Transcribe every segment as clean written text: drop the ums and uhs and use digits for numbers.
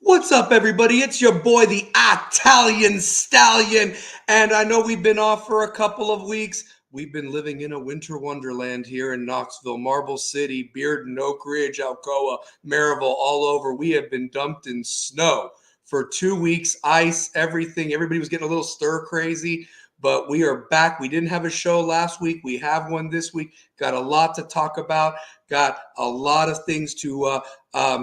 What's up, everybody? It's your boy, the Italian Stallion. And I know we've been off for a couple of weeks. We've been living in a winter wonderland here in Knoxville, Marble City, Bearden, Oak Ridge, Alcoa, Maryville, all over. We have been dumped in snow for 2 weeks, ice, everything. Everybody was getting a little stir crazy, but we are back. We didn't have a show last week. We have one this week. Got a lot to talk about. Got a lot of things to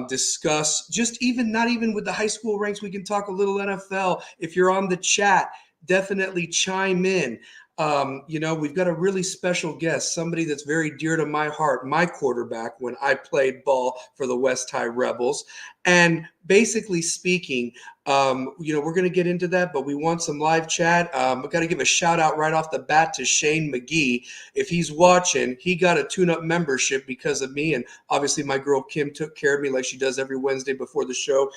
discuss. Just even not even with the high school ranks, we can talk a little NFL. If you're on the chat, definitely chime in. We've got a really special guest, somebody that's very dear to my heart, my quarterback when I played ball for the West High Rebels. And basically speaking, we're going to get into that, but we want some live chat. I've got to give a shout out right off the bat to Shane McGee. If he's watching, he got a tune-up membership because of me, and obviously my girl Kim took care of me like she does every Wednesday before the show.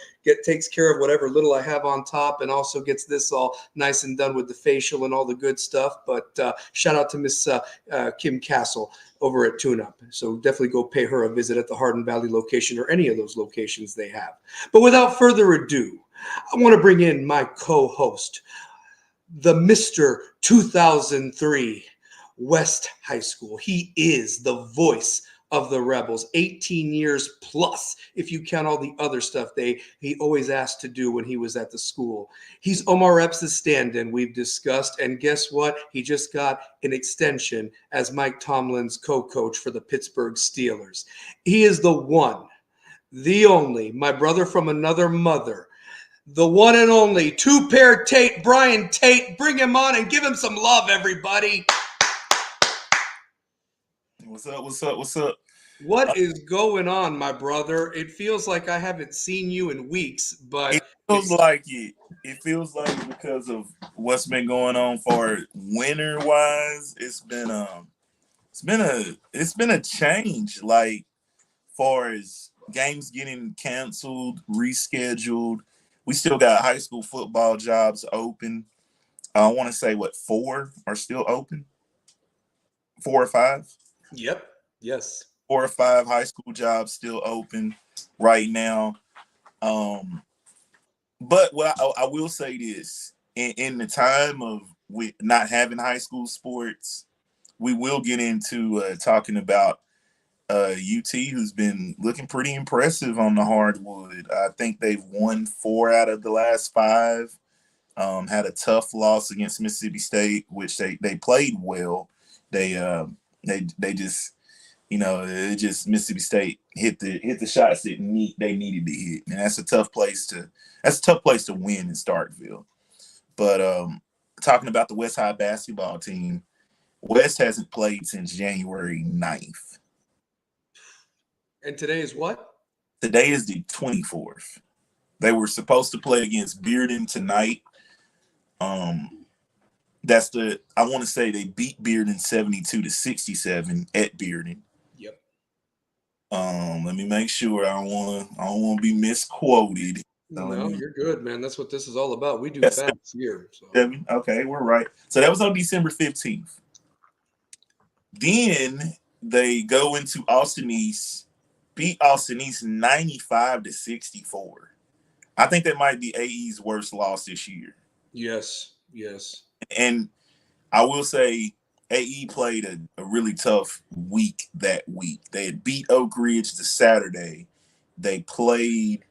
Takes care of whatever little I have on top, and also gets this all nice and done with the facial and all the good stuff. But shout out to Miss Kim Castle over at TuneUp. So definitely go pay her a visit at the Hardin Valley location or any of those locations they have. But without further ado, I want to bring in my co-host, the Mr. 2003 West High School. He is the voice of the Rebels, 18 years plus, if you count all the other stuff he always asked to do when he was at the school. He's Omar Epps' stand-in, we've discussed, and guess what? He just got an extension as Mike Tomlin's co-coach for the Pittsburgh Steelers. He is the one, the only, my brother from another mother, the one and only two-pair Tate, Brian Tate. Bring him on and give him some love, everybody. What's up? What's up? What's up? What is going on, my brother? It feels like I haven't seen you in weeks, but It feels like it. It feels like it because of what's been going on for winter wise. It's been a change. Like far as games getting canceled, rescheduled. We still got high school football jobs open. I want to say four are still open. 4 or 5. Yep. Yes. 4 or 5 high school jobs still open right now. But I will say this: in the time of we not having high school sports, we will get into talking about UT, who's been looking pretty impressive on the hardwood. I think they've won 4 out of the last 5. Had a tough loss against Mississippi State, which they played well. They just it just Mississippi State hit the shots that they needed to hit, and that's a tough place to win in Starkville. But talking about the West High basketball team, West hasn't played since January 9th. And today is what? Today is the 24th. They were supposed to play against Bearden tonight. I want to say they beat Bearden 72-67 at Bearden. Yep. Let me make sure I don't want to be misquoted. No, you're good, man. That's what this is all about. We do facts here. So. Okay, we're right. So that was on December 15th. Then they go into Austin East, beat Austin East 95-64. I think that might be AE's worst loss this year. Yes. And I will say AE played a really tough week that week. They had beat Oak Ridge the Saturday. They played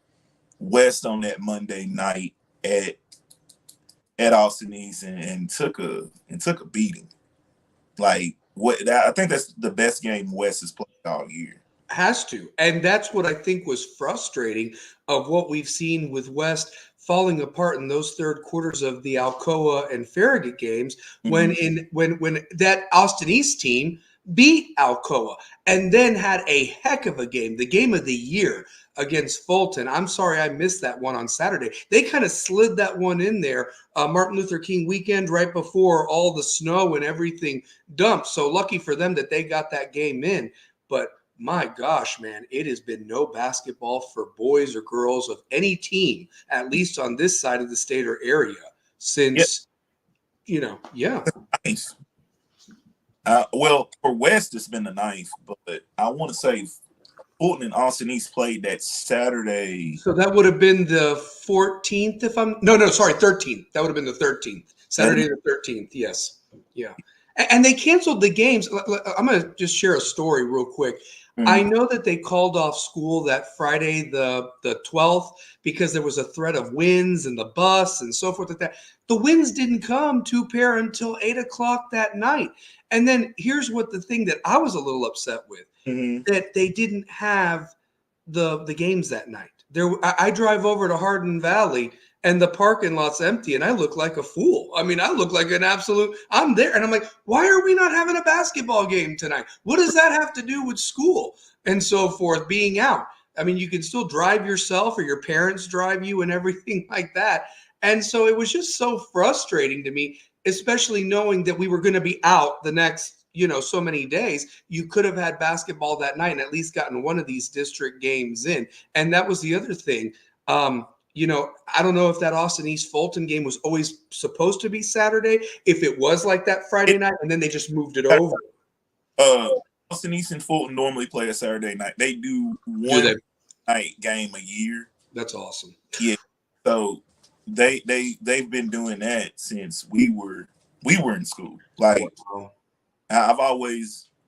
West on that Monday night at Austin East and took a beating. Like I think that's the best game West has played all year. Has to. And that's what I think was frustrating of what we've seen with West falling apart in those third quarters of the Alcoa and Farragut games when that Austin East team beat Alcoa and then had a heck of a game, the game of the year against Fulton. I'm sorry I missed that one on Saturday. They kind of slid that one in there, Martin Luther King weekend, right before all the snow and everything dumped. So lucky for them that they got that game in. But my gosh, man, it has been no basketball for boys or girls of any team, at least on this side of the state or area, since, Nice. Well, for West, it's been the ninth, but I want to say Fulton and Austin East played that Saturday. So that would have been the 14th, if I'm no, sorry, 13th. That would have been the 13th, Saturday the 13th. Yes, yeah, and they canceled the games. I'm going to just share a story real quick. I know that they called off school that Friday, the 12th, because there was a threat of winds and the bus and so forth like that. The winds didn't come to Pair until 8 o'clock that night. And then here's what the thing that I was a little upset with, that they didn't have the games that night. I drive over to Hardin Valley and the parking lot's empty and I look like a fool. I mean, I look like an absolute, I'm there and I'm like, why are we not having a basketball game tonight? What does that have to do with school and so forth being out? I mean, you can still drive yourself or your parents drive you and everything like that. And so it was just so frustrating to me, especially knowing that we were going to be out the next so many days. You could have had basketball that night and at least gotten one of these district games in. And that was the other thing. I don't know if that Austin East Fulton game was always supposed to be Saturday, if it was like that Friday night, and then they just moved it over. Austin East and Fulton normally play a Saturday night. They do one night game a year. That's awesome. Yeah. So they've been doing that since we were in school. Like, wow.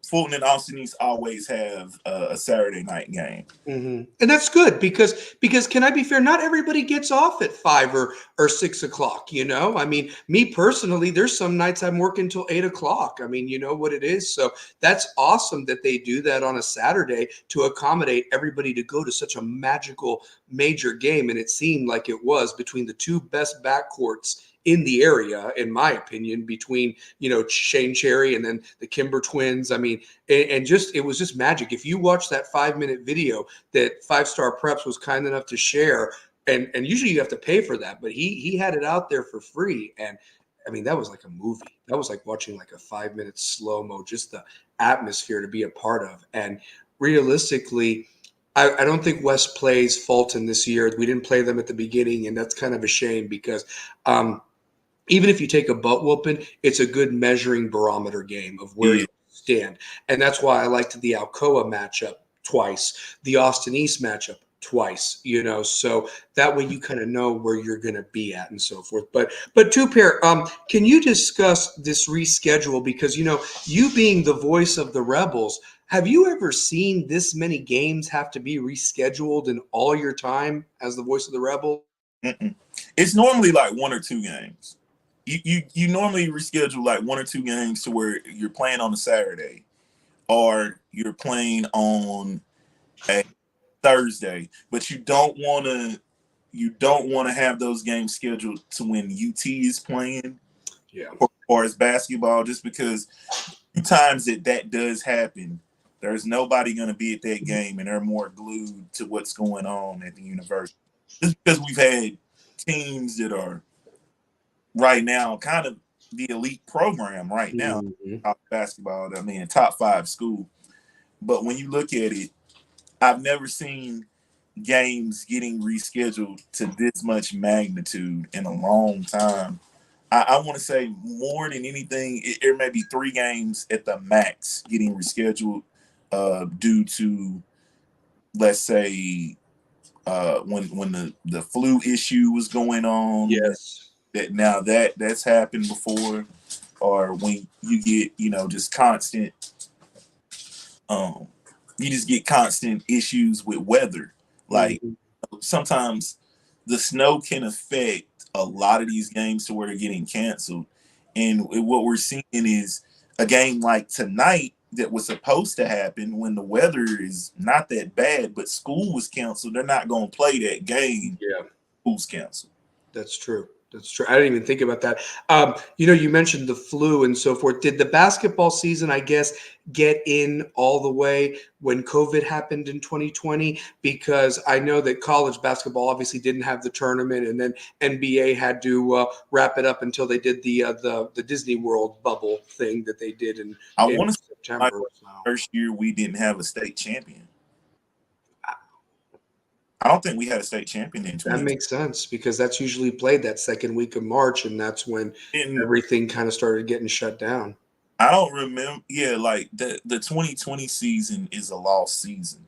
Fulton and Austin East always have a Saturday night game. Mm-hmm. And that's good because can I be fair? Not everybody gets off at 5 or 6 o'clock, I mean, me personally, there's some nights I'm working till 8 o'clock. I mean, you know what it is. So that's awesome that they do that on a Saturday to accommodate everybody to go to such a magical major game. And it seemed like it was between the two best backcourts in the area, in my opinion, between, Shane Cherry and then the Kimber twins. I mean, and it was just magic. If you watch that 5-minute video that 5-Star Preps was kind enough to share, and usually you have to pay for that, but he had it out there for free. And I mean, that was like a movie. That was like watching like a 5-minute slow-mo, just the atmosphere to be a part of. And realistically, I don't think West plays Fulton this year. We didn't play them at the beginning, and that's kind of a shame because even if you take a butt whooping, it's a good measuring barometer game of where you stand. And that's why I liked the Alcoa matchup twice, the Austin East matchup twice, so that way you kind of know where you're going to be at and so forth. But two pair, can you discuss this reschedule? Because, you being the voice of the Rebels, have you ever seen this many games have to be rescheduled in all your time as the voice of the Rebels? It's normally like 1 or 2 games. You normally reschedule like 1 or 2 games to where you're playing on a Saturday or you're playing on a Thursday, but you don't want to have those games scheduled to when UT is playing. Yeah. Or as basketball, just because times that does happen, there's nobody going to be at that game and they're more glued to what's going on at the university. Just because we've had teams that are right now kind of the elite program right now, basketball, I mean, a top 5 school. But when you look at it, I've never seen games getting rescheduled to this much magnitude in a long time. I want to say more than anything, there may be 3 games at the max getting rescheduled due to, let's say, when the flu issue was going on. Yes. That's happened before, or when you get just constant you just get constant issues with weather. Like sometimes the snow can affect a lot of these games to where they're getting canceled. And what we're seeing is a game like tonight that was supposed to happen when the weather is not that bad, but school was canceled. They're not going to play that game. Yeah. School's canceled. That's true. That's true. I didn't even think about that. You mentioned the flu and so forth. Did the basketball season, I guess, get in all the way when COVID happened in 2020? Because I know that college basketball obviously didn't have the tournament, and then NBA had to wrap it up until they did the Disney World bubble thing that they did in September. First year we didn't have a state champion. I don't think we had a state champion in 2020. That makes sense because that's usually played that second week of March, and that's when everything kind of started getting shut down. I don't remember. Yeah, like the 2020 season is a lost season.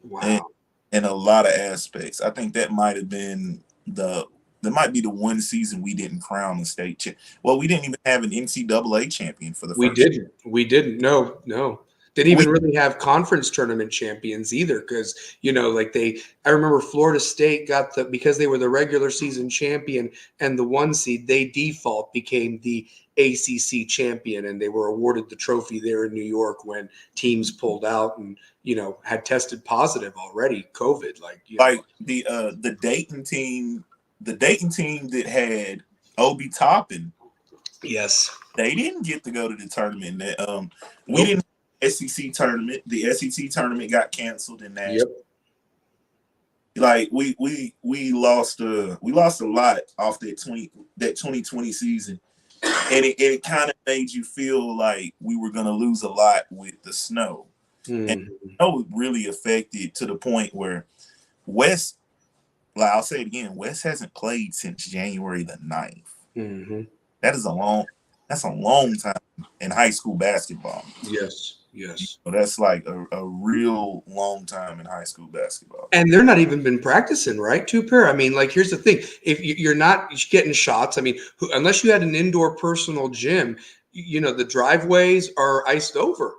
Wow. in a lot of aspects. I think that might have been that might be the one season we didn't crown a state champ. Well, we didn't even have an NCAA champion for the We first. didn't. We didn't. No, no. Didn't We even really have conference tournament champions either, because like I remember Florida State got because they were the regular season champion and the 1 seed, they default became the ACC champion, and they were awarded the trophy there in New York when teams pulled out and had tested positive already, COVID. like the Dayton team that had Obi Toppin. Yes. They didn't get to go to the tournament. We Nope. didn't have SEC tournament. The SEC tournament got canceled in Nashville. Yep. Like we lost a lot off that 2020 season, and it kind of made you feel like we were gonna lose a lot with the snow. And snow really affected to the point where West, like I'll say it again, West hasn't played since January the 9th. Mm-hmm. That's a long time in high school basketball. Yes. Yes. That's like a real long time in high school basketball. And they're not even been practicing, right? Two pair. I mean, here's the thing: if you're not getting shots, I mean, unless you had an indoor personal gym, the driveways are iced over.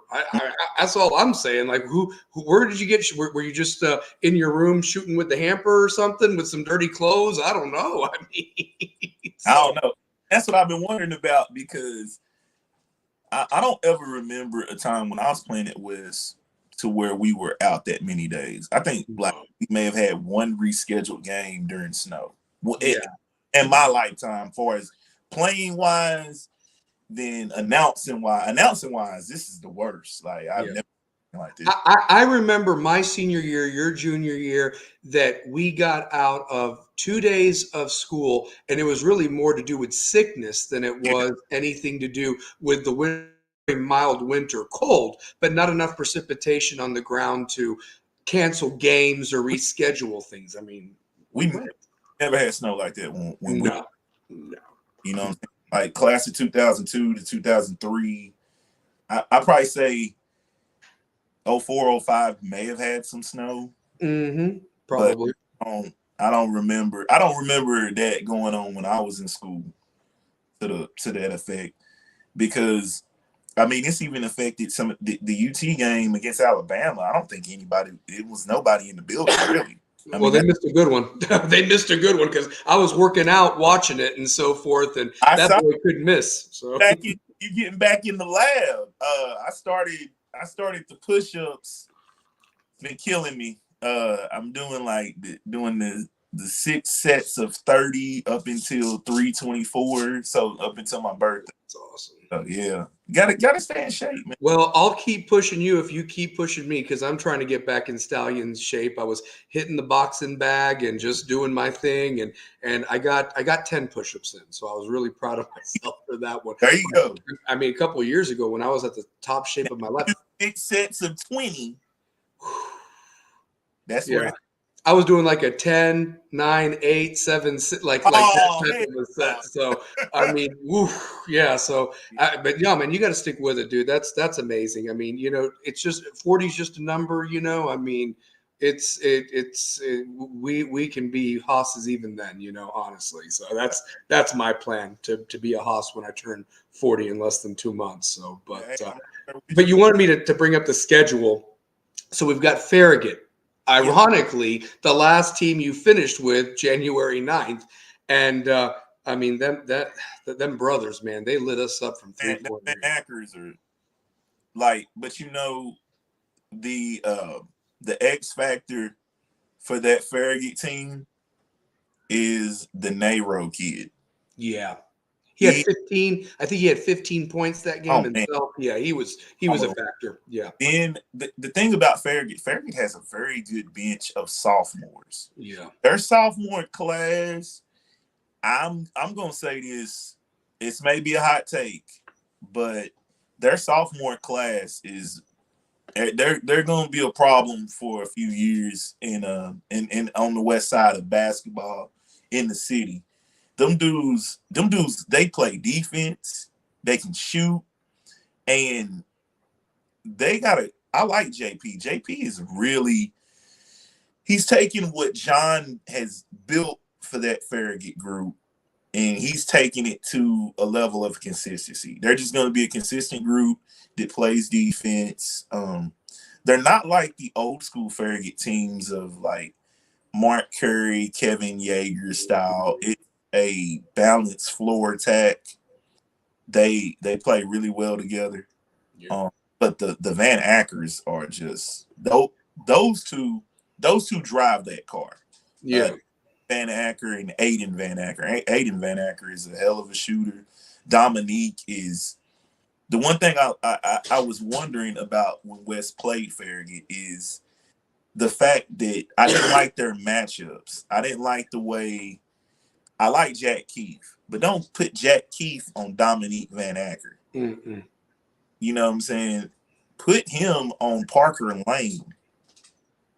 That's all I'm saying. Like, where did you get? Were you just in your room shooting with the hamper or something with some dirty clothes? I don't know. I mean, I don't know. That's what I've been wondering about, because I don't ever remember a time when I was playing at West to where we were out that many days. I think we may have had one rescheduled game during snow. In my lifetime, far as playing wise, then announcing wise, this is the worst. Like I've never been like this. I remember my senior year, your junior year, that we got out of 2 days of school, and it was really more to do with sickness than it was anything to do with the winter. Mild winter, cold, but not enough precipitation on the ground to cancel games or reschedule things. I mean, we never had snow like that when no. You know what I'm saying? Like class of 2002 to 2003. I probably say 04, 05 may have had some snow. Probably. But I don't remember that going on when I was in school to that effect, because I mean, it's even affected some of the UT game against Alabama. I don't think it was nobody in the building, really. They missed a good one. They missed a good one because I was working out, watching it, and so forth, and that boy couldn't miss. So you getting back in the lab. I started the push-ups. It's been killing me. I'm doing the 6 sets of 30 up until 324. So up until my birthday. That's awesome. So yeah, gotta stay in shape, man. Well, I'll keep pushing you if you keep pushing me, because I'm trying to get back in Stallion's shape. I was hitting the boxing bag and just doing my thing, and I got 10 push-ups in, so I was really proud of myself for that one. There you go. I mean, a couple of years ago when I was at the top shape of my life, 6 sets of 20. That's where I was doing like a 10, 9, 8, 7, 6, like that type of a set. So I mean, yeah. So, but yeah, man, you got to stick with it, dude. That's amazing. I mean, it's just 40 is just a number. I mean, we can be hosses even then. Honestly. So that's my plan to be a hoss when I turn 40 in less than 2 months. So, but you wanted me to bring up the schedule. So we've got Farragut. Ironically, the last team you finished with, January 9th. And I mean, them brothers, man, they lit us up from 3-4 the Hackers are like, but the X factor for that Farragut team is the Nero kid. Yeah. He had 15. I think he had 15 points that game himself. Yeah, he was a factor. Yeah. And the thing about Farragut has a very good bench of sophomores. Yeah. Their sophomore class, I'm gonna say this. It's maybe a hot take, but their sophomore class they're gonna be a problem for a few years in on the west side of basketball in the city. Them dudes, they play defense, they can shoot, and I like JP. JP is really he's taking what John has built for that Farragut group, and he's taking it to a level of consistency. They're just going to be a consistent group that plays defense. They're not like the old school Farragut teams of like Mark Curry, Kevin Yeager style. It's a balanced floor attack. They play really well together. Yeah. But the Van Ackers are just those two drive that car. Yeah. Van Acker and Aiden Van Acker. Aiden Van Acker is a hell of a shooter. Dominique is the one thing I was wondering about when West played Farragut is the fact that I didn't like their matchups. I didn't like the way I like Jack Keefe, but don't put Jack Keefe on Dominique Van Acker. Mm-mm. You know what I'm saying? Put him on Parker and Lane.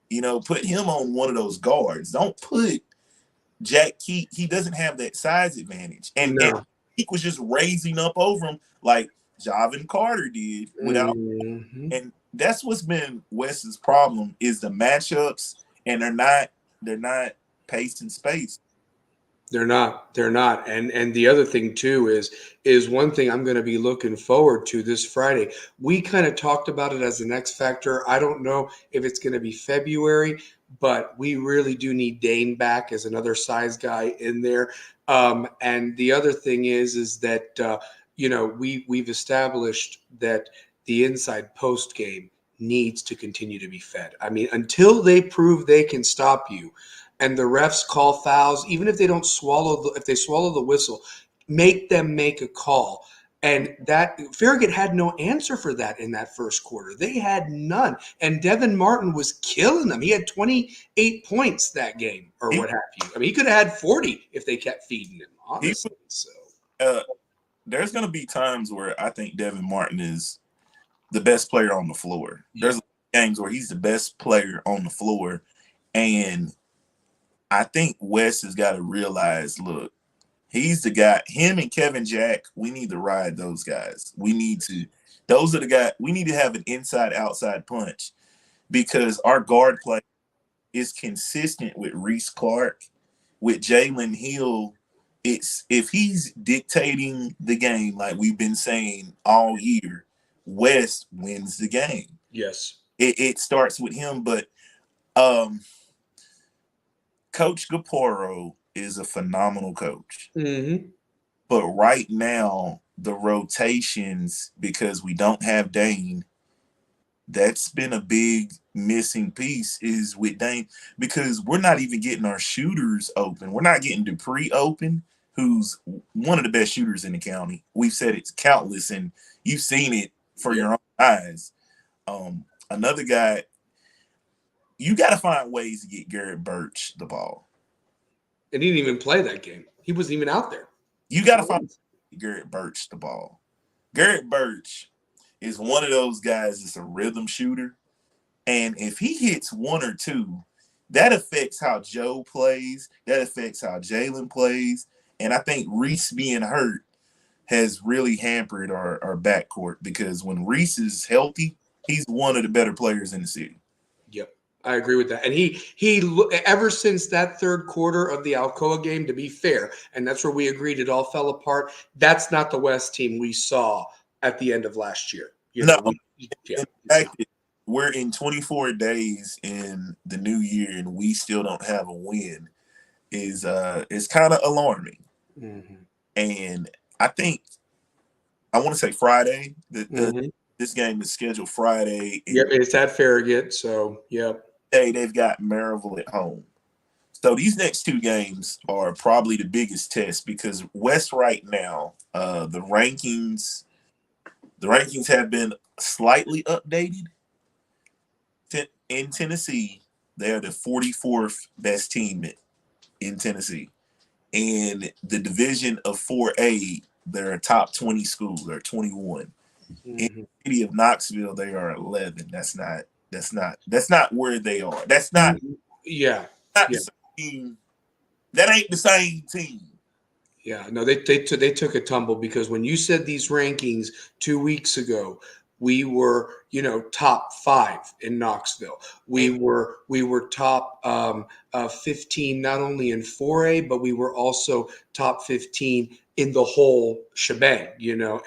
You know, put him on one of those guards. Don't put Jack Keefe. He doesn't have that size advantage. And he was just raising up over him like Javin Carter did without. Mm-hmm. And that's what's been West's problem is the matchups, and they're not paced and spaced. They're not. And the other thing too is one thing I'm going to be looking forward to this Friday. We kind of talked about it as an X factor. I don't know if it's going to be February, but we really do need Dane back as another size guy in there. And the other thing is that we've established that the inside post game needs to continue to be fed. I mean, until they prove they can stop you, and the refs call fouls, even if they don't if they swallow the whistle, make them make a call. And that Farragut had no answer for that in that first quarter. They had none. And Devin Martin was killing them. He had 28 points that game, or what have you. I mean, he could have had 40 if they kept feeding him, honestly. There's going to be times where I think Devin Martin is the best player on the floor. Yeah. There's games where he's the best player on the floor, and I think West has got to realize, look, he's the guy. Him and Kevin Jack, we need to ride those guys. Those are the guys. We need to have an inside-outside punch because our guard play is consistent with Reese Clark, with Jalen Hill. If he's dictating the game like we've been saying all year, West wins the game. Yes. It starts with him, but Coach Gaporo is a phenomenal coach. Mm-hmm. But right now, the rotations, because we don't have Dane, that's been a big missing piece is with Dane, because we're not even getting our shooters open. We're not getting Dupree open, who's one of the best shooters in the county. We've said it's countless, and you've seen it for your own eyes. Another guy, you got to find ways to get Garrett Birch the ball. And he didn't even play that game. He wasn't even out there. You got to find Garrett Birch the ball. Garrett Birch is one of those guys that's a rhythm shooter. And if he hits one or two, that affects how Joe plays. That affects how Jalen plays. And I think Reese being hurt has really hampered our backcourt, because when Reese is healthy, he's one of the better players in the city. Yep, I agree with that. And he ever since that third quarter of the Alcoa game, to be fair, and that's where we agreed it all fell apart, that's not the West team we saw at the end of last year. In fact, we're in 24 days in the new year and we still don't have a win is kind of alarming. Mm-hmm. And I think I want to say Friday. This game is scheduled Friday. Yep, it's at Farragut, so yep. They've got Maryville at home. So these next two games are probably the biggest test, because West right now, the rankings have been slightly updated. In Tennessee, they're the 44th best team in Tennessee. And the division of 4A, they're a top 20 school. They're 21. Mm-hmm. In the city of Knoxville, they are 11. That's not where they are. That's not. Yeah. The same, that ain't the same team. Yeah. No, they took a tumble, because when you said these rankings 2 weeks ago, we were, top 5 in Knoxville. We And were top 15 not only in 4A, but we were also top 15 in the whole shebang.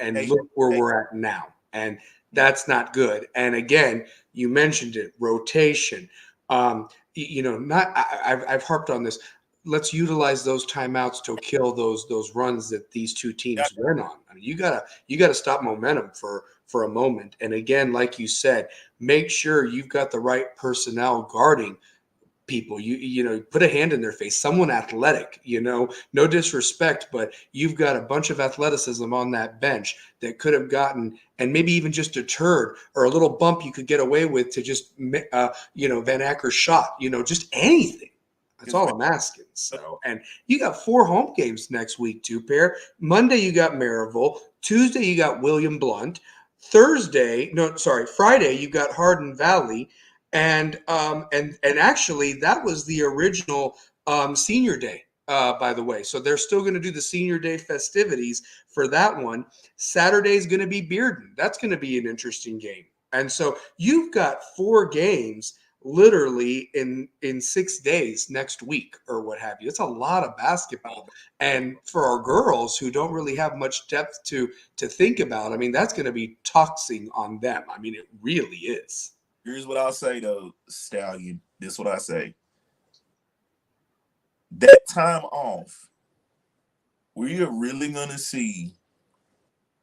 And hey, look where hey, we're at now. And that's not good. And again, you mentioned it, rotation. Not I've harped on this. Let's utilize those timeouts to kill those runs that these two yeah, teams went on. I mean, you gotta stop momentum for a moment. And again, like you said, make sure you've got the right personnel guarding people. Put a hand in their face, someone athletic. No disrespect, but you've got a bunch of athleticism on that bench that could have gotten, and maybe even just a turd or a little bump you could get away with to just Van Acker's shot, just anything. That's 'cause, all man, I'm asking. So, and you got 4 home games next week too, Pair. Monday you got Maryville. Tuesday you got William Blunt. Friday you got Hardin Valley, and actually that was the original senior day, by the way. So they're still going to do the senior day festivities for that one. Saturday's going to be Bearden. That's going to be an interesting game. And so you've got 4 games literally in 6 days next week or what have you. It's a lot of basketball. And for our girls who don't really have much depth to think about, I mean, that's going to be taxing on them. I mean, it really is. here's what I'll say though, Stallion. This is what I say. That time off, we are really gonna see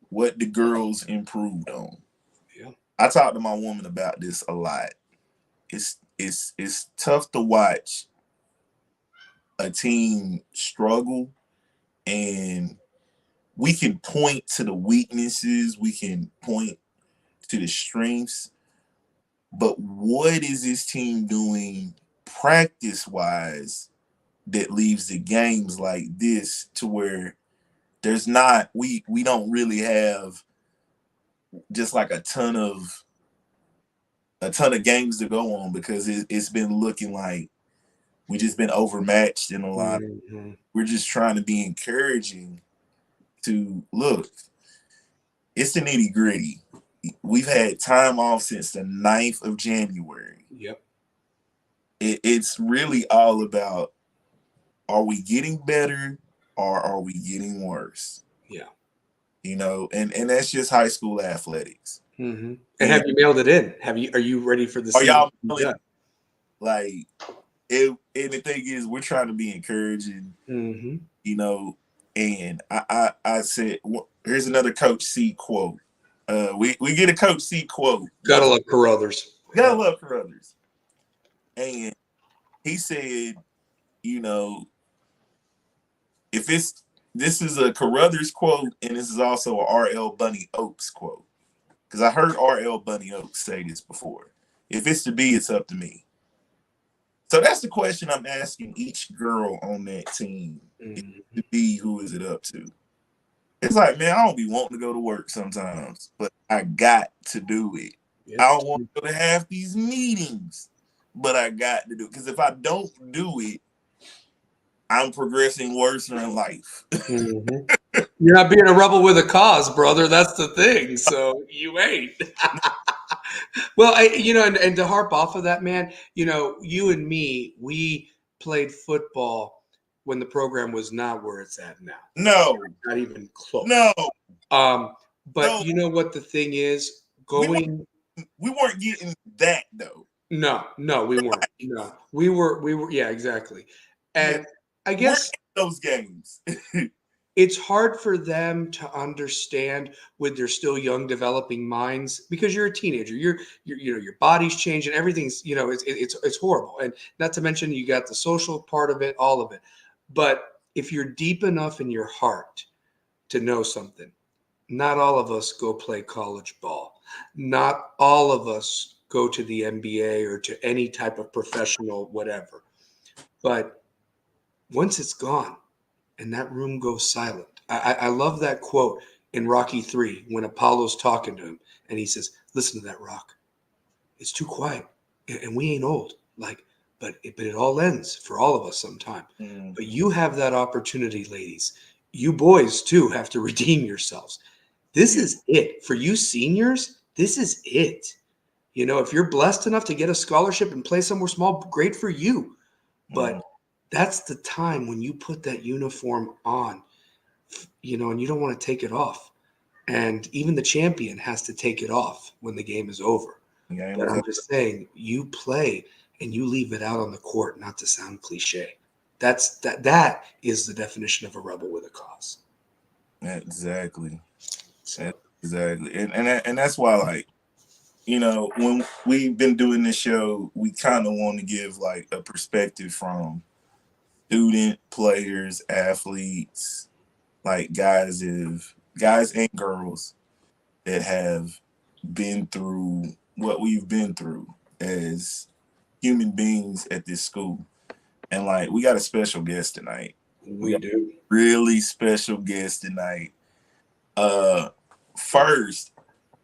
what the girls improved on. Yeah. I talk to my woman about this a lot. It's tough to watch a team struggle, and we can point to the weaknesses, we can point to the strengths, but what is this team doing practice wise that leaves the games like this to where there's not we don't really have just like a ton of games to go on because it's been looking like we just been overmatched in a lot. Mm-hmm. We're just trying to be encouraging to look. It's the nitty gritty. We've had time off since the 9th of January. Yep. It's really all about, are we getting better or are we getting worse? Yeah. And that's just high school athletics. Mm-hmm. And And have you mailed it in? Are you ready for the are season y'all to be feeling done? like and the thing is we're trying to be encouraging, Mm-hmm. you know, and I said, here's another Coach C quote. We get a Coach C quote. Gotta love Carruthers. Gotta love Carruthers. And he said, you know, if it's this is a Carruthers quote, and this is also a R.L. Bunny Oaks quote. Because I heard R.L. Bunny Oaks say this before. If it's to be, it's up to me. So that's the question I'm asking each girl on that team. If Mm-hmm. to be, who is it up to? It's like, man, I don't be wanting to go to work sometimes, but I got to do it. Yep. I don't want to go to half these meetings, but I got to do it. Because if I don't do it, I'm progressing worse in life. Mm-hmm. You're not being a rebel with a cause, brother. That's the thing. So you ain't. Well, and to harp off of that, man, you and me, we played football when the program was not where it's at now. No, Not even close. no, But no. you know what the thing is? We weren't, Going we weren't getting that though. No, we weren't. No. We were yeah, exactly. Yeah, And I we're guess in those games. it's hard for them to understand with their still young developing minds because you're a teenager. Your body's changing, everything's, it's horrible. And not to mention you got the social part of it, all of it. But if you're deep enough in your heart to know something, not all of us go play college ball. Not all of us go to the NBA or to any type of professional whatever. But once it's gone and that room goes silent, I love that quote in Rocky 3 when Apollo's talking to him and he says, "Listen to that rock. It's too quiet, and we ain't old. But it all ends for all of us sometime. Mm. But you have that opportunity, ladies. You boys too have to redeem yourselves. This Yeah, is it for you seniors. This is it. You know, if you're blessed enough to get a scholarship and play somewhere small, great for you. But that's the time when you put that uniform on, you know, and you don't want to take it off. And even the champion has to take it off when the game is over. But I'm just saying, you play and you leave it out on the court, not to sound cliche. That is the definition of a rebel with a cause. Exactly. So. Exactly. And that's why, like, you know, when we've been doing this show, we kind of want to give like a perspective from student, players, athletes, like guys and girls that have been through what we've been through as human beings at this school. And like, we got a special guest tonight. We got do. Really special guest tonight. First,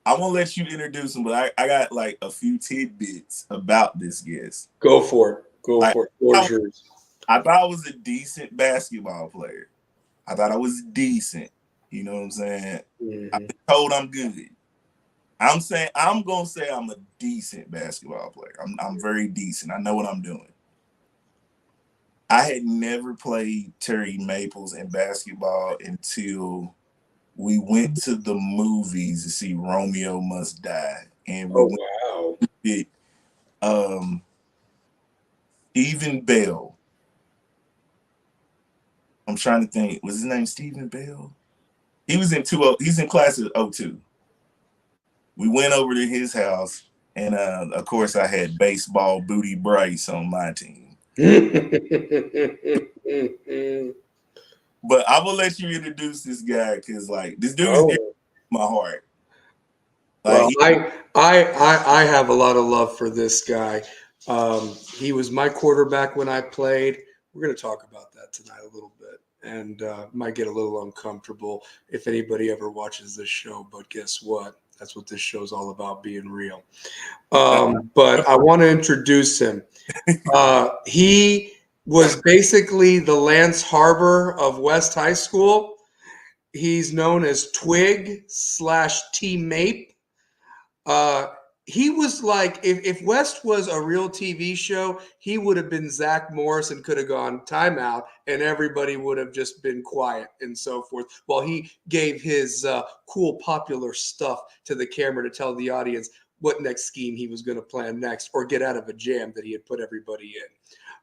I won't let you introduce him, but I got like a few tidbits about this guest. Go for it. Go for it. I thought I was a decent basketball player. I thought I was decent. You know what I'm saying? Mm-hmm. I've been told I'm good. I'm gonna say I'm a decent basketball player. I'm very decent. I know what I'm doing. I had never played Terry Maples in basketball until we went to the movies to see Romeo Must Die. And we went to Stephen Bell. I'm trying to think. Was his name Stephen Bell? He was he's in class of 02. We went over to his house, and of course I had baseball Booty Bryce on my team. But I'm gonna let you introduce this guy because like this dude is in my heart. Like, well, I have a lot of love for this guy. He was my quarterback when I played. We're going to talk about that tonight a little bit, and might get a little uncomfortable if anybody ever watches this show. But guess what? That's what this show's all about, being real. But I want to introduce him. He was basically the Lance Harbor of West High School. He's known as Twig/T Mape. He was like, if West was a real TV show, he would have been Zach Morris and could have gone timeout, and everybody would have just been quiet and so forth, while he gave his cool, popular stuff to the camera to tell the audience what next scheme he was going to plan next or get out of a jam that he had put everybody in.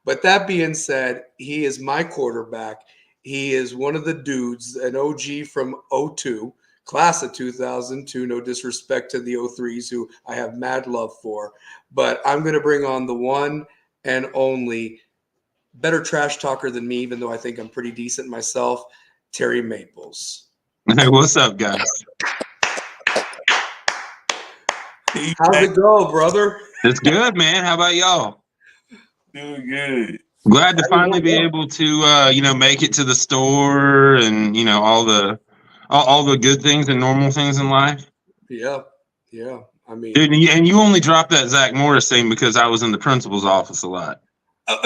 But that being said, he is my quarterback. He is one of the dudes, an OG from 02. Class of 2002, no disrespect to the 03s, who I have mad love for. But I'm going to bring on the one and only better trash talker than me, even though I think I'm pretty decent myself, Terry Maples. Hey, what's up, guys? How's it go, brother? It's good, man. How about y'all? Doing good. Glad to finally be able to, make it to the store and, all the good things and normal things in life. Yeah. I mean, dude, and you only dropped that Zach Morris thing because I was in the principal's office a lot.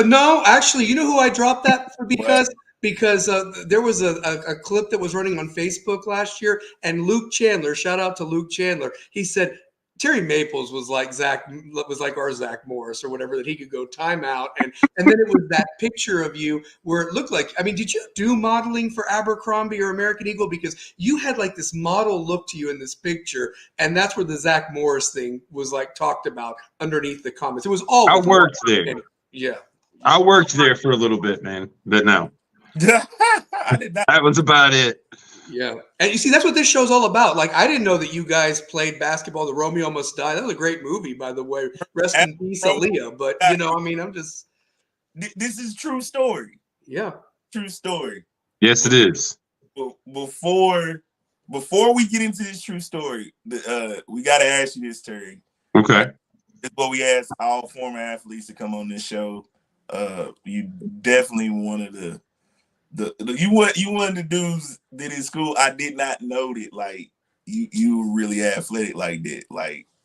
No, actually, you know who I dropped that for? Because there was a clip that was running on Facebook last year, and Luke Chandler, shout out to Luke Chandler, he said Terry Maples was like our Zach Morris or whatever, that he could go timeout, and then it was that picture of you where it looked like, I mean, did you do modeling for Abercrombie or American Eagle? Because you had like this model look to you in this picture, and that's where the Zach Morris thing was like talked about underneath the comments. It was all I worked there. Yeah. I worked there for a little bit, man, but no. I did not. That was about it. Yeah. And you see, that's what this show's all about. Like, I didn't know that you guys played basketball. The Romeo Must Die. That was a great movie, by the way. Rest in peace, Aaliyah. But, I'm just. This is true story. Yeah. True story. Yes, it is. Before we get into this true story, we got to ask you this, Terry. Okay. It's what we ask all former athletes to come on this show. You definitely one of you one of the dudes that in school I did not know that like you were really athletic like that,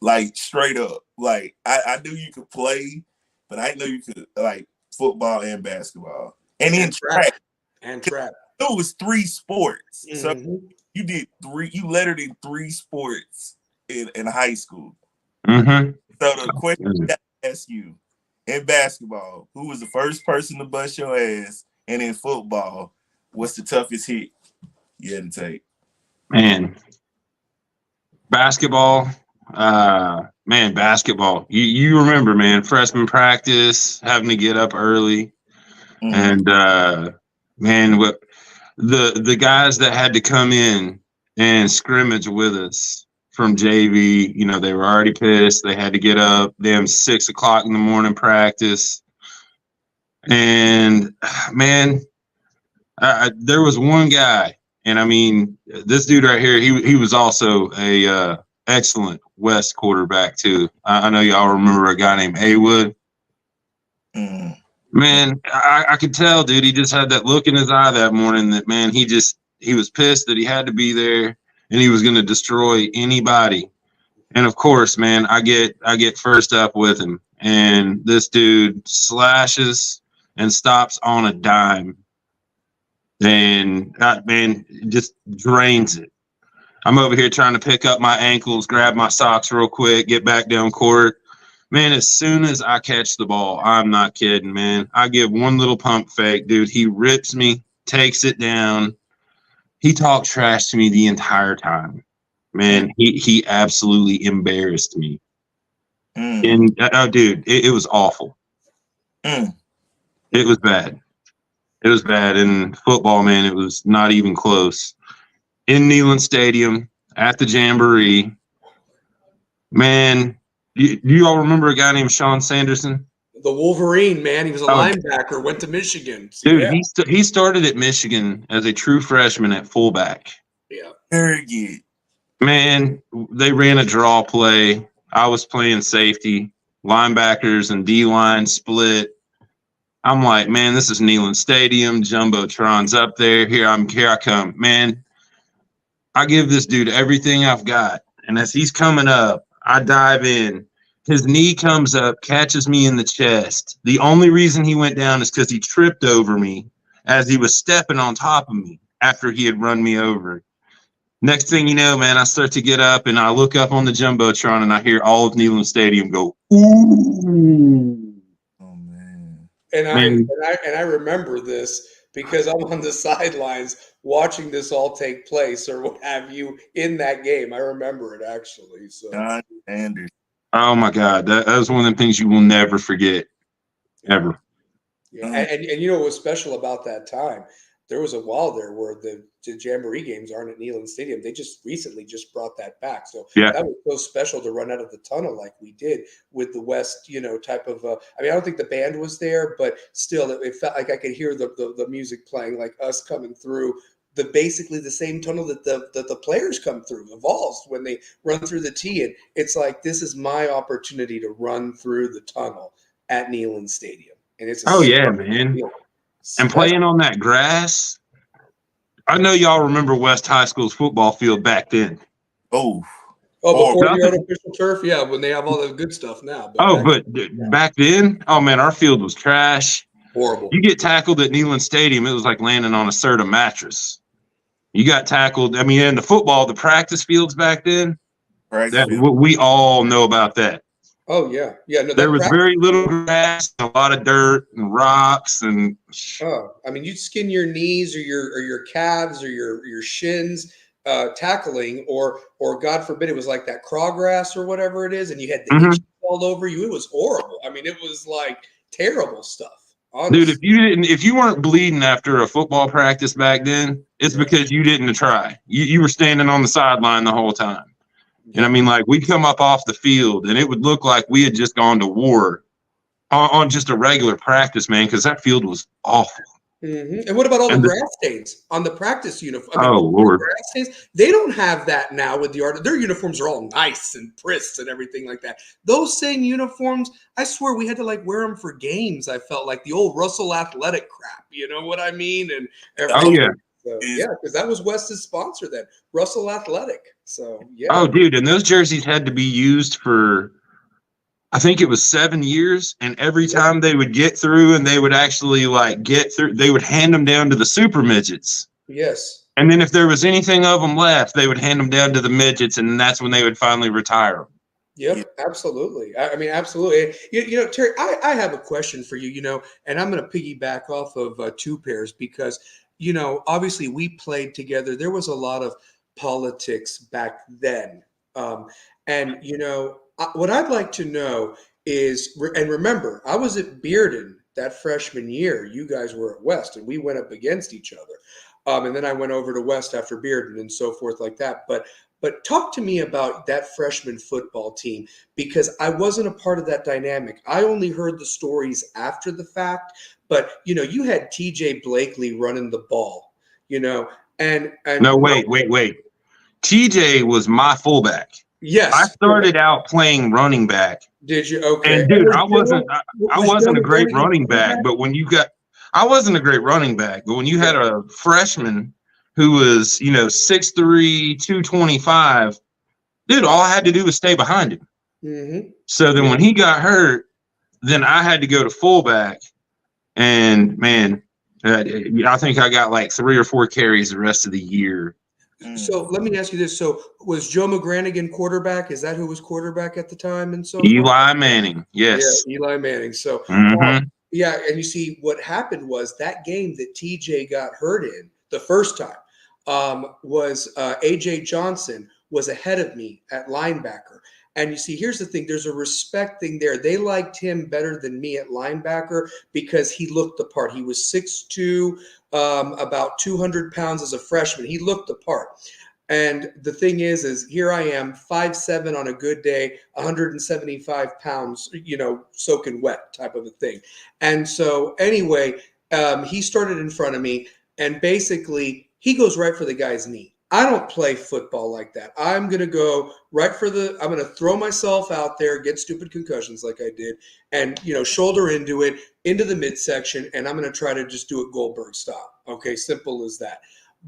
like straight up. Like I knew you could play, but I didn't know you could like football and basketball and then track. And track. It was 3 sports. Mm-hmm. So you lettered in 3 sports in high school. Mm-hmm. So the question I ask you, in basketball, who was the first person to bust your ass? And in football, what's the toughest hit you had to take? Man, basketball. Basketball. You remember, man, freshman practice, having to get up early, and what the guys that had to come in and scrimmage with us from JV, they were already pissed. They had to get up, damn 6 o'clock in the morning practice, and man, there was one guy. And I mean, this dude right here, he was also a excellent West quarterback too. I know y'all remember a guy named Haywood. Man, I could tell, dude. He just had that look in his eye that morning that, man, he was pissed that he had to be there and he was going to destroy anybody. And of course, man, I get first up with him, and this dude slashes and stops on a dime. And man, just drains it. I'm over here trying to pick up my ankles, grab my socks real quick, get back down court. Man, as soon as I catch the ball, I'm not kidding, man. I give one little pump fake, dude. He rips me, takes it down. He talked trash to me the entire time. Man, he absolutely embarrassed me. And dude, it was awful. It was bad. It was bad. In football, man, it was not even close. In Neyland Stadium, at the Jamboree, man, do you all remember a guy named Sean Sanderson? The Wolverine, man. He was a linebacker, went to Michigan. So, dude, yeah. He started at Michigan as a true freshman at fullback. Yeah. Very good. Man, they ran a draw play. I was playing safety. Linebackers and D-line split. I'm like, man, this is Neyland Stadium. Jumbotron's up there. Here I come. Man, I give this dude everything I've got. And as he's coming up, I dive in. His knee comes up, catches me in the chest. The only reason he went down is because he tripped over me as he was stepping on top of me after he had run me over. Next thing you know, man, I start to get up and I look up on the Jumbotron and I hear all of Neyland Stadium go, ooh. And I remember this because I'm on the sidelines watching this all take place or what have you in that game. I remember it actually. So John Anderson. Oh my God, that was one of the things you will never forget, ever. Yeah, and you know what was special about that time? There was a while there where the Jamboree games aren't at Neyland Stadium. They just recently brought that back. So yeah, that was so special to run out of the tunnel like we did with the West, type of. I mean, I don't think the band was there, but still, it felt like I could hear the music playing, like us coming through basically the same tunnel that the players come through, the Vols, when they run through the tee. And it's like, this is my opportunity to run through the tunnel at Neyland Stadium. And it's man. Deal. And playing on that grass. I know y'all remember West High School's football field back then. Before the artificial turf? Yeah, when they have all the good stuff now. Back then, oh, man, our field was trash. Horrible. You get tackled at Neyland Stadium, it was like landing on a Serta mattress. You got tackled. I mean, in the football, the practice fields back then, we all know about that. Oh, yeah. Yeah. No, there was very little grass, a lot of dirt and rocks. And I mean, you'd skin your knees or your calves or your shins tackling, or God forbid, it was like that crawgrass or whatever it is, and you had the itch all over you. It was horrible. I mean, it was like terrible stuff. Honestly. Dude, if you weren't bleeding after a football practice back then, it's because you didn't try. You were standing on the sideline the whole time. And I mean, like, we'd come up off the field and it would look like we had just gone to war on just a regular practice, man, because that field was awful. And what about all the grass stains on the practice uniform? Lord. Grass stains? They don't have that now with the art. Their uniforms are all nice and pris and everything like that. Those same uniforms, I swear we had to like wear them for games. I felt like the old Russell Athletic crap. You know what I mean? And yeah. So, yeah, because that was West's sponsor then, Russell Athletic. So, yeah. Oh, dude, and those jerseys had to be used for, I think it was 7 years, and every time they would get through and they would actually, like, get through, they would hand them down to the super midgets. Yes. And then if there was anything of them left, they would hand them down to the midgets, and that's when they would finally retire them. Yeah. Yep, absolutely. I mean, absolutely. Terry, I have a question for you, and I'm going to piggyback off of two pairs because, obviously we played together. There was a lot of politics back then. Um, and, what I'd like to know is, and remember, I was at Bearden that freshman year. You guys were at West, and we went up against each other. And then I went over to West after Bearden and so forth like that. But talk to me about that freshman football team because I wasn't a part of that dynamic. I only heard the stories after the fact. But you had TJ Blakely running the ball, and No, wait. TJ was my fullback. I yes, started out playing running back. did you? Okay, And and dude, I was Joe wasn't a great McGrady running back, quarterback? but I wasn't a great running back, but when you had a freshman who was, 6'3", 225, dude, all I had to do was stay behind him. Mm-hmm. So then when he got hurt, then I had to go to fullback, and man, I think I got like 3 or 4 carries the rest of the year. So let me ask you this: so was Joe McGranigan quarterback? Is that who was quarterback at the time and so forth? Eli Manning, Yeah, yes. Eli Manning. So, Mm-hmm. yeah, and you see what happened was that game that TJ got hurt in the first time was AJ Johnson was ahead of me at linebacker. And you see, here's the thing: there's a respect thing there. They liked him better than me at linebacker because he looked the part. He was 6'2", about 200 pounds as a freshman. He looked the part. And the thing is here I am, 5'7" on a good day, 175 pounds, soaking wet type of a thing. And so anyway, he started in front of me, and basically he goes right for the guy's knee. I don't play football like that. I'm going to go right for I'm going to throw myself out there, get stupid concussions like I did, and, shoulder into it, into the midsection, and I'm going to try to just do it Goldberg style. Okay, simple as that.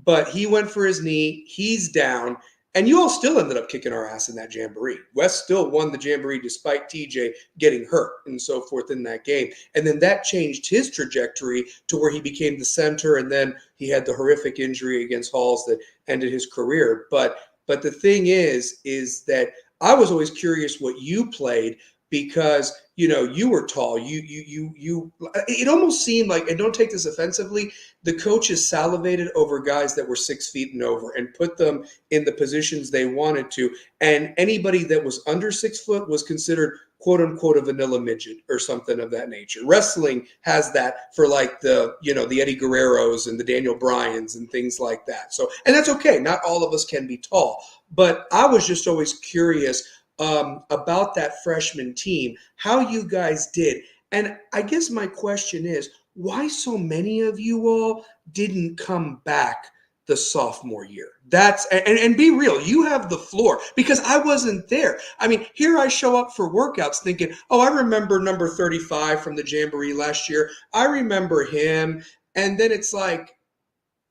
But he went for his knee. He's down. And you all still ended up kicking our ass in that jamboree. West still won the jamboree despite TJ getting hurt and so forth in that game. And then that changed his trajectory to where he became the center. And then he had the horrific injury against Halls that ended his career. But the thing is that I was always curious what you played because you were tall. It almost seemed like, and don't take this offensively, the coaches salivated over guys that were 6 feet and over and put them in the positions they wanted to. And anybody that was under 6 foot was considered quote unquote a vanilla midget or something of that nature. Wrestling has that for like the Eddie Guerreros and the Daniel Bryans and things like that. So, and that's okay. Not all of us can be tall, but I was just always curious about that freshman team, how you guys did. And I guess my question is, why so many of you all didn't come back the sophomore year? That's and be real. You have the floor because I wasn't there. I mean, here I show up for workouts thinking, oh, I remember number 35 from the Jamboree last year. I remember him. And then it's like,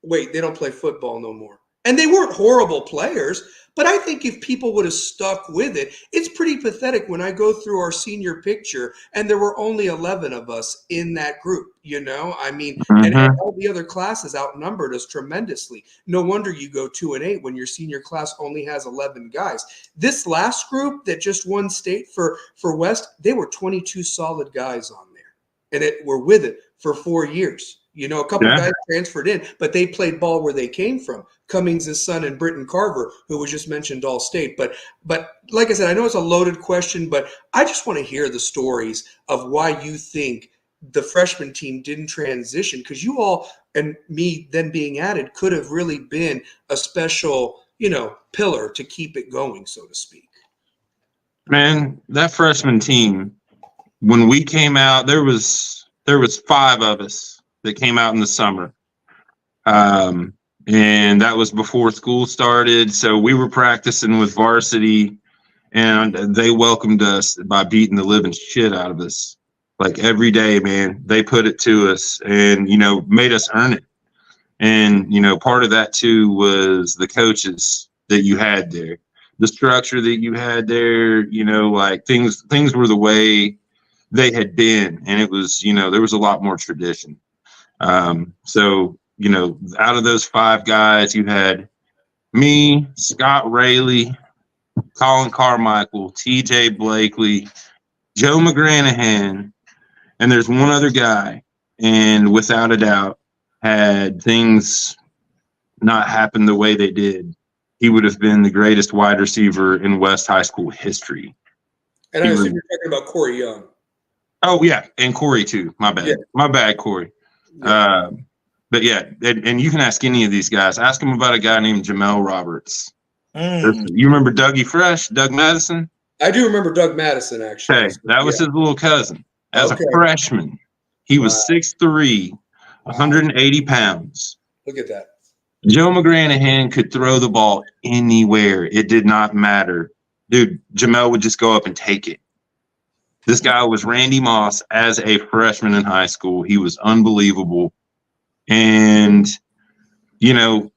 wait, they don't play football no more. And they weren't horrible players, but I think if people would have stuck with it, it's pretty pathetic when I go through our senior picture and there were only 11 of us in that group, I mean, and all the other classes outnumbered us tremendously. No wonder you go 2-8 when your senior class only has 11 guys. This last group that just won state for West, they were 22 solid guys on there, and were with it for 4 years. A couple guys transferred in, but they played ball where they came from. Cummings' son and Britton Carver, who was just mentioned all state. But like I said, I know it's a loaded question, but I just want to hear the stories of why you think the freshman team didn't transition, because you all, and me then being added, could have really been a special, pillar to keep it going, so to speak. Man, that freshman team, when we came out, there was 5 of us that came out in the summer. And that was before school started. So we were practicing with varsity, and they welcomed us by beating the living shit out of us. Like every day, man, they put it to us and, made us earn it. And, part of that too was the coaches that you had there, the structure that you had there, like things were the way they had been. And it was, there was a lot more tradition. So, out of those 5 guys, you had me, Scott Rayleigh, Colin Carmichael, TJ Blakely, Joe McGranahan, and there's one other guy. And without a doubt, had things not happened the way they did, he would have been the greatest wide receiver in West High School history. And I assume you're talking about Corey Young. Oh, yeah, and Corey, too. My bad. Yeah. My bad, Corey. Yeah. But, yeah, and you can ask any of these guys. Ask them about a guy named Jamel Roberts. You remember Dougie Fresh, Doug Madison? I do remember Doug Madison, actually. Okay, that was his little cousin. As a freshman, he was 6'3", 180 pounds. Look at that. Joe McGranahan could throw the ball anywhere. It did not matter. Dude, Jamel would just go up and take it. This guy was Randy Moss as a freshman in high school. He was unbelievable. And, you know,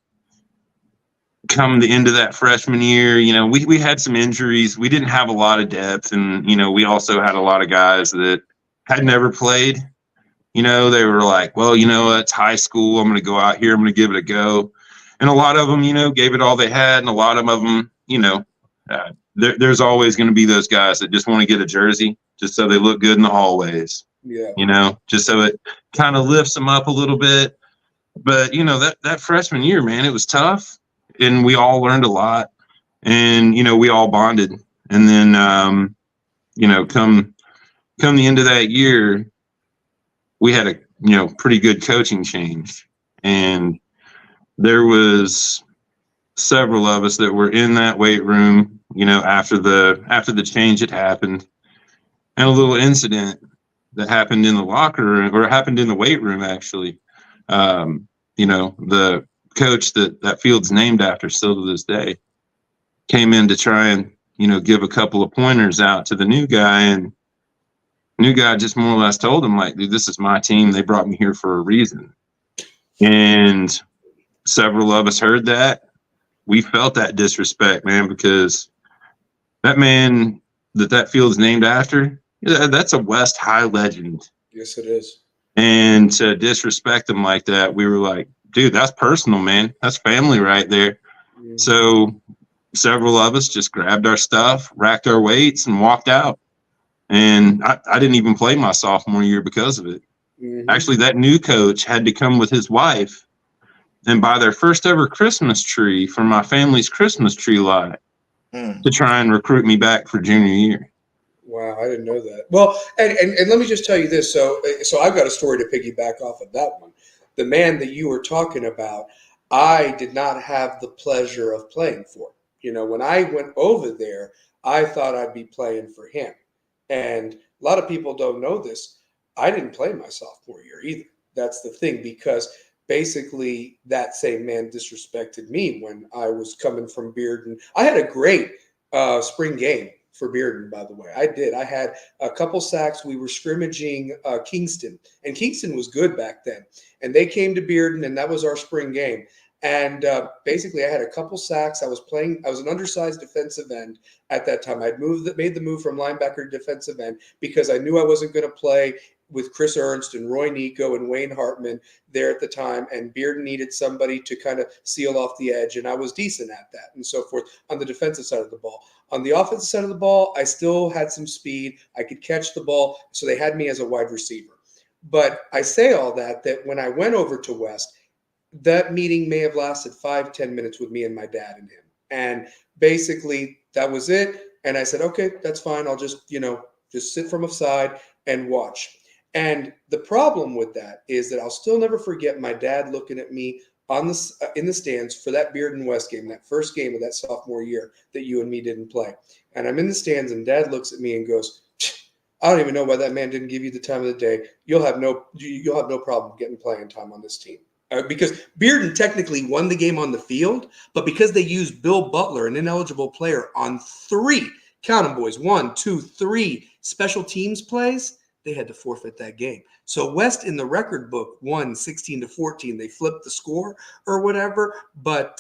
come the end of that freshman year, you know, we had some injuries. We didn't have a lot of depth. And, you know, we also had a lot of guys that had never played. You know, they were like, well, you know, it's high school. I'm going to go out here. I'm going to give it a go. And a lot of them, you know, gave it all they had. And a lot of them, you know, there's always going to be those guys that just want to get a jersey just so they look good in the hallways. Yeah. You know, just so it kind of lifts them up a little bit. But, you know, that freshman year, man, it was tough. And we all learned a lot. And, you know, we all bonded. And then, you know, come the end of that year, we had a, you know, pretty good coaching change. And there was several of us that were in that weight room, you know, after the change had happened, and a little incident that happened in the locker room, or happened in the weight room, actually. You know, the coach that field's named after still to this day came in to try and, you know, give a couple of pointers out to the new guy, and new guy just more or less told him, like, dude, this is my team. They brought me here for a reason. And several of us heard that. We felt that disrespect, man, because that man that field's named after, that's a West High legend. Yes, it is. And to disrespect him like that, we were like, dude, that's personal, man. That's family right there. Mm-hmm. So several of us just grabbed our stuff, racked our weights, and walked out. And I didn't even play my sophomore year because of it. Mm-hmm. Actually, that new coach had to come with his wife and buy their first ever Christmas tree for my family's Christmas tree lot to try and recruit me back for junior year. Wow, I didn't know that. Well, and let me just tell you this. So I've got a story to piggyback off of that one. The man that you were talking about, I did not have the pleasure of playing for. You know, when I went over there, I thought I'd be playing for him. And a lot of people don't know this. I didn't play my sophomore year either. That's the thing, because basically that same man disrespected me when I was coming from Bearden. I had a great spring game for Bearden, by the way. I did. I had a couple sacks. We were scrimmaging Kingston, and Kingston was good back then. And they came to Bearden, and that was our spring game. And basically, I had a couple sacks. I was an undersized defensive end at that time. I'd made the move from linebacker to defensive end because I knew I wasn't going to play with Chris Ernst and Roy Nico and Wayne Hartman there at the time. And Bearden needed somebody to kind of seal off the edge, and I was decent at that and so forth on the defensive side of the ball. On the offensive side of the ball, I still had some speed. I could catch the ball, so they had me as a wide receiver. But I say all that when I went over to West, that meeting may have lasted 5-10 minutes with me and my dad and him. And basically that was it. And I said, okay, that's fine. I'll just sit from aside and watch. And the problem with that is that I'll still never forget my dad looking at me in the stands for that Bearden West game, that first game of that sophomore year that you and me didn't play. And I'm in the stands, and Dad looks at me and goes, I don't even know why that man didn't give you the time of the day. You'll have no problem getting playing time on this team. Because Bearden technically won the game on the field, but because they used Bill Butler, an ineligible player, on 3, count them boys, 1, 2, 3 special teams plays, they had to forfeit that game. So West in the record book won 16-14. They flipped the score or whatever. But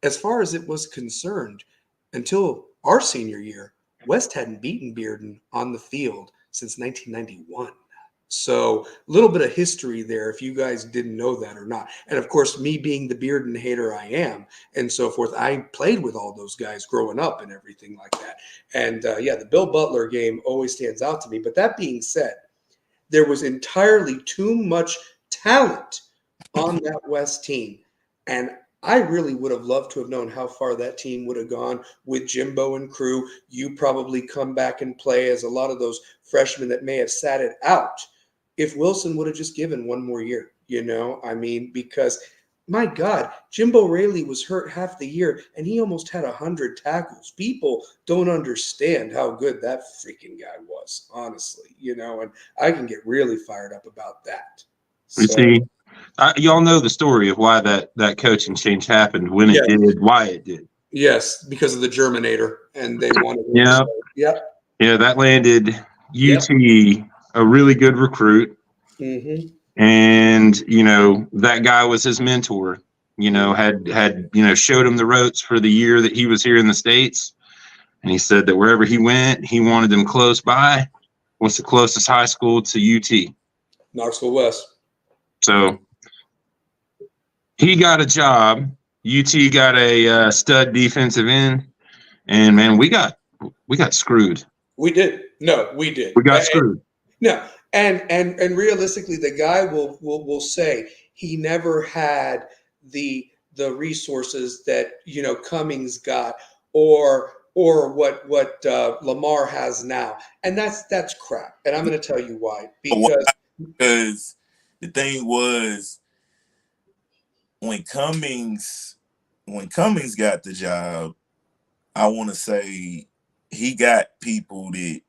as far as it was concerned, until our senior year, West hadn't beaten Bearden on the field since 1991. So a little bit of history there if you guys didn't know that or not. And of course, me being the Bearden hater I am and so forth, I played with all those guys growing up and everything like that. And yeah, the Bill Butler game always stands out to me. But that being said, there was entirely too much talent on that West team. And I really would have loved to have known how far that team would have gone with Jimbo and crew. You probably come back and play as a lot of those freshmen that may have sat it out if Wilson would have just given one more year, I mean, because my God, Jimbo Raley was hurt half the year and he almost had 100 tackles. People don't understand how good that freaking guy was, honestly, and I can get really fired up about that. You So, see, y'all know the story of why that coaching change happened, when it yeah. did, why it did. Yes, because of the Germinator, and they wanted him. Yeah. So, yep. Yeah, that landed Yep. UT a really good recruit. Mm-hmm. And, that guy was his mentor, had showed him the ropes for the year that he was here in the States. And he said that wherever he went, he wanted them close by. What's the closest high school to UT? Knoxville West. So he got a job. UT got a stud defensive end. And, man, we got screwed. We did. No, we did. We got screwed. No, and realistically, the guy will say he never had the resources that Cummings got or what Lamar has now, and that's crap. And I'm going to tell you why. Because the thing was, when Cummings got the job, I want to say he got people that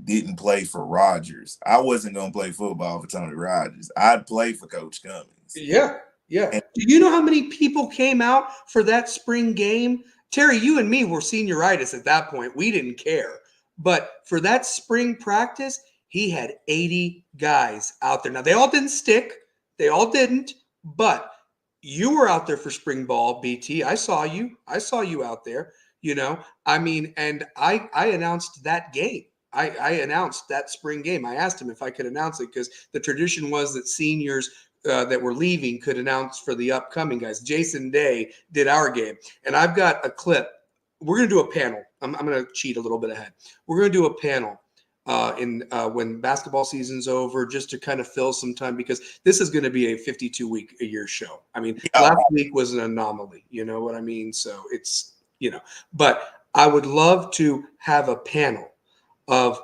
didn't play for Rodgers. I wasn't going to play football for Tony Rodgers. I'd play for Coach Cummings. Yeah. And do you know how many people came out for that spring game? Terry, you and me were senioritis at that point. We didn't care. But for that spring practice, he had 80 guys out there. Now, they all didn't stick. They all didn't. But you were out there for spring ball, BT. I saw you. I saw you out there. I mean, and I announced that game. I announced that spring game. I asked him if I could announce it because the tradition was that seniors that were leaving could announce for the upcoming guys. Jason Day did our game. And I've got a clip. We're going to do a panel. I'm going to cheat a little bit ahead. We're going to do a panel when basketball season's over, just to kind of fill some time, because this is going to be a 52-week a year show. I mean, last week was an anomaly. You know what I mean? So it's, but I would love to have a panel of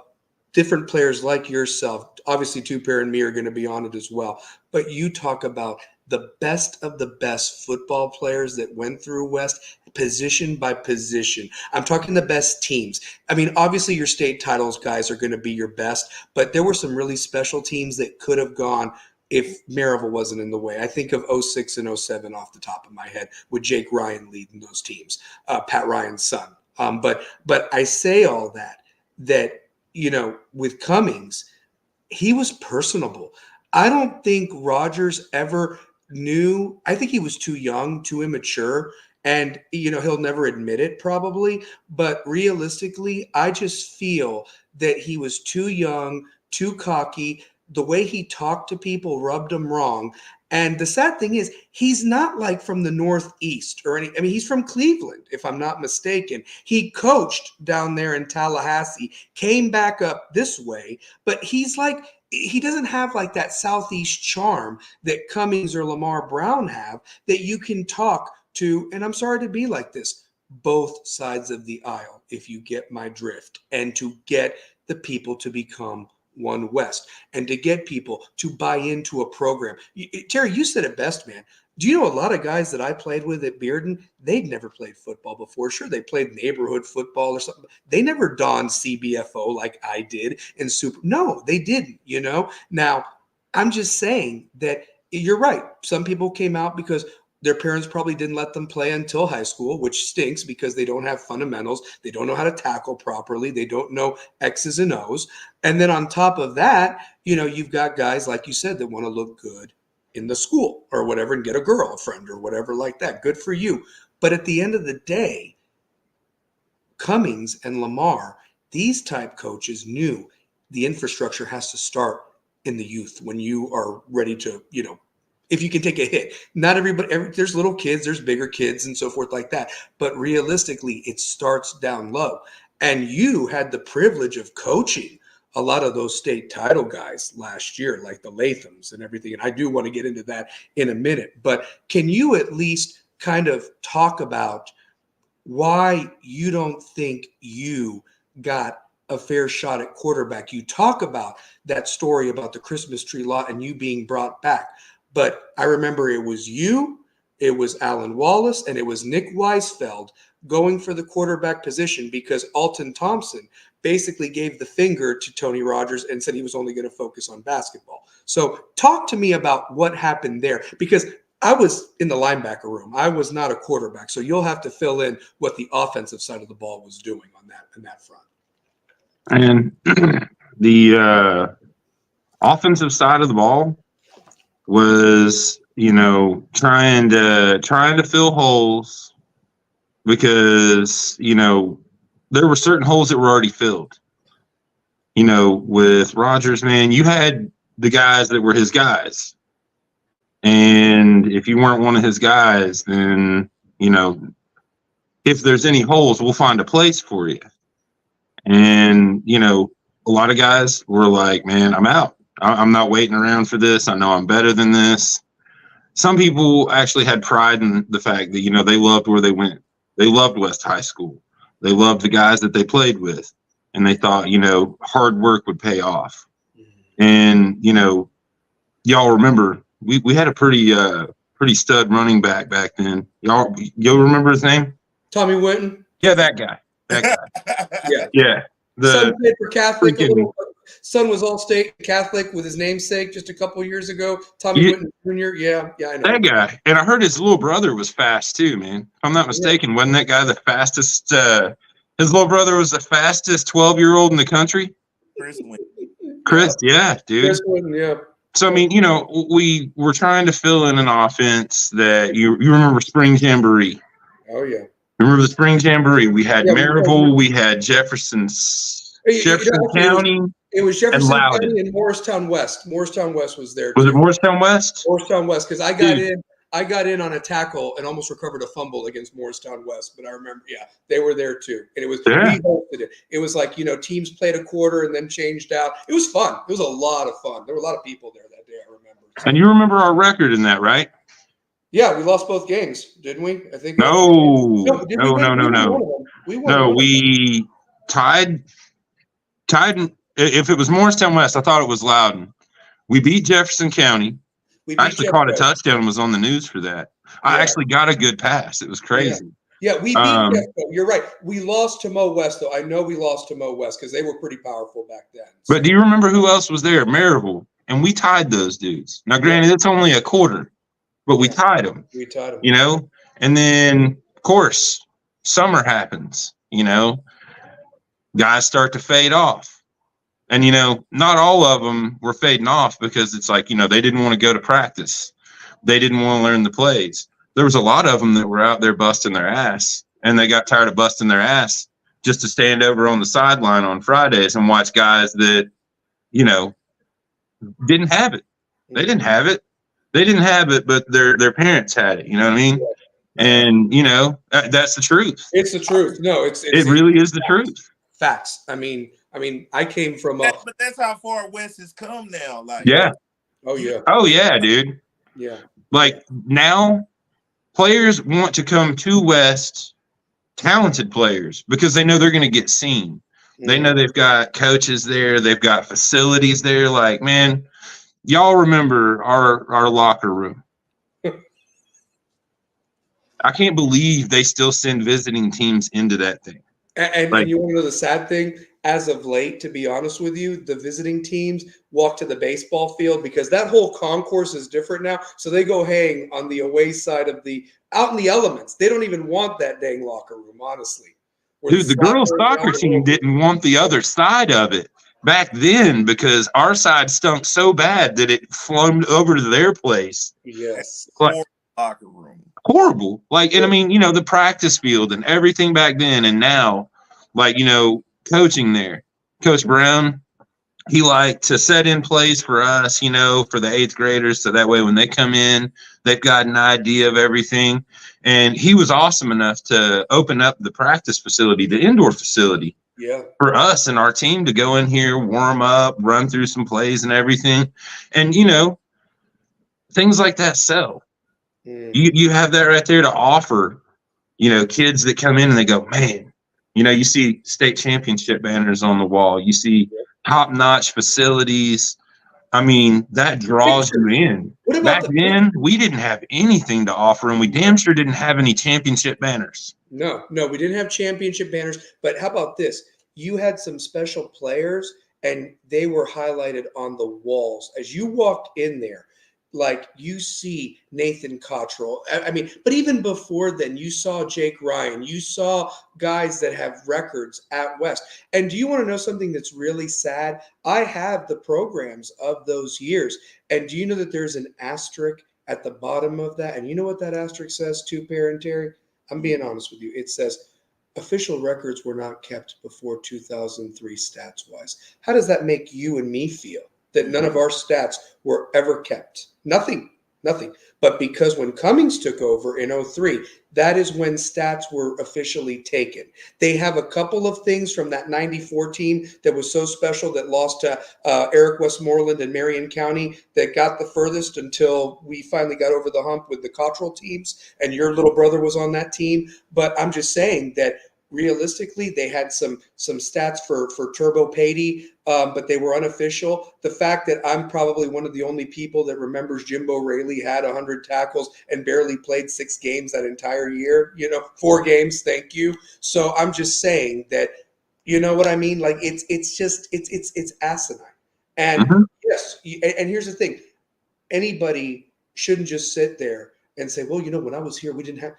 different players like yourself. Obviously, Pair and me are going to be on it as well. But you talk about the best of the best football players that went through West, position by position. I'm talking the best teams. I mean, obviously, your state titles guys are going to be your best, but there were some really special teams that could have gone if Maryville wasn't in the way. I think of 06 and 07 off the top of my head, with Jake Ryan leading those teams, Pat Ryan's son. But I say all that with Cummings, he was personable. I don't think Rodgers ever knew. I think he was too young, too immature, and he'll never admit it probably. But realistically, I just feel that he was too young, too cocky. The way he talked to people rubbed him wrong. And the sad thing is, he's not like from the Northeast or any. I mean, he's from Cleveland, if I'm not mistaken. He coached down there in Tallahassee, came back up this way, but he doesn't have like that Southeast charm that Cummings or Lamar Brown have, that you can talk to. And I'm sorry to be like this, both sides of the aisle, if you get my drift, and to get the people to become one West, and to get people to buy into a program. Terry, you said it best, man. Do you know a lot of guys that I played with at Bearden, they'd never played football before. Sure, they played neighborhood football or something. They never donned CBFO like I did in Super. No, they didn't, Now, I'm just saying that you're right. Some people came out because their parents probably didn't let them play until high school, which stinks because they don't have fundamentals. They don't know how to tackle properly. They don't know X's and O's. And then on top of that, you've got guys, like you said, that want to look good in the school or whatever and get a girlfriend or whatever like that. Good for you. But at the end of the day, Cummings and Lamar, these type coaches knew the infrastructure has to start in the youth when you are ready to, if you can take a hit. Not everybody, there's little kids, there's bigger kids and so forth like that. But realistically, it starts down low. And you had the privilege of coaching a lot of those state title guys last year, like the Lathams and everything. And I do want to get into that in a minute. But can you at least kind of talk about why you don't think you got a fair shot at quarterback? You talk about that story about the Christmas tree lot and you being brought back. But I remember it was you, it was Alan Wallace, and it was Nick Weisfeld going for the quarterback position because Alton Thompson basically gave the finger to Tony Rogers and said he was only going to focus on basketball. So talk to me about what happened there, because I was in the linebacker room. I was not a quarterback. So you'll have to fill in what the offensive side of the ball was doing on that front. And the offensive side of the ball was, trying to fill holes because, there were certain holes that were already filled. With Rogers, man, you had the guys that were his guys. And if you weren't one of his guys, then, if there's any holes, we'll find a place for you. And, a lot of guys were like, man, I'm out. I'm not waiting around for this. I know I'm better than this. Some people actually had pride in the fact that, they loved where they went. They loved West High School. They loved the guys that they played with. And they thought, hard work would pay off. And, y'all remember, we had a pretty stud running back then. Y'all remember his name? Tommy Winton? Yeah, that guy. Yeah. Son played for Catholic. Son was all-state Catholic with his namesake just a couple years ago. Tommy Winton Jr. Yeah, I know. That guy. And I heard his little brother was fast too, man. If I'm not mistaken, wasn't that guy the fastest? His little brother was the fastest 12-year-old in the country? Chris, yeah, dude. Chris Winton, yeah. So, I mean, we were trying to fill in an offense that you remember Spring Jamboree. Oh, yeah. Remember the Spring Jamboree? We had Maryville, we had Jefferson County. It was Jefferson County and Morristown West. Morristown West was there. Was it Morristown West? Morristown West, because I got in on a tackle and almost recovered a fumble against Morristown West. But I remember, they were there too. And it was, we hosted it. It was like, teams played a quarter and then changed out. It was fun. It was a lot of fun. There were a lot of people there that day, I remember. And you remember our record in that, right? Yeah, we lost both games, didn't we? I think. No. We tied. If it was Morristown West, I thought it was Loudon. We beat Jefferson County. I actually caught a touchdown and was on the news for that. I actually got a good pass. It was crazy. Yeah, we beat Jefferson. You're right. We lost to Mo West, though. I know we lost to Mo West because they were pretty powerful back then. So. But do you remember who else was there? Maryville. And we tied those dudes. Now, granted, it's only a quarter. But we tied them. And then, of course, summer happens, guys start to fade off. And, not all of them were fading off because it's like, they didn't want to go to practice. They didn't want to learn the plays. There was a lot of them that were out there busting their ass, and they got tired of busting their ass just to stand over on the sideline on Fridays and watch guys that, didn't have it. They didn't have it. They didn't have it, but their parents had it. You know what I mean? And that's the truth. It's the truth. No, it really is the truth. Facts. I mean, I came from but that's how far west has come now. Like, yeah. Oh yeah. Oh yeah, dude. Yeah. Like now, players want to come to West, talented players, because they know they're going to get seen. Mm-hmm. They know they've got coaches there. They've got facilities there. Like, man. Y'all remember our locker room. I can't believe they still send visiting teams into that thing. And you want to know the sad thing? As of late, to be honest with you, the visiting teams walk to the baseball field because that whole concourse is different now. So they go hang on the away side of out in the elements. They don't even want that dang locker room, honestly. Dude, the girls' soccer team didn't want the other side of it back then because our side stunk so bad that it flowed over to their place. Yes. Locker room. Horrible. Like, and I mean, the practice field and everything back then and now, like, coaching there. Coach Brown, he liked to set in plays for us, you know, for the 8th graders. So that way when they come in, they've got an idea of everything. And he was awesome enough to open up the practice facility, the indoor facility, for us and our team to go in here, warm up, run through some plays and everything. And, you know, things like that sell. You have that right there to offer, you know, kids that come in and they go, man, you know, you see state championship banners on the wall. You see top-notch facilities. I mean, that draws you in. Back then, we didn't have anything to offer, and we damn sure didn't have any championship banners. No, we didn't have championship banners. But how about this? You had some special players, and they were highlighted on the walls. As you walked in there, like you see Nathan Cottrell. I mean, but even before then, you saw Jake Ryan. You saw guys that have records at West. And do you want to know something that's really sad? I have the programs of those years. And do you know that there's an asterisk at the bottom of that? And you know what that asterisk says too, Pair and Terry? I'm being honest with you. It says official records were not kept before 2003 stats-wise. How does that make you and me feel? That none of our stats were ever kept. Nothing. But because when Cummings took over in 2003, that is when stats were officially taken. They have a couple of things from that 94 team that was so special that lost to Eric Westmoreland and Marion County that got the furthest until we finally got over the hump with the Cottrell teams, and your little brother was on that team. But I'm just saying that realistically, they had some stats for Turbo Patey, but they were unofficial. The fact that I'm probably one of the only people that remembers Jimbo Raley had 100 tackles and barely played 6 games that entire year, 4 games, thank you. So I'm just saying that, you know what I mean? Like it's asinine. And yes, and here's the thing. Anybody shouldn't just sit there and say, well, when I was here, we didn't have.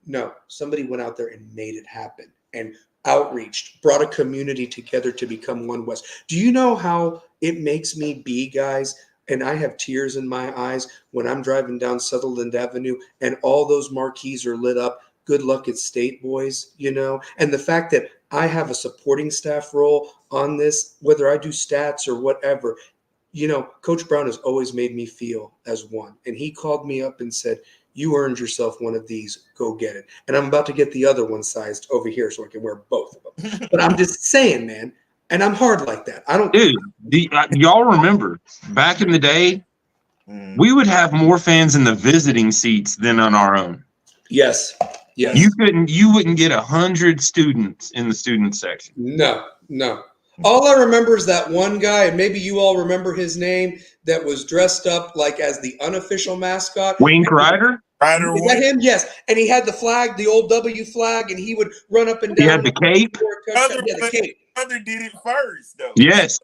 No, somebody went out there and made it happen and outreached, brought a community together to become One West. Do you know how it makes me be, guys? And I have tears in my eyes when I'm driving down Sutherland Avenue and all those marquees are lit up. Good luck at State, boys, And the fact that I have a supporting staff role on this, whether I do stats or whatever, Coach Brown has always made me feel as one. And he called me up and said, you earned yourself one of these. Go get it. And I'm about to get the other one sized over here so I can wear both of them. But I'm just saying, man, and I'm hard like that. I don't. Dude, y'all remember back in the day, we would have more fans in the visiting seats than on our own. Yes. You wouldn't get 100 students in the student section. No. All I remember is that one guy, and maybe you all remember his name, that was dressed up like as the unofficial mascot. Wink Ryder? Is that him? Yes. And he had the flag, the old W flag, and he would run up and down. He had the cape. The cape. Brother did it first, though. Yes.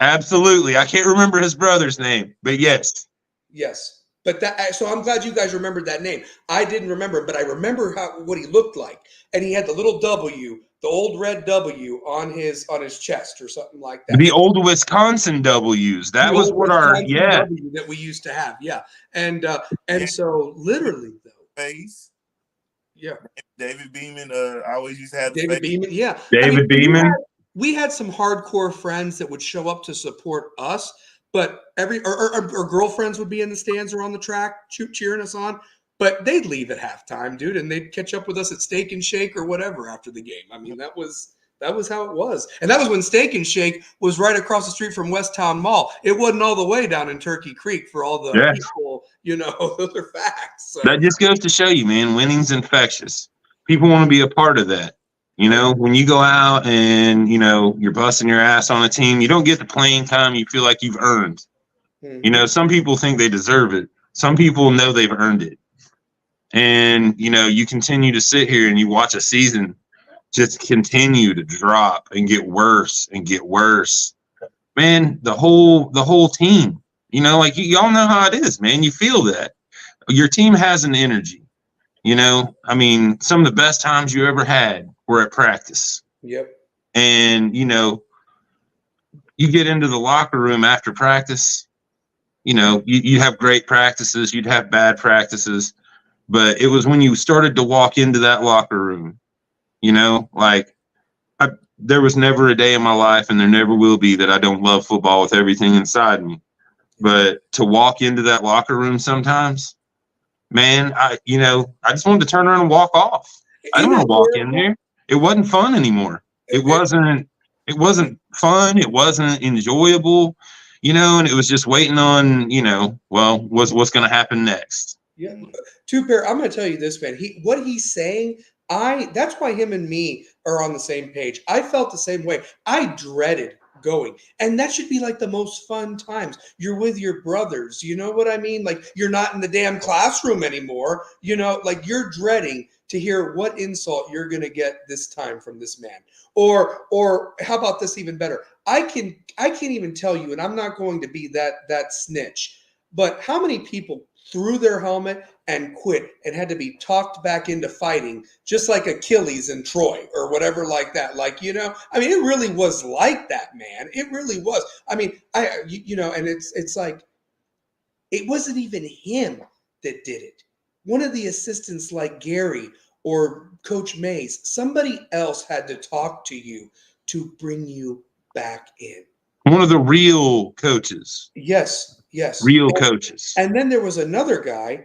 Absolutely. I can't remember his brother's name, but yes. Yes. But so I'm glad you guys remembered that name. I didn't remember, but I remember what he looked like. And he had the little W, the old red W on his chest or something like that. The old Wisconsin W's. That was what W that we used to have. Yeah. And so literally though. Face. Yeah. David Beeman I always used to have David Beeman, yeah. David Beeman. We had some hardcore friends that would show up to support us, but our girlfriends would be in the stands or on the track cheering us on. But they'd leave at halftime, dude, and they'd catch up with us at Steak and Shake or whatever after the game. I mean, that was how it was. And that was when Steak and Shake was right across the street from West Town Mall. It wasn't all the way down in Turkey Creek for all the people, those are facts. So. That just goes to show you, man, winning's infectious. People want to be a part of that. When you go out and, you're busting your ass on a team, you don't get the playing time you feel like you've earned. Mm-hmm. Some people think they deserve it. Some people know they've earned it. And, you continue to sit here and you watch a season just continue to drop and get worse and get worse. Man, the whole team, y'all know how it is, man. You feel that. Your team has an energy, some of the best times you ever had were at practice. Yep. And, you get into the locker room after practice, you have great practices, you'd have bad practices. But it was when you started to walk into that locker room, there was never a day in my life, and there never will be, that I don't love football with everything inside me. But to walk into that locker room sometimes, man, I just wanted to turn around and walk off. I didn't want to walk in there. It wasn't fun anymore. It wasn't fun. It wasn't enjoyable, and it was just waiting on, what's going to happen next. Yeah. Pair, I'm going to tell you this, man. What he's saying, that's why him and me are on the same page. I felt the same way. I dreaded going, and that should be like the most fun times. You're with your brothers, you know what I mean? Like, you're not in the damn classroom anymore, like you're dreading to hear what insult you're going to get this time from this man. Or how about this even better? I can't even tell you, and I'm not going to be that snitch, but how many people threw their helmet and quit and had to be talked back into fighting, just like Achilles and Troy or whatever like that. Like, it really was like that, man. It really was. I mean, and it's like, it wasn't even him that did it. One of the assistants like Gary or Coach Mays, somebody else had to talk to you to bring you back in. One of the real coaches. Yes. Real coaches. And then there was another guy,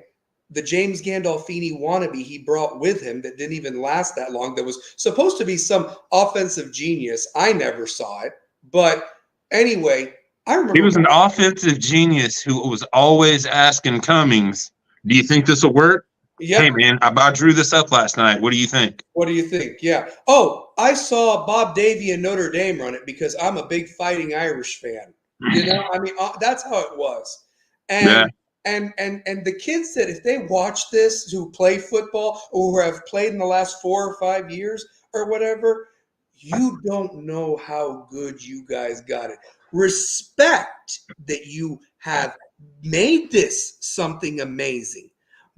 the James Gandolfini wannabe he brought with him that didn't even last that long, that was supposed to be some offensive genius. I never saw it. But anyway, I remember. He was an offensive genius who was always asking Cummings, do you think this will work? Yeah. Hey, man, I drew this up last night. What do you think? What do you think? Yeah. Oh, I saw Bob Davie and Notre Dame run it because I'm a big Fighting Irish fan. That's how it was. And the kids that if they watch this, who play football or who have played in the last 4 or 5 years or whatever, you don't know how good you guys got it. Respect that you have made this something amazing.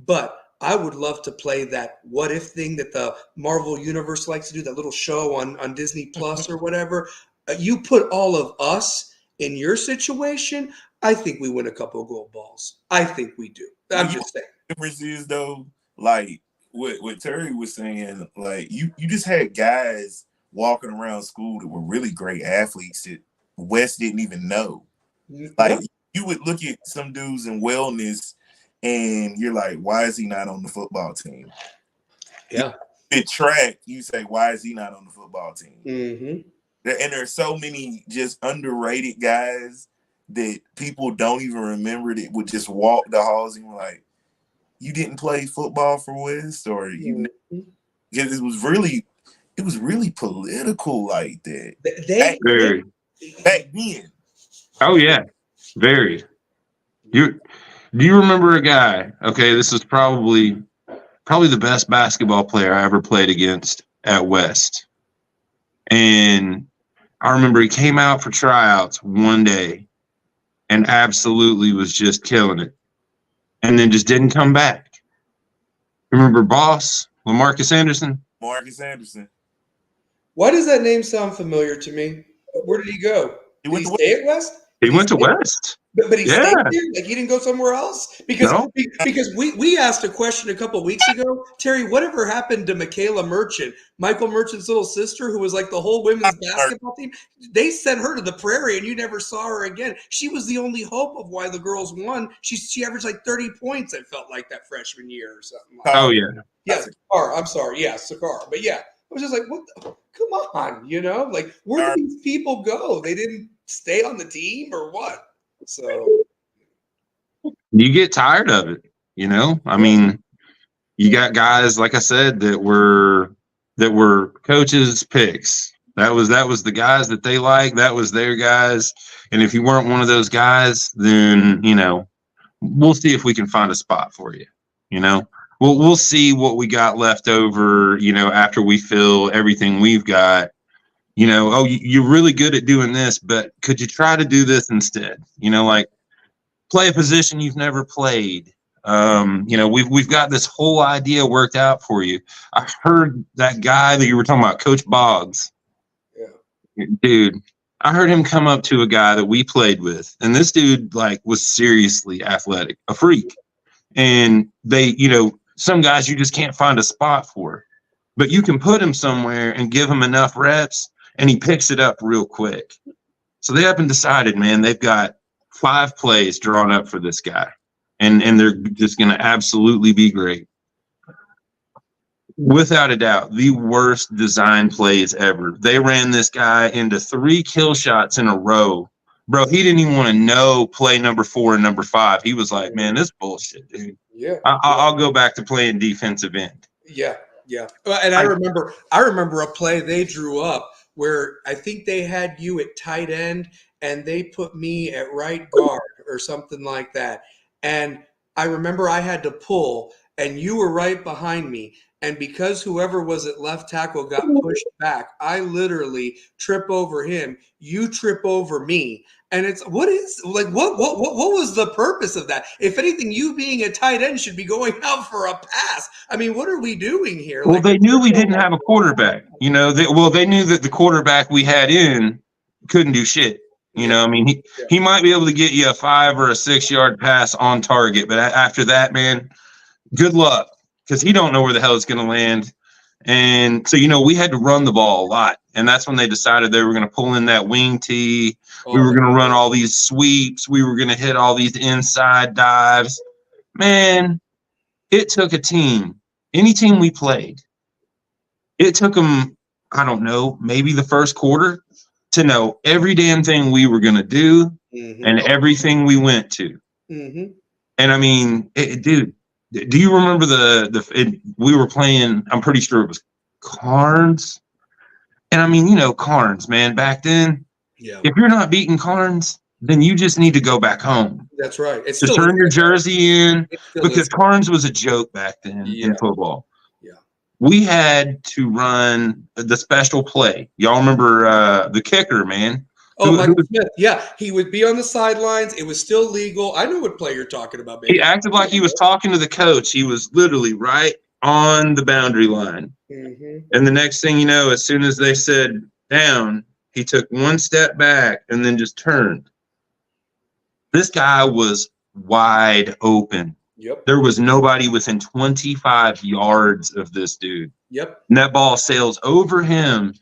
But I would love to play that what if thing that the Marvel Universe likes to do, that little show on Disney Plus or whatever. You put all of us in your situation, I think we win a couple of gold balls. I think we do. I'm just saying. The difference is, though, like what Terry was saying, like you just had guys walking around school that were really great athletes that West didn't even know. Like, you would look at some dudes in wellness and you're like, why is he not on the football team? Yeah. At track, you say, why is he not on the football team? Mm-hmm. And there are so many just underrated guys that people don't even remember that would just walk the halls and were like, you didn't play football for West, or you? Because it was really political like that. Back then. Oh yeah, very. Do you remember a guy? Okay, this is probably the best basketball player I ever played against at West, and I remember he came out for tryouts one day and absolutely was just killing it, and then just didn't come back. Remember Boss, Marcus Anderson? Marcus Anderson. Why does that name sound familiar to me? Where did he go? Did he stay at West? He went to West. But he stayed there? Like, he didn't go somewhere else? Because we asked a question a couple of weeks ago. Terry, whatever happened to Michaela Merchant, Michael Merchant's little sister, who was like the whole women's basketball team? They sent her to the Prairie, and you never saw her again. She was the only hope of why the girls won. She averaged like 30 points, it felt like, that freshman year or something. Oh, yeah. Yeah, Sakar. I'm sorry. Yeah, Sakar. But yeah, I was just like, come on, Like, where did these people go? They didn't stay on the team or what? So you get tired of it, I mean, you got guys, like I said, that were coaches' picks. That was the guys that they liked. That was their guys. And if you weren't one of those guys, then we'll see if we can find a spot for you. We'll see what we got left over. After we fill everything we've got. You're really good at doing this, but could you try to do this instead? Like, play a position you've never played. We've got this whole idea worked out for you. I heard that guy that you were talking about, Coach Boggs. Yeah. Dude, I heard him come up to a guy that we played with, and this dude was seriously athletic, a freak. And they, some guys you just can't find a spot for, but you can put him somewhere and give him enough reps, and he picks it up real quick. So they up and decided, man, they've got 5 plays drawn up for this guy, and they're just going to absolutely be great. Without a doubt, the worst design plays ever. They ran this guy into 3 kill shots in a row. Bro, he didn't even want to know play number 4 and number 5. He was like, man, this bullshit, dude. Yeah. I'll go back to playing defensive end. Yeah. And I remember a play they drew up where I think they had you at tight end and they put me at right guard or something like that. And I remember I had to pull and you were right behind me. And because whoever was at left tackle got pushed back, I literally trip over him. You trip over me. And it's what was the purpose of that? If anything, you being a tight end should be going out for a pass. I mean, what are we doing here? Well, they knew we didn't have a quarterback. You know, they knew that the quarterback we had in couldn't do shit. You know, I mean, he might be able to get you a 5 or a 6 yard pass on target, but after that, man, good luck, because he don't know where the hell it's going to land. And so, you know, we had to run the ball a lot, and that's when they decided they were going to pull in that wing tee. We were going to run all these sweeps. We were going to hit all these inside dives. Man, it took a team, any team we played, it took them, I don't know, maybe the first quarter to know every damn thing we were going to do and everything we went to. And I mean, dude, do you remember we were playing, I'm pretty sure it was Carnes. And I mean, you know, Carnes, man, back then, if you're not beating Carnes, then you just need to go back home. That's right. It's just turn your jersey in, because Carnes was a joke back then in football. We had to run the special play. Y'all remember the kicker, man? Oh, Michael Smith. Yeah, he would be on the sidelines. It was still legal. I know what play you're talking about, baby. He acted like he was talking to the coach. He was literally right on the boundary line. And the next thing you know, as soon as they said down, he took 1 step back and then just turned. This guy was wide open. There was nobody within 25 yards of this dude. And that ball sails over him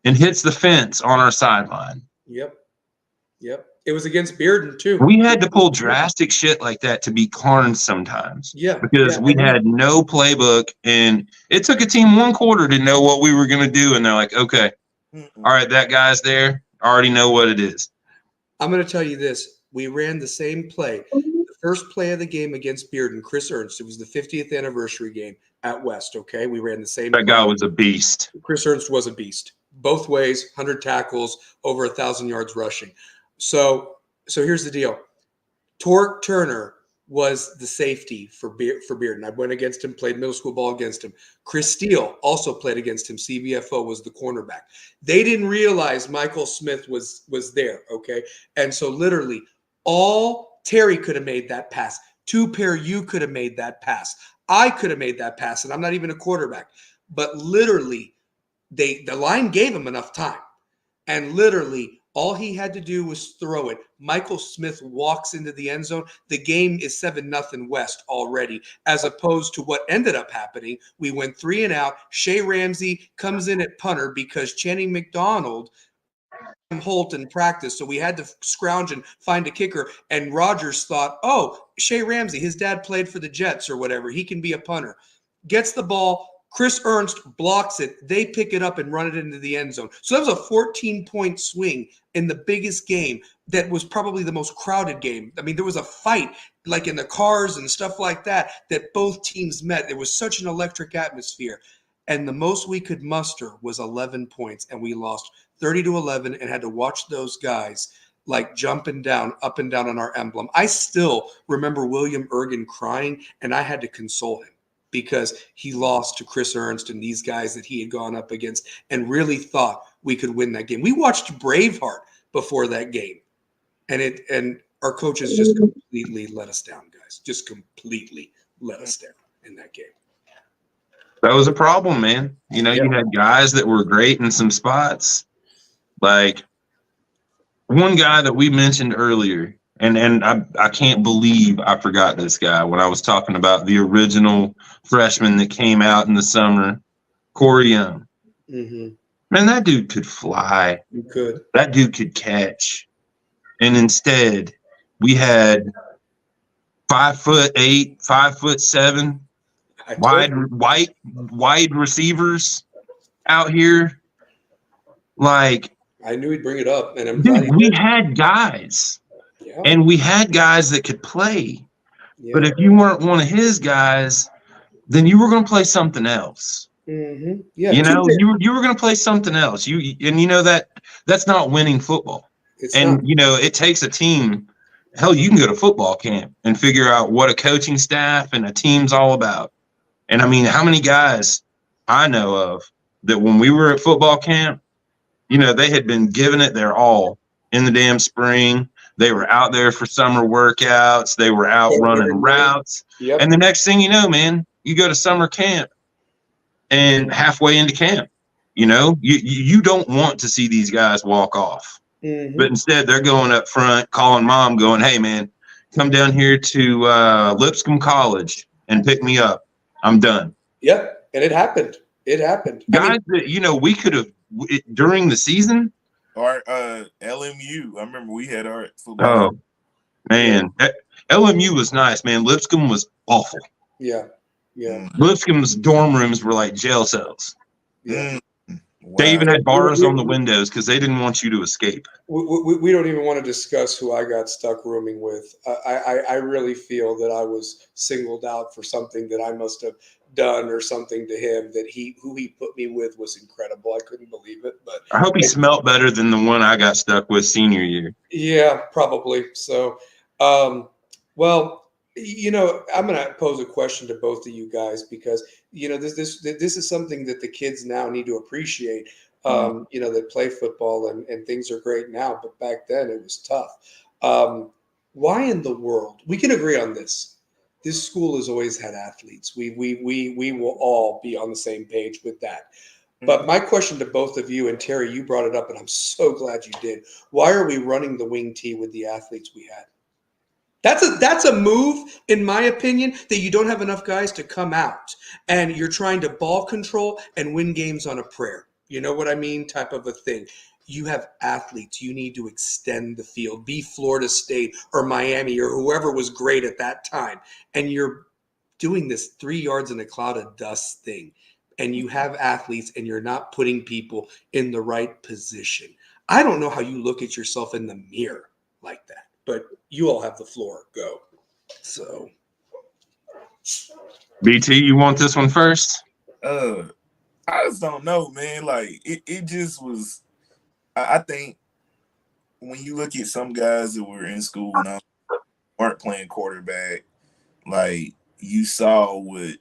and hits the fence on our sideline. It was against Bearden, too. We had to pull drastic shit like that to beat Carnes sometimes. Because we had no playbook, and it took a team 1 quarter to know what we were going to do. And they're like, okay, all right, that guy's there. I already know what it is. I'm going to tell you this. We ran the same play. The first play of the game against Bearden, Chris Ernst. It was the 50th anniversary game at West, okay? We ran the same play. That guy was a beast. Chris Ernst was a beast. Both ways, 100 tackles, over 1,000 yards rushing. So here's the deal. Torque Turner was the safety for Bearden. I went against him, played middle school ball against him. Chris Steele also played against him. CBFO was the cornerback. They didn't realize Michael Smith was there, okay? And so literally all Terry could have made that pass. 2 Pair, you could have made that pass. I could have made that pass, and I'm not even a quarterback. But literally, the line gave him enough time. And literally, all he had to do was throw it. Michael Smith walks into the end zone. The game is 7-0 West already, as opposed to what ended up happening. We went 3 and out. Shea Ramsey comes in at punter because Channing McDonald Holt in practice, so we had to scrounge and find a kicker. And Rogers thought, oh, Shea Ramsey, his dad played for the Jets or whatever. He can be a punter. Gets the ball. Chris Ernst blocks it. They pick it up and run it into the end zone. So that was a 14-point swing in the biggest game that was probably the most crowded game. I mean, there was a fight like in the cars and stuff like that both teams met. There was such an electric atmosphere. And the most we could muster was 11 points, and we lost 30-11 and had to watch those guys like jumping down, up and down on our emblem. I still remember William Ergen crying, and I had to console him because he lost to Chris Ernst and these guys that he had gone up against and really thought we could win that game. We watched Braveheart before that game, and our coaches just completely let us down, guys. Just completely let us down in that game. That was a problem, man. You know, you had guys that were great in some spots. Like one guy that we mentioned earlier, and I can't believe I forgot this guy when I was talking about the original freshman that came out in the summer, Corey Young. Man, that dude could fly. You could. That dude could catch. And instead, we had 5'8", 5'7", I told you. wide receivers out here. Like, I knew he'd bring it up, and I'm glad dude, he we did. had guys, Yeah. and we had guys that could play. Yeah. But if you weren't one of his guys, then you were going to play something else. Mm-hmm. Yeah. You know, you were going to play something else. You know that's not winning football. It's And not. you know, it takes a team. Hell, you can go to football camp and figure out what a coaching staff and a team's all about. And I mean, how many guys I know of that when we were at football camp, you know, they had been giving it their all in the damn spring. They were out there for summer workouts. They were out running routes. Yep. And the next thing you know, man, you go to summer camp and halfway into camp, you know, you don't want to see these guys walk off. Mm-hmm. But instead, they're going up front, calling mom, going, "Hey, man, come down here to Lipscomb College and pick me up. I'm done." Yep. And it happened. It happened. Guys that, you know, we could have during the season. Our LMU, I remember we had our football. Oh, man. LMU was nice, man. Lipscomb was awful. Yeah. Yeah. Lipscomb's dorm rooms were like jail cells. Yeah. Wow. They even had bars on the windows because they didn't want you to escape. We don't even want to discuss who I got stuck rooming with. I really feel that I was singled out for something that I must have done or something to him that who he put me with was incredible. I couldn't believe it. But I hope he smelt better than the one I got stuck with senior year. Yeah, probably. So, well, you know, I'm going to pose a question to both of you guys because, you know, this is something that the kids now need to appreciate. You know, that play football and things are great now, but back then it was tough. Why in the world? We can agree on this. This school has always had athletes. We will all be on the same page with that. But my question to both of you, and Terry, you brought it up, and I'm so glad you did. Why are we running the wing tee with the athletes we had? That's a move, in my opinion, that you don't have enough guys to come out, and you're trying to ball control and win games on a prayer. You know what I mean? Type of a thing. You have athletes. You need to extend the field. Be Florida State or Miami or whoever was great at that time, and you're doing this 3 yards in a cloud of dust thing. And you have athletes and you're not putting people in the right position. I don't know how you look at yourself in the mirror like that, but you all have the floor. Go. So, BT, you want this one first? I just don't know, man. Like it just was. I think when you look at some guys that were in school now weren't playing quarterback, like you saw what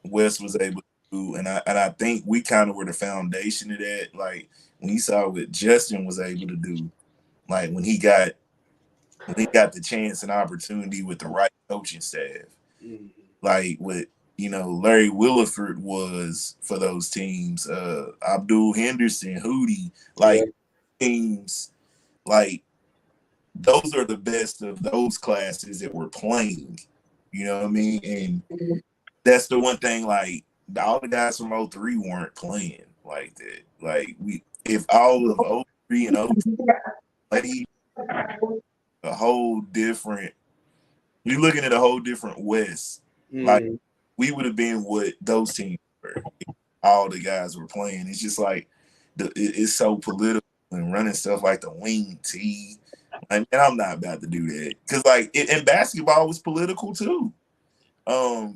Wes was able to do, and I think we kind of were the foundation of that. Like when you saw what Justin was able to do, like when he got the chance and opportunity with the right coaching staff, like what Larry Williford was for those teams, Abdul Henderson, Hootie, like teams, like those are the best of those classes that were playing. You know what I mean? And that's the one thing, like all the guys from 03 weren't playing like that. Like if all of 03 and 02 played a whole different, you're looking at a whole different West. Like we would have been what those teams were if all the guys were playing. It's just like it's so political and running stuff like the wing tee. And I'm not about to do that because like and basketball was political too, to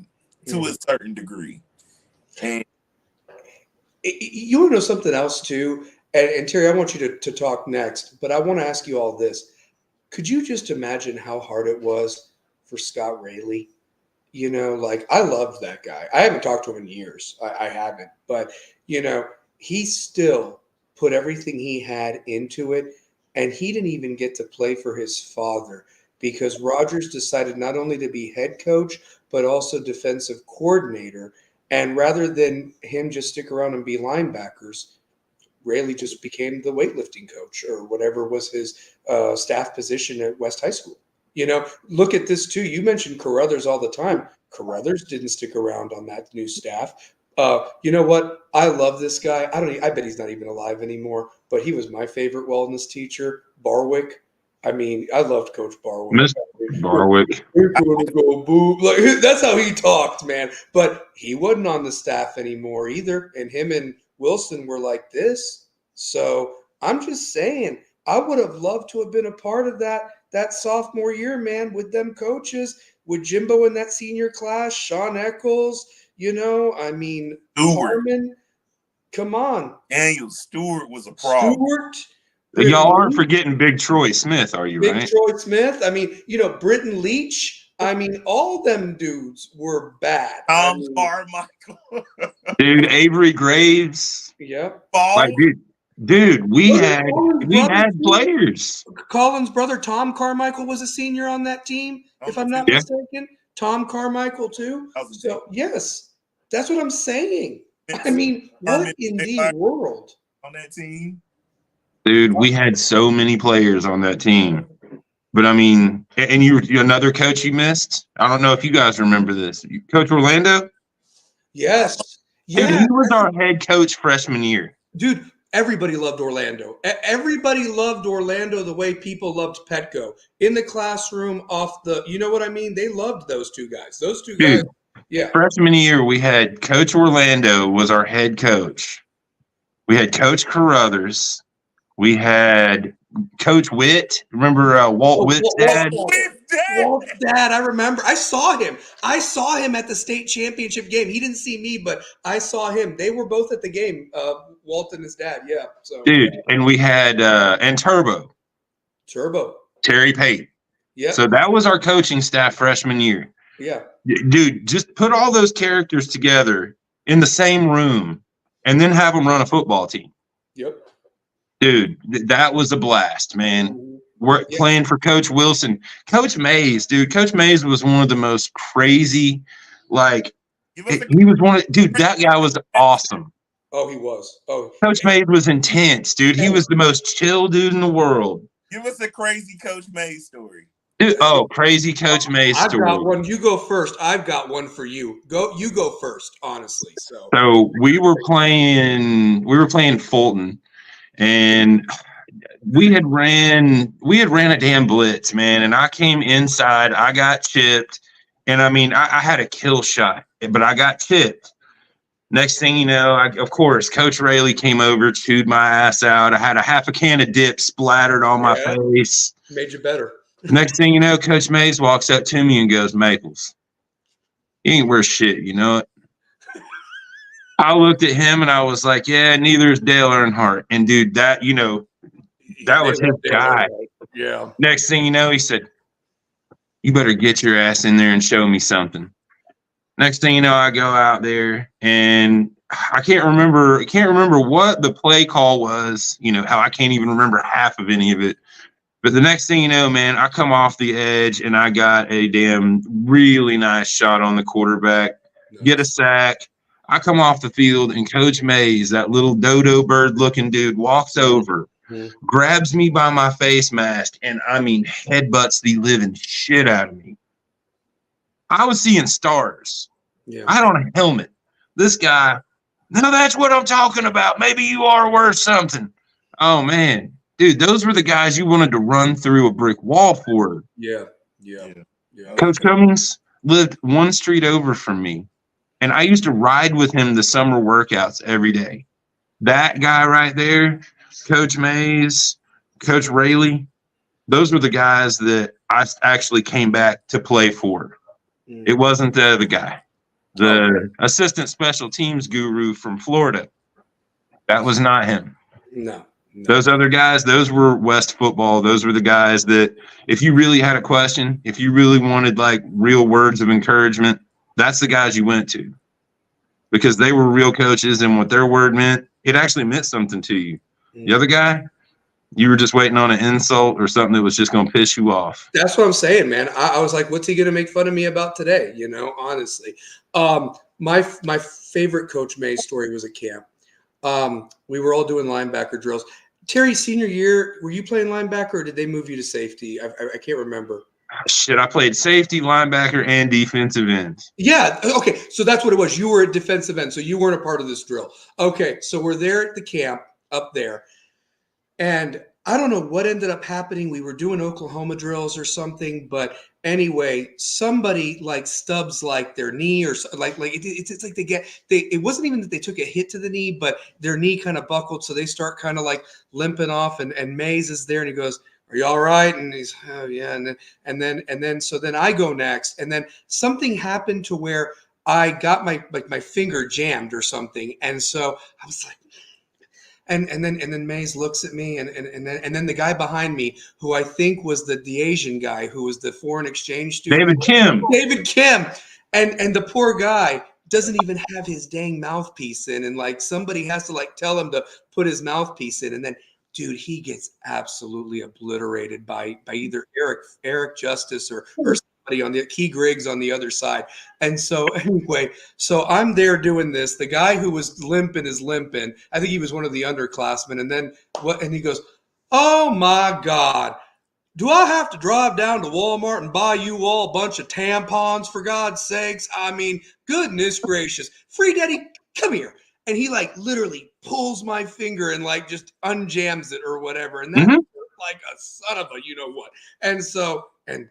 a certain degree. And you want to know something else too, and Terry, I want you to talk next, but I want to ask you all this. Could you just imagine how hard it was for Scott Rayleigh? You know, like I loved that guy. I haven't talked to him in years. I haven't, but you know, he still put everything he had into it, and he didn't even get to play for his father because Rodgers decided not only to be head coach but also defensive coordinator. And rather than him just stick around and be linebackers, Rayleigh just became the weightlifting coach or whatever was his staff position at West High School. You know, look at this too. You mentioned Carruthers all the time. Carruthers didn't stick around on that new staff. You know what? I love this guy. I bet he's not even alive anymore. But he was my favorite wellness teacher, Barwick. I mean, I loved Coach Barwick. Mr. Barwick. We're gonna go boo. Like that's how he talked, man. But he wasn't on the staff anymore either. And him and Wilson were like this. So I'm just saying, I would have loved to have been a part of that sophomore year, man, with them coaches, with Jimbo in that senior class, Sean Eccles. I mean, Stewart. Harmon. Come on, Daniel Stewart was a problem. Stewart. Y'all aren't forgetting Big Troy Smith, are you? Big right? Troy Smith. I mean, Britton Leach. I mean, all them dudes were bad. Tom Carmichael. Dude, Avery Graves. Yep. Like, dude, we had players. Colin's brother Tom Carmichael was a senior on that team, if I'm not mistaken. Tom Carmichael too. So yes, that's what I'm saying. I mean, what in the world on that team? Dude, we had so many players on that team. But I mean, and you another coach you missed? I don't know if you guys remember this. Coach Orlando? Yes. Dude, he was our head coach freshman year. Dude, everybody loved Orlando. Everybody loved Orlando the way people loved Petco. In the classroom, off the, you know what I mean? They loved those two guys. Those two guys. Yeah. Freshman year, we had Coach Orlando was our head coach. We had Coach Carruthers. We had Coach Witt. Remember Walt Witt's dad? Walt's dad. I remember. I saw him. At the state championship game. He didn't see me, but I saw him. They were both at the game. Walt and his dad. Yeah. So, dude, and we had and Turbo. Terry Pate. Yeah. So that was our coaching staff freshman year. Yeah. Dude, just put all those characters together in the same room and then have them run a football team. Yep. Dude, that was a blast, man. We're playing for Coach Wilson. Coach Mays, dude. Coach Mays was one of the most crazy, he was that guy was awesome. Oh, he was. Oh, Coach Mays was intense, dude. He was the most chill dude in the world. Give us a crazy Coach Mays story. Dude, crazy Coach Mays story. I've got one. You go first. I've got one for you. You go first, honestly. So we were playing Fulton. And we had ran a damn blitz, man. And I came inside, I got chipped. And I mean, I had a kill shot, but I got chipped. Next thing you know, of course, Coach Rayleigh came over, chewed my ass out. I had a half a can of dip splattered on my face. Made you better. Next thing you know, Coach Mays walks up to me and goes, "Maples, you ain't worth shit, you know it?" I looked at him and I was like, yeah, neither is Dale Earnhardt. And dude, that was his guy. Yeah. Next thing you know, he said, "You better get your ass in there and show me something." Next thing you know, I go out there and I can't remember what the play call was, how I can't even remember half of any of it. But the next thing you know, man, I come off the edge and I got a damn really nice shot on the quarterback, get a sack. I come off the field and Coach Mays, that little dodo bird looking dude, walks over, grabs me by my face mask, and I mean headbutts the living shit out of me. I was seeing stars. Yeah. I had on a helmet. This guy, no, that's what I'm talking about. Maybe you are worth something. Oh man, dude, those were the guys you wanted to run through a brick wall for. Yeah. Coach Cummings lived one street over from me. And I used to ride with him the summer workouts every day. That guy right there, Coach Mays, Coach Rayleigh, those were the guys that I actually came back to play for. It wasn't the other guy, the assistant special teams guru from Florida. That was not him. No. Those other guys, those were West football. Those were the guys that if you really had a question, if you really wanted real words of encouragement, that's the guys you went to because they were real coaches and what their word meant, it actually meant something to you. The other guy, you were just waiting on an insult or something that was just going to piss you off. That's what I'm saying, man. I was like, what's he going to make fun of me about today? Honestly. My favorite Coach May story was at camp. We were all doing linebacker drills. Terry, senior year, were you playing linebacker or did they move you to safety? I can't remember. Shit, I played safety, linebacker, and defensive end. Yeah. Okay. So that's what it was. You were a defensive end, so you weren't a part of this drill. Okay. So we're there at the camp up there, and I don't know what ended up happening. We were doing Oklahoma drills or something, but anyway, somebody like stubs like their knee or like it's like it wasn't even that they took a hit to the knee, but their knee kind of buckled, so they start kind of like limping off. And Mays is there, and he goes, "Are you all right?" And he's, "Oh yeah." So then I go next, and then something happened to where I got my finger jammed or something, and so I was like. And then Mays looks at me, and then the guy behind me, who I think was the Asian guy who was the foreign exchange student, David Kim, and the poor guy doesn't even have his dang mouthpiece in, and like somebody has to like tell him to put his mouthpiece in, and then dude, he gets absolutely obliterated by either Eric Justice or somebody on the Key Griggs on the other side. And so anyway, so I'm there doing this. The guy who was limping is limping. I think he was one of the underclassmen. And then what? And he goes, "Oh my God, do I have to drive down to Walmart and buy you all a bunch of tampons, for God's sakes? I mean, goodness gracious. Free Daddy, come here." And he like literally pulls my finger and like just unjams it or whatever. And that like a son of a you know what. And so, and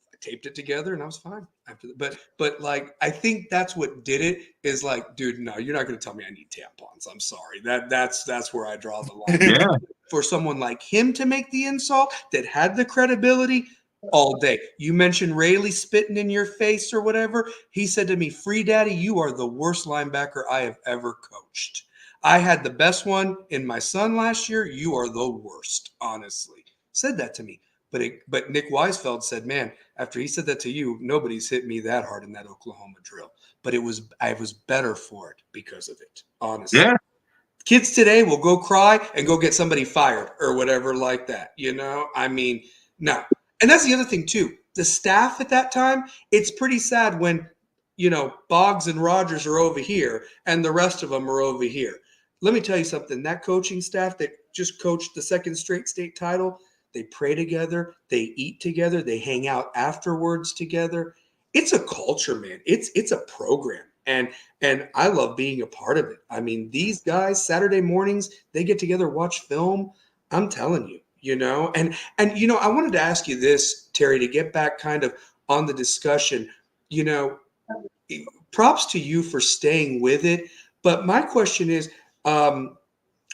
I taped it together and I was fine after that. But like, I think that's what did it is like, dude, no, you're not going to tell me I need tampons. I'm sorry. That's where I draw the line. Yeah. For someone like him to make the insult that had the credibility all day. You mentioned Rayleigh spitting in your face or whatever. He said to me, "Free Daddy, you are the worst linebacker I have ever coached. I had the best one in my son last year. You are the worst," honestly. Said that to me. But Nick Weisfeld said, "Man, after he said that to you, nobody's hit me that hard in that Oklahoma drill. But I was better for it because of it, honestly." Yeah. Kids today will go cry and go get somebody fired or whatever like that. You know, I mean, no. And that's the other thing too. The staff at that time, it's pretty sad when, you know, Boggs and Rogers are over here and the rest of them are over here. Let me tell you something. That coaching staff that just coached the second straight state title, they pray together, they eat together, they hang out afterwards together. It's a culture, man. It's a program. And I love being a part of it. I mean, these guys, Saturday mornings, they get together, watch film. I'm telling you, you know. And you know, I wanted to ask you this, Terry, to get back kind of on the discussion. You know, props to you for staying with it. But my question is,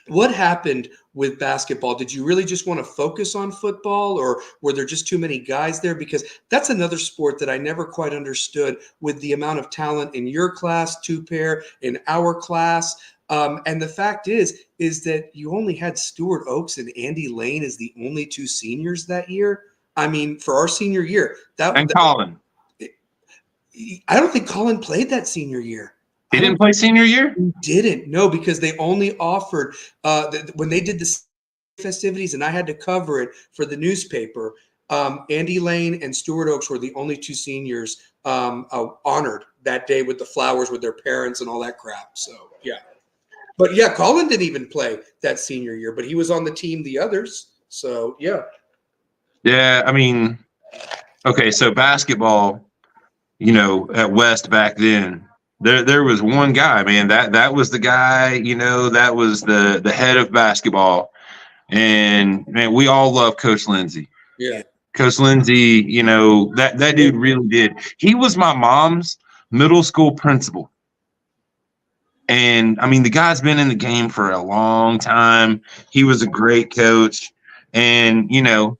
what happened with basketball? Did you really just want to focus on football, or were there just too many guys there? Because that's another sport that I never quite understood with the amount of talent in your class, two pair, in our class. And the fact is that you only had Stuart Oakes and Andy Lane as the only two seniors that year. I mean, for our senior year. Colin. I don't think Colin played that senior year. He didn't play senior year? He didn't, no, because they only offered when they did the festivities and I had to cover it for the newspaper. Andy Lane and Stuart Oakes were the only two seniors honored that day with the flowers with their parents and all that crap. So, yeah. But, yeah, Colin didn't even play that senior year, but he was on the team the others. So, yeah. Yeah, I mean, okay, so basketball, you know, at West back then, there was one guy, man, that was the guy, you know, that was the head of basketball. And, man, we all love Coach Lindsay. Yeah. Coach Lindsay, you know, that dude really did. He was my mom's middle school principal. And, I mean, the guy's been in the game for a long time. He was a great coach. And, you know,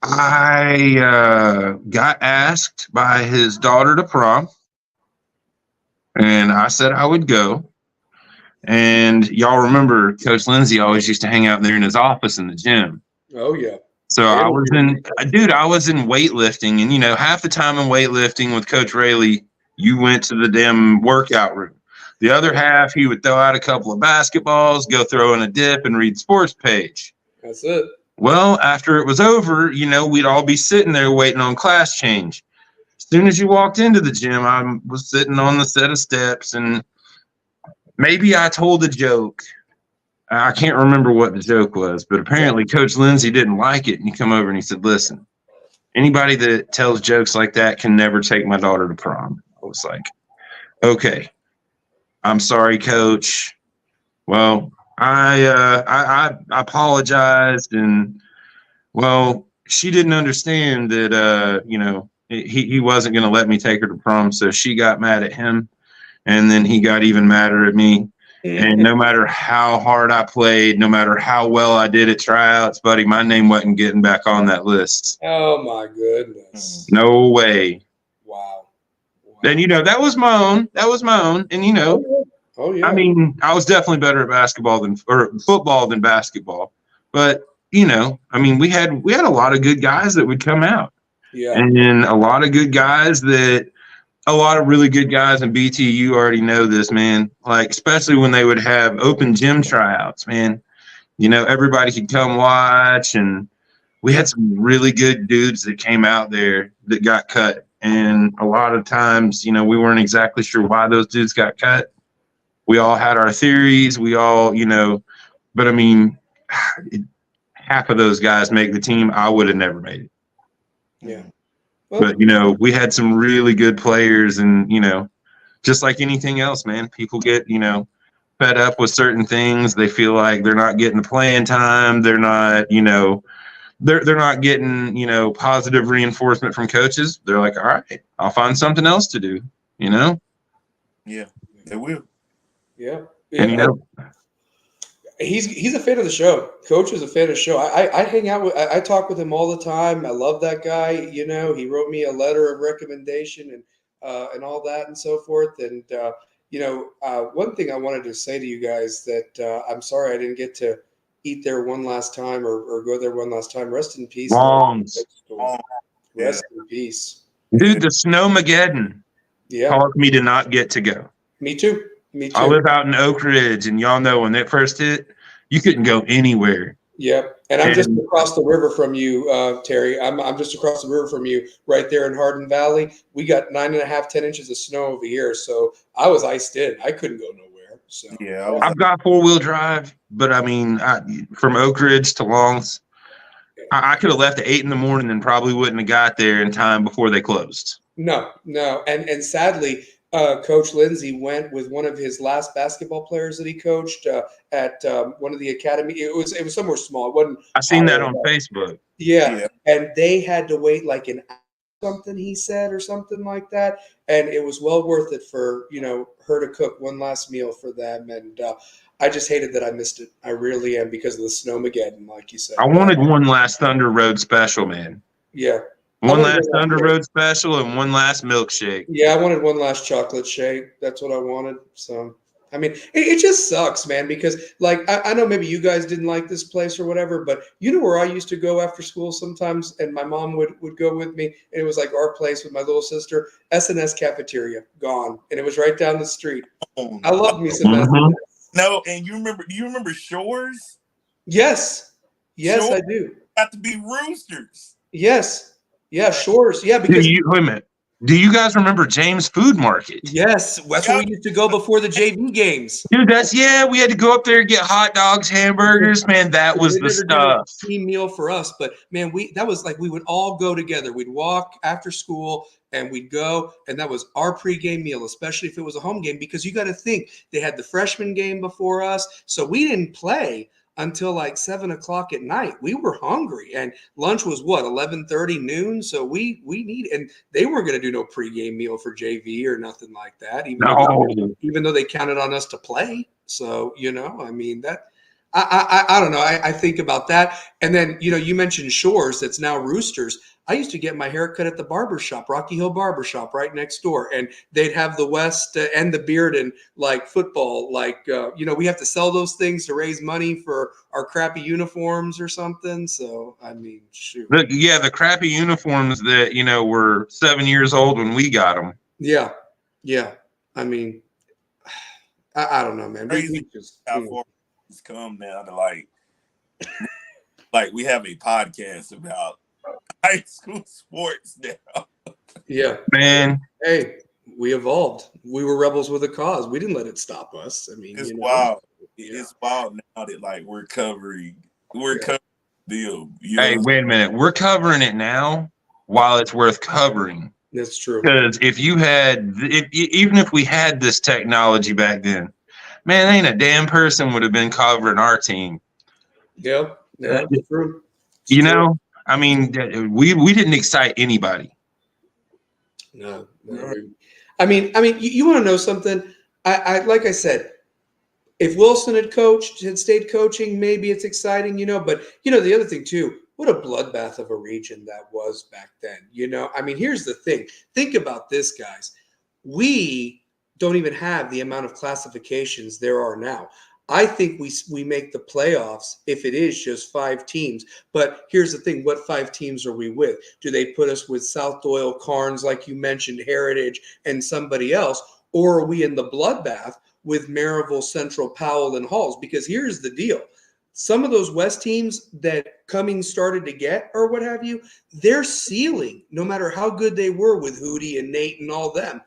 I got asked by his daughter to prom. And I said I would go. And y'all remember Coach Lindsay always used to hang out there in his office in the gym. Oh, yeah. So I was in weightlifting. And, you know, half the time in weightlifting with Coach Rayleigh, you went to the damn workout room. The other half, he would throw out a couple of basketballs, go throw in a dip, and read sports page. That's it. Well, after it was over, you know, we'd all be sitting there waiting on class change. As soon as you walked into the gym, I was sitting on the set of steps, and maybe I told a joke. I can't remember what the joke was, but apparently Coach Lindsay didn't like it, and he come over and he said, "Listen, anybody that tells jokes like that can never take my daughter to prom. I was like, okay, I'm sorry, coach. Well, I apologized, and well, she didn't understand that he wasn't going to let me take her to prom, so she got mad at him, and then he got even madder at me. And no matter how hard I played, no matter how well I did at tryouts, buddy, my name wasn't getting back on that list. Oh my goodness! No way. Wow. And that was my own. That was my own. And Oh yeah. I mean, I was definitely better at basketball or football than basketball. But I mean, we had a lot of good guys that would come out. Yeah. And a lot of good guys a lot of really good guys in BT, you already know this, man. Like, especially when they would have open gym tryouts, man. Everybody could come watch, and we had some really good dudes that came out there that got cut. And a lot of times, we weren't exactly sure why those dudes got cut. We all had our theories. We all, but I mean, half of those guys make the team. I would have never made it. Yeah. But, we had some really good players, and, just like anything else, man, people get, fed up with certain things. They feel like they're not getting the playing time. They're not, they're not getting, positive reinforcement from coaches. They're like, all right, I'll find something else to do, Yeah, they will. Yeah. And, he's a fan of the show. Coach is a fan of the show. I hang out with, I talk with him all the time. I love that guy. He wrote me a letter of recommendation and all that and so forth. And one thing I wanted to say to you guys that I'm sorry I didn't get to eat there one last time or go there one last time. Rest in peace. Longs. Rest in peace. Dude, the Snowmageddon caused me to not get to go. Me too. I live out in Oak Ridge, and y'all know when that first hit, you couldn't go anywhere. Yep. And I'm just across the river from you, Terry. I'm just across the river from you right there in Hardin Valley. We got 9.5, 10 inches of snow over here. So I was iced in. I couldn't go nowhere. So yeah, I've got 4-wheel drive, but I mean, from Oak Ridge to Longs, I could have left at 8 in the morning and probably wouldn't have got there in time before they closed. No. And sadly, Coach Lindsay went with one of his last basketball players that he coached at one of the academy. It was somewhere small. It wasn't. I seen that on Facebook. Yeah, and they had to wait like an hour, something he said or something like that, and it was well worth it for her to cook one last meal for them. And I just hated that I missed it. I really am because of the Snowmageddon, like you said. I wanted one last Thunder Road special, man. Yeah. One last Thunder Road special and one last milkshake. Yeah, I wanted one last chocolate shake. That's what I wanted. So, I mean, it just sucks, man, because, like, I know maybe you guys didn't like this place or whatever, but you know where I used to go after school sometimes, and my mom would go with me, and it was like our place with my little sister, S&S Cafeteria, gone, and it was right down the street. I loved me some S&S. No, and do you remember Shores? Yes. Yes, Shores I do. Got to be Roosters. Yes. Yeah, Shores. Yeah, because wait a minute. Do you guys remember James Food Market? Yes, that's where we used to go before the JV games. Dude, we had to go up there and get hot dogs, hamburgers. Man, that was the stuff. Team meal for us, but man, that was like we would all go together. We'd walk after school and we'd go, and that was our pregame meal, especially if it was a home game, because you got to think they had the freshman game before us, so we didn't play until like 7 o'clock at night. We were hungry, and lunch was 11:30 noon. So we need, and they weren't going to do no pregame meal for JV or nothing like that. Even though they counted on us to play. So, I mean that, I don't know. I think about that. And then, you mentioned Shores. That's now Roosters. I used to get my hair cut at the barbershop, Rocky Hill Barbershop, right next door. And they'd have the West and the Beard and like football. Like, we have to sell those things to raise money for our crappy uniforms or something. So, I mean, shoot. The crappy uniforms that, were 7 years old when we got them. Yeah. Yeah. I mean, I don't know, man. We just come now to like we have a podcast about high school sports now. Yeah, man. Hey, we evolved. We were rebels with a cause. We didn't let it stop us. I mean, it's wild. Yeah. It's wild now that like we're covering deal. Hey, wait a minute. We're covering it now. while it's worth covering. That's true. Because even if we had this technology back then, man, ain't a damn person would have been covering our team. Yeah, that's true. You know, I mean, we didn't excite anybody. No. I mean, you want to know something? I like I said, if Wilson had stayed coaching, maybe it's exciting, But the other thing too, what a bloodbath of a region that was back then. I mean, here's the thing. Think about this, guys. We don't even have the amount of classifications there are now. I think we make the playoffs if it is just 5 teams. But here's the thing. What 5 teams are we with? Do they put us with South Doyle, Carnes, like you mentioned, Heritage, and somebody else? Or are we in the bloodbath with Maryville, Central, Powell, and Halls? Because here's the deal. Some of those West teams that Cummings started to get or what have you, their ceiling, no matter how good they were with Hootie and Nate and all them,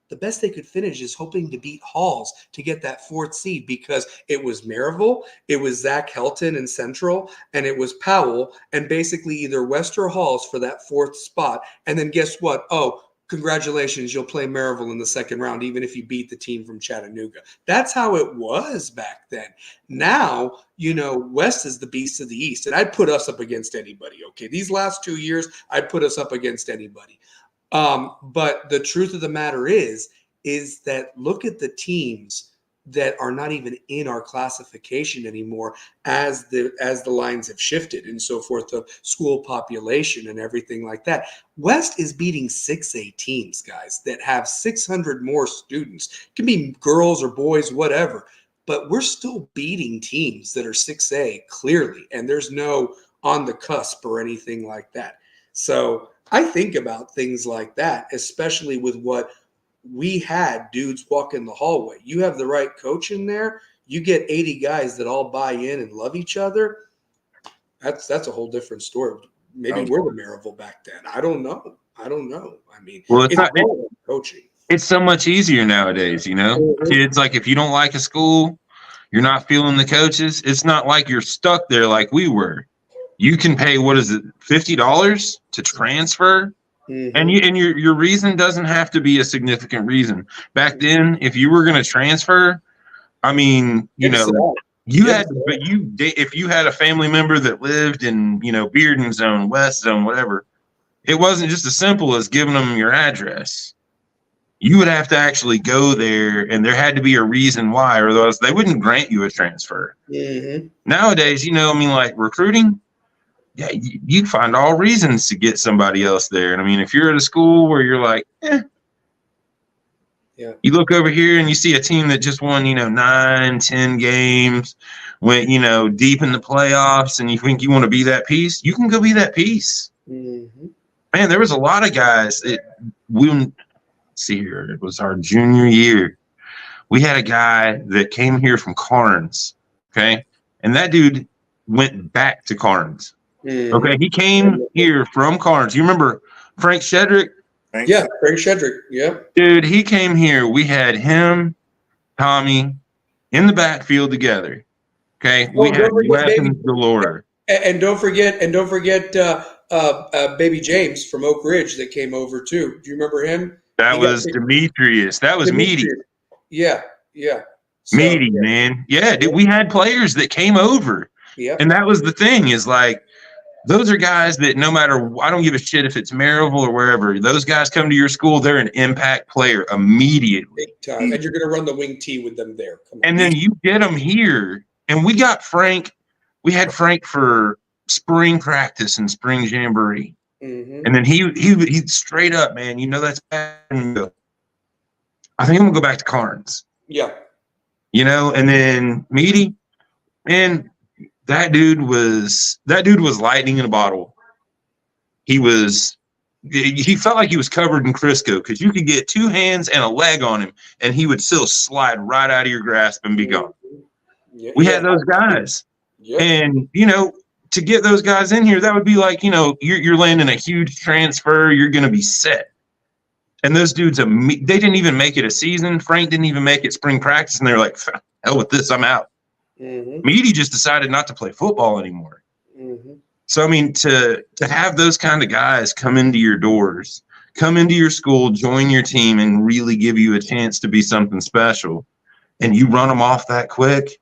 the best they could finish is hoping to beat Halls to get that 4th seed, because it was Maryville, it was Zach Helton and Central, and it was Powell, and basically either West or Halls for that 4th spot. And then guess what? Oh, congratulations, you'll play Maryville in the second round, even if you beat the team from Chattanooga. That's how it was back then. Now, West is the beast of the East, and I'd put us up against anybody, okay? These last 2 years, I'd put us up against anybody. But the truth of the matter is that look at the teams that are not even in our classification anymore as the lines have shifted and so forth of school population and everything like that. West is beating 6A teams, guys, that have 600 more students. It can be girls or boys, whatever, but we're still beating teams that are 6A clearly, and there's no on the cusp or anything like that. So I think about things like that, especially with what we had dudes walk in the hallway. You have the right coach in there. You get 80 guys that all buy in and love each other. That's a whole different story. Maybe we're the Maryville back then. I don't know. I mean, well, it's not coaching. It's so much easier nowadays, Mm-hmm. Kids, like, if you don't like a school, you're not feeling the coaches. It's not like you're stuck there like we were. You can pay, what is it, $50 to transfer? Mm-hmm. And your reason doesn't have to be a significant reason. Back then, if you were going to transfer, I mean, if you had a family member that lived in, Bearden Zone, West Zone, whatever, it wasn't just as simple as giving them your address. You would have to actually go there, and there had to be a reason why, or else they wouldn't grant you a transfer. Mm-hmm. Nowadays, like recruiting, yeah, you find all reasons to get somebody else there. And I mean, if you're at a school where you're like, yeah, you look over here and you see a team that just won, 9, 10 games, went, deep in the playoffs, and you think you want to be that piece, you can go be that piece. Mm-hmm. Man, there was a lot of guys that it was our junior year. We had a guy that came here from Carnes, okay? And that dude went back to Carnes. Okay, he came here from Carnes. You remember Frank Shedrick? Yeah, Frank Shedrick. Yeah, dude, he came here. We had him, Tommy, in the backfield together. Okay, we had weapons galore. And don't forget, Baby James from Oak Ridge that came over too. Do you remember him? That was Demetrius. That was Meaty. Yeah. So, Meaty, man. Yeah, dude, we had players that came over. Yeah, and that was the thing is like. Those are guys that no matter, I don't give a shit if it's Maryville or wherever, those guys come to your school, they're an impact player immediately. Big time. And you're going to run the wing tee with them there. Come on. And then you get them here. And we got Frank. We had Frank for spring practice and spring jamboree. Mm-hmm. And then he straight up, man, that's bad. I think I'm going to go back to Carnes. Yeah. And then Meaty, man, That dude was lightning in a bottle. He felt like he was covered in Crisco because you could get 2 hands and a leg on him, and he would still slide right out of your grasp and be gone. Yeah, we had those guys, and to get those guys in here, that would be like you're landing a huge transfer. You're going to be set. And those dudes, they didn't even make it a season. Frank didn't even make it spring practice, and they're like, hell with this, I'm out. Mm-hmm. Meaty just decided not to play football anymore. Mm-hmm. So, I mean, to have those kind of guys come into your doors, come into your school, join your team, and really give you a chance to be something special, and you run them off that quick,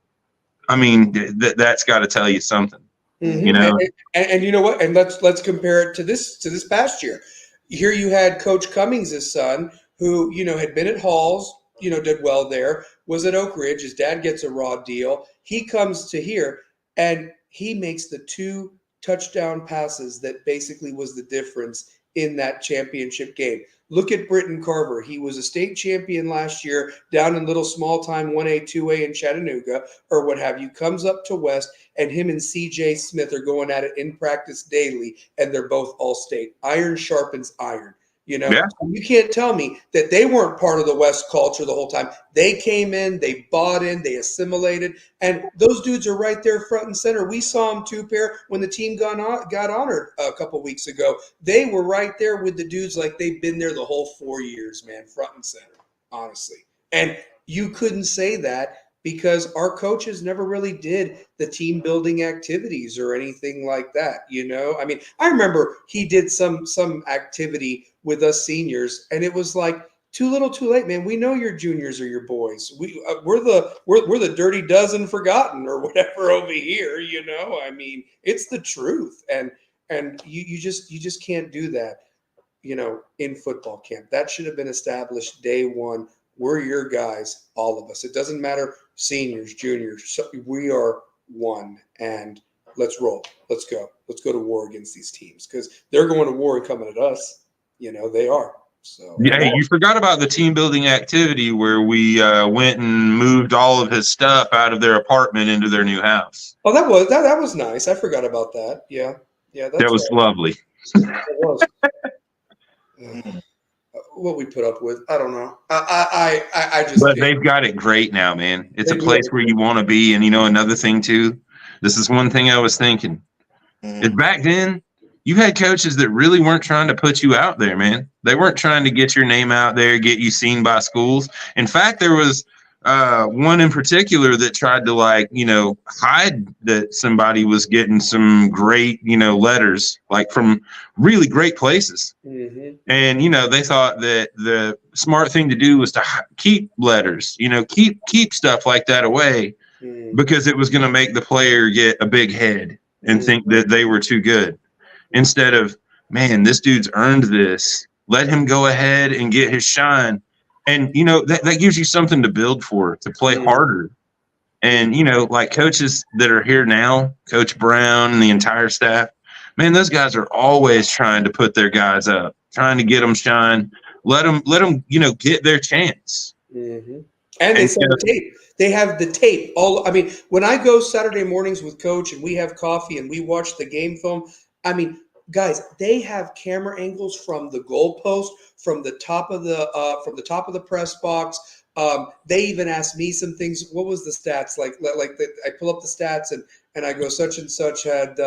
I mean, that's got to tell you something, you Mm-hmm. know? And you know what? And let's compare it to this past year. Here you had Coach Cummings' son, who had been at Halls, did well there, was at Oak Ridge. His dad gets a raw deal. He comes to here, and he makes the 2 touchdown passes that basically was the difference in that championship game. Look at Britton Carver. He was a state champion last year down in little small time 1A, 2A in Chattanooga or what have you. Comes up to West, and him and CJ Smith are going at it in practice daily, and they're both all state. Iron sharpens iron. Yeah. So you can't tell me that they weren't part of the West culture the whole time. They came in, they bought in, they assimilated, and those dudes are right there front and center. We saw them too, Pair, when the team got honored a couple weeks ago. They were right there with the dudes like they've been there the whole 4 years, man, front and center, honestly. And you couldn't say that because our coaches never really did the team building activities or anything like that. I mean, I remember he did some activity with us seniors, and it was like, too little, too late, man. We know your juniors are your boys. We're the dirty dozen forgotten or whatever over here. I mean, it's the truth, and you just can't do that. In football camp, that should have been established day one. We're your guys, all of us. It doesn't matter, seniors, juniors. So we are one, and let's roll. Let's go. Let's go to war against these teams because they're going to war and coming at us. They are. So Yeah, hey, you forgot about the team building activity where we went and moved all of his stuff out of their apartment into their new house. Oh, that was nice. I forgot about that. Yeah, That was lovely. It was. What we put up with, I don't know. I just. But they've got it great now, man. It's a place where you want to be, and another thing too. This is one thing I was thinking. Is back then, you had coaches that really weren't trying to put you out there, man. They weren't trying to get your name out there, get you seen by schools. In fact, there was one in particular that tried to hide that somebody was getting some great, letters like from really great places. Mm-hmm. And, they thought that the smart thing to do was to keep letters, keep stuff like that away because it was going to make the player get a big head and think that they were too good. Instead of, man, this dude's earned this. Let him go ahead and get his shine. And, that gives you something to build for, to play harder. And, like coaches that are here now, Coach Brown and the entire staff, man, those guys are always trying to put their guys up, trying to get them shine. Let them, get their chance. Mm-hmm. And they send the tape. They have the tape. When I go Saturday mornings with Coach and we have coffee and we watch the game film, guys, they have camera angles from the goalpost, from the top of the press box. They even asked me some things. What was the stats like? I pull up the stats and I go, such and such had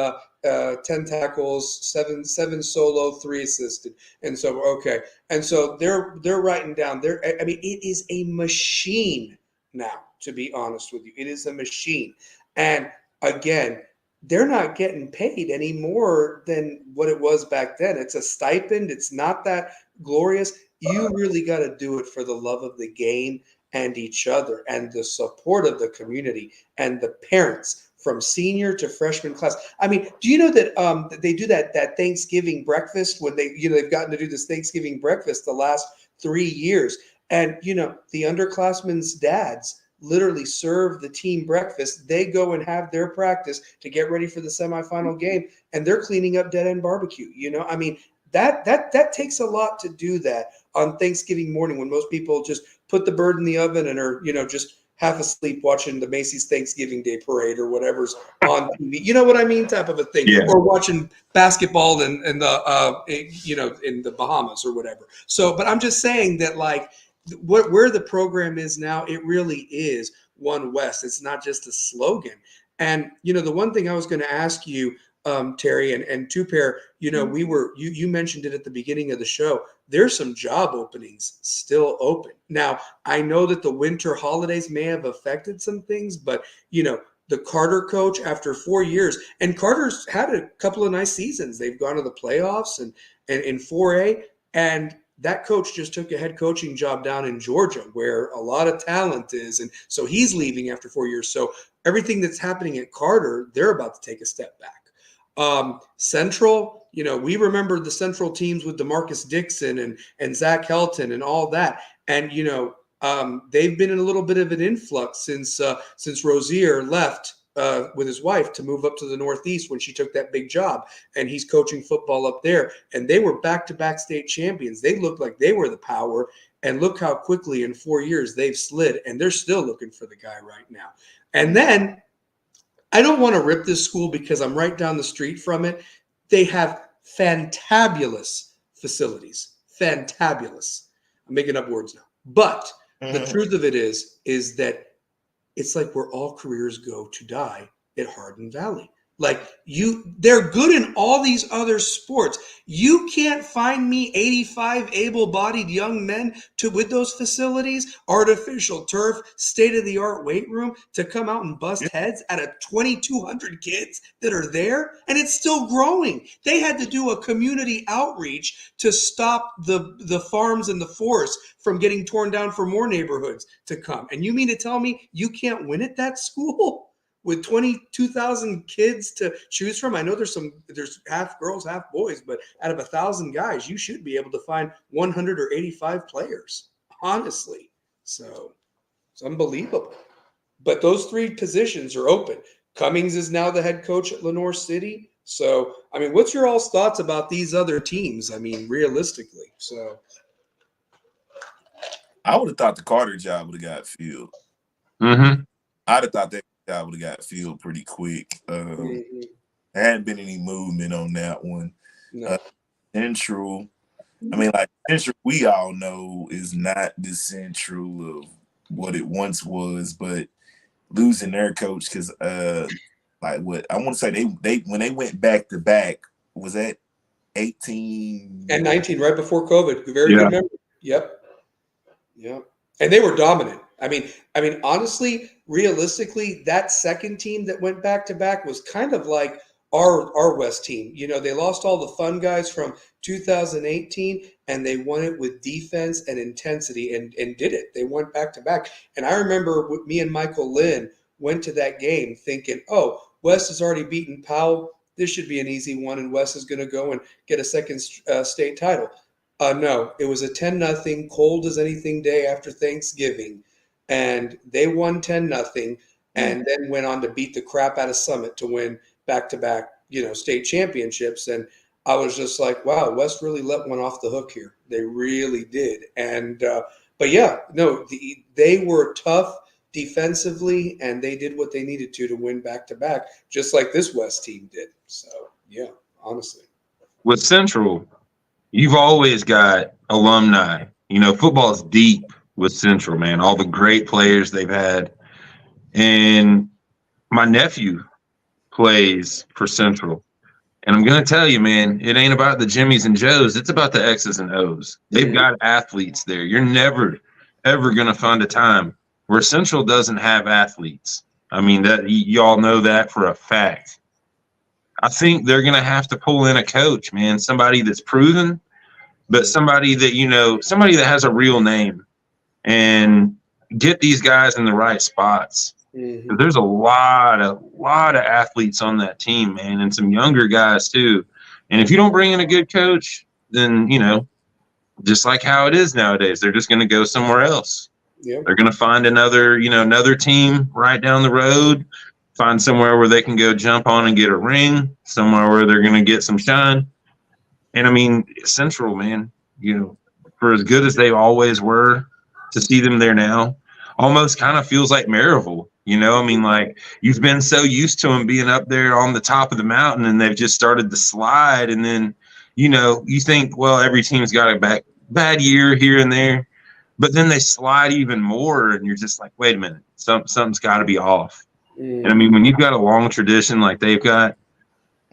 10 tackles, seven solo, 3 assisted, and so okay. And so they're writing down. It is a machine now. To be honest with you, it is a machine. And again, they're not getting paid any more than what it was back then. It's a stipend. It's not that glorious. You really got to do it for the love of the game and each other and the support of the community and the parents from senior to freshman class. Do you know that they do that Thanksgiving breakfast when they've gotten to do this Thanksgiving breakfast the last 3 years? And, the underclassmen's dads literally serve the team breakfast. They go and have their practice to get ready for the semifinal game, and they're cleaning up dead end barbecue. That takes a lot to do that on Thanksgiving morning when most people just put the bird in the oven and are, just half asleep watching the Macy's Thanksgiving Day Parade or whatever's on TV. You know what I mean? Type of a thing. Yeah. Or watching basketball in the in the Bahamas or whatever. So, but I'm just saying that where the program is now, it really is One West. It's not just a slogan. And, the one thing I was going to ask you, Terry, and Two Pair, you mentioned it at the beginning of the show. There's some job openings still open. Now, I know that the winter holidays may have affected some things, but, the Carter coach after 4 years, and Carter's had a couple of nice seasons. They've gone to the playoffs and in 4A, and that coach just took a head coaching job down in Georgia where a lot of talent is. And so he's leaving after 4 years. So everything that's happening at Carter, they're about to take a step back. Central, we remember the Central teams with DeMarcus Dixon and Zach Helton and all that. And, they've been in a little bit of an influx since Rozier left with his wife to move up to the Northeast when she took that big job, and he's coaching football up there. And they were back-to-back state champions. They looked like they were the power, and look how quickly in 4 years they've slid, and they're still looking for the guy right now. And then I don't want to rip this school because I'm right down the street from it. They have fantabulous facilities. Fantabulous. I'm making up words now. But the truth of it is that it's like where all careers go to die at Hardin Valley. Like they're good in all these other sports. You can't find me 85 able-bodied young men with those facilities, artificial turf, state-of-the-art weight room to come out and bust heads out of 2,200 kids that are there, and it's still growing. They had to do a community outreach to stop the farms and the forests from getting torn down for more neighborhoods to come. And you mean to tell me you can't win at that school? With 22,000 kids to choose from? I know there's half girls, half boys, but out of 1,000 guys, you should be able to find 100 or 85 players, honestly. So it's unbelievable. But those 3 positions are open. Cummings is now the head coach at Lenoir City. So, what's your all's thoughts about these other teams? Realistically. So I would have thought the Carter job would have got filled. Mm-hmm. I'd have thought that I would have got filled pretty quick. There hadn't been any movement on that one. No. Central, Central, we all know is not the Central of what it once was, but losing their coach because, what I want to say, they when they went back to back, was that 18 and 19 right before COVID? Very good memory. Yep. And they were dominant. Honestly, realistically, that second team that went back to back was kind of like our West team. They lost all the fun guys from 2018, and they won it with defense and intensity and did it. They went back to back. And I remember me and Michael Lynn went to that game thinking, oh, West has already beaten Powell. This should be an easy one, and West is going to go and get a second state title. No, it was a 10-0, cold as anything day after Thanksgiving. And they won 10-0 and then went on to beat the crap out of Summit to win back-to-back, state championships. And I was just like, wow, West really let one off the hook here. They really did. And, they were tough defensively, and they did what they needed to win back-to-back, just like this West team did. So, honestly. With Central, you've always got alumni. Football is deep with Central, man. All the great players they've had. And my nephew plays for Central. And I'm going to tell you, man, it ain't about the Jimmies and Joes. It's about the X's and O's. They've got athletes there. You're never, ever going to find a time where Central doesn't have athletes. That y'all know that for a fact. I think they're going to have to pull in a coach, man, somebody that's proven, but somebody that, somebody that has a real name, and get these guys in the right spots. Mm-hmm. There's a lot of athletes on that team, man, and some younger guys too. And if you don't bring in a good coach, then, just like how it is nowadays, they're just going to go somewhere else. Yep. They're going to find another team right down the road, find somewhere where they can go jump on and get a ring, somewhere where they're going to get some shine. And Central, man, for as good as they always were, to see them there now almost kind of feels like Maryville. You've been so used to them being up there on the top of the mountain, and they've just started to slide. And then, you think, well, every team's got a bad year here and there, but then they slide even more, and you're just like, wait a minute, something's got to be off. And when you've got a long tradition like they've got,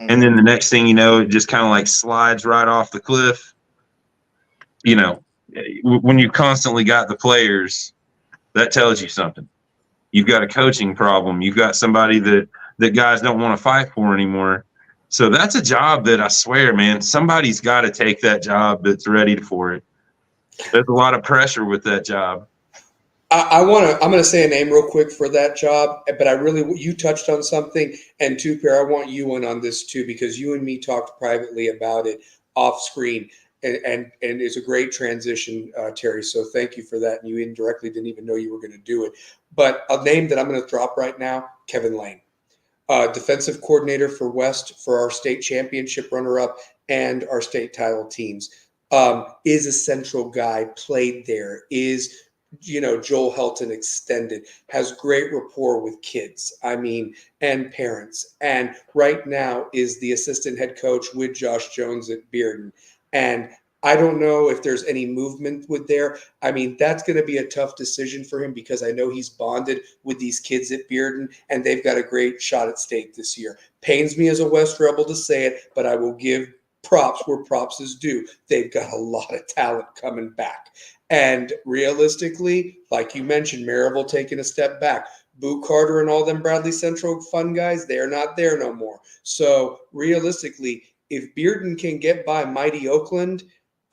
and then the next thing you know, it just kind of like slides right off the cliff. When you constantly got the players, that tells you something. You've got a coaching problem. You've got somebody that guys don't want to fight for anymore. So that's a job that I swear, man, somebody's got to take that job that's ready for it. There's a lot of pressure with that job. I'm going to say a name real quick for that job, but you touched on something, and too, Pair, I want you in on this too, because you and me talked privately about it off screen, and it's a great transition, Terry. So thank you for that. And you indirectly didn't even know you were going to do it. But a name that I'm going to drop right now, Kevin Lane, defensive coordinator for West for our state championship runner-up and our state title teams, is a central guy, played there, is Joel Helton extended, has great rapport with kids, and parents. And right now is the assistant head coach with Josh Jones at Bearden. And I don't know if there's any movement with there. That's going to be a tough decision for him because I know he's bonded with these kids at Bearden, and they've got a great shot at state this year. Pains me as a West Rebel to say it, but I will give props where props is due. They've got a lot of talent coming back. And realistically, like you mentioned, Maryville taking a step back. Boo Carter and all them Bradley Central fun guys, they're not there no more. So realistically, if Bearden can get by mighty Oakland,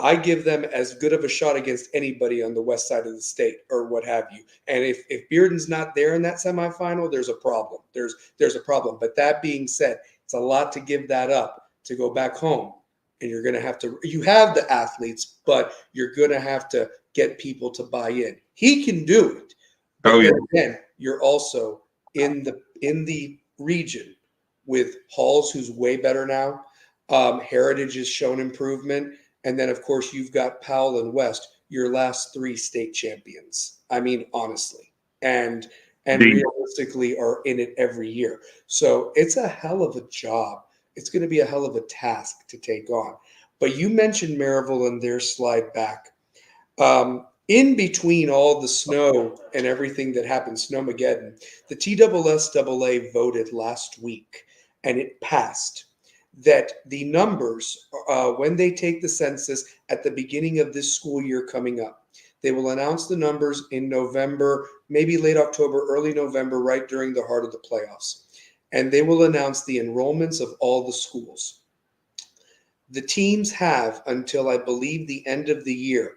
I give them as good of a shot against anybody on the west side of the state or what have you. And if Bearden's not there in that semifinal, there's a problem. There's a problem. But that being said, it's a lot to give that up to go back home. And you're going to have to – you have the athletes, but you're going to have to get people to buy in. He can do it. But again, you're also in the region with Halls, who's way better now. Heritage has shown improvement. And then, of course, you've got Powell and West, your last 3 state champions. Honestly. And realistically are in it every year. So it's a hell of a job. It's going to be a hell of a task to take on. But you mentioned Maryville and their slide back. In between all the snow and everything that happened, Snowmageddon, the TSSAA voted last week, and it passed that the numbers, when they take the census at the beginning of this school year coming up, they will announce the numbers in November, maybe late October, early November, right during the heart of the playoffs. And they will announce the enrollments of all the schools. The teams have until, I believe, the end of the year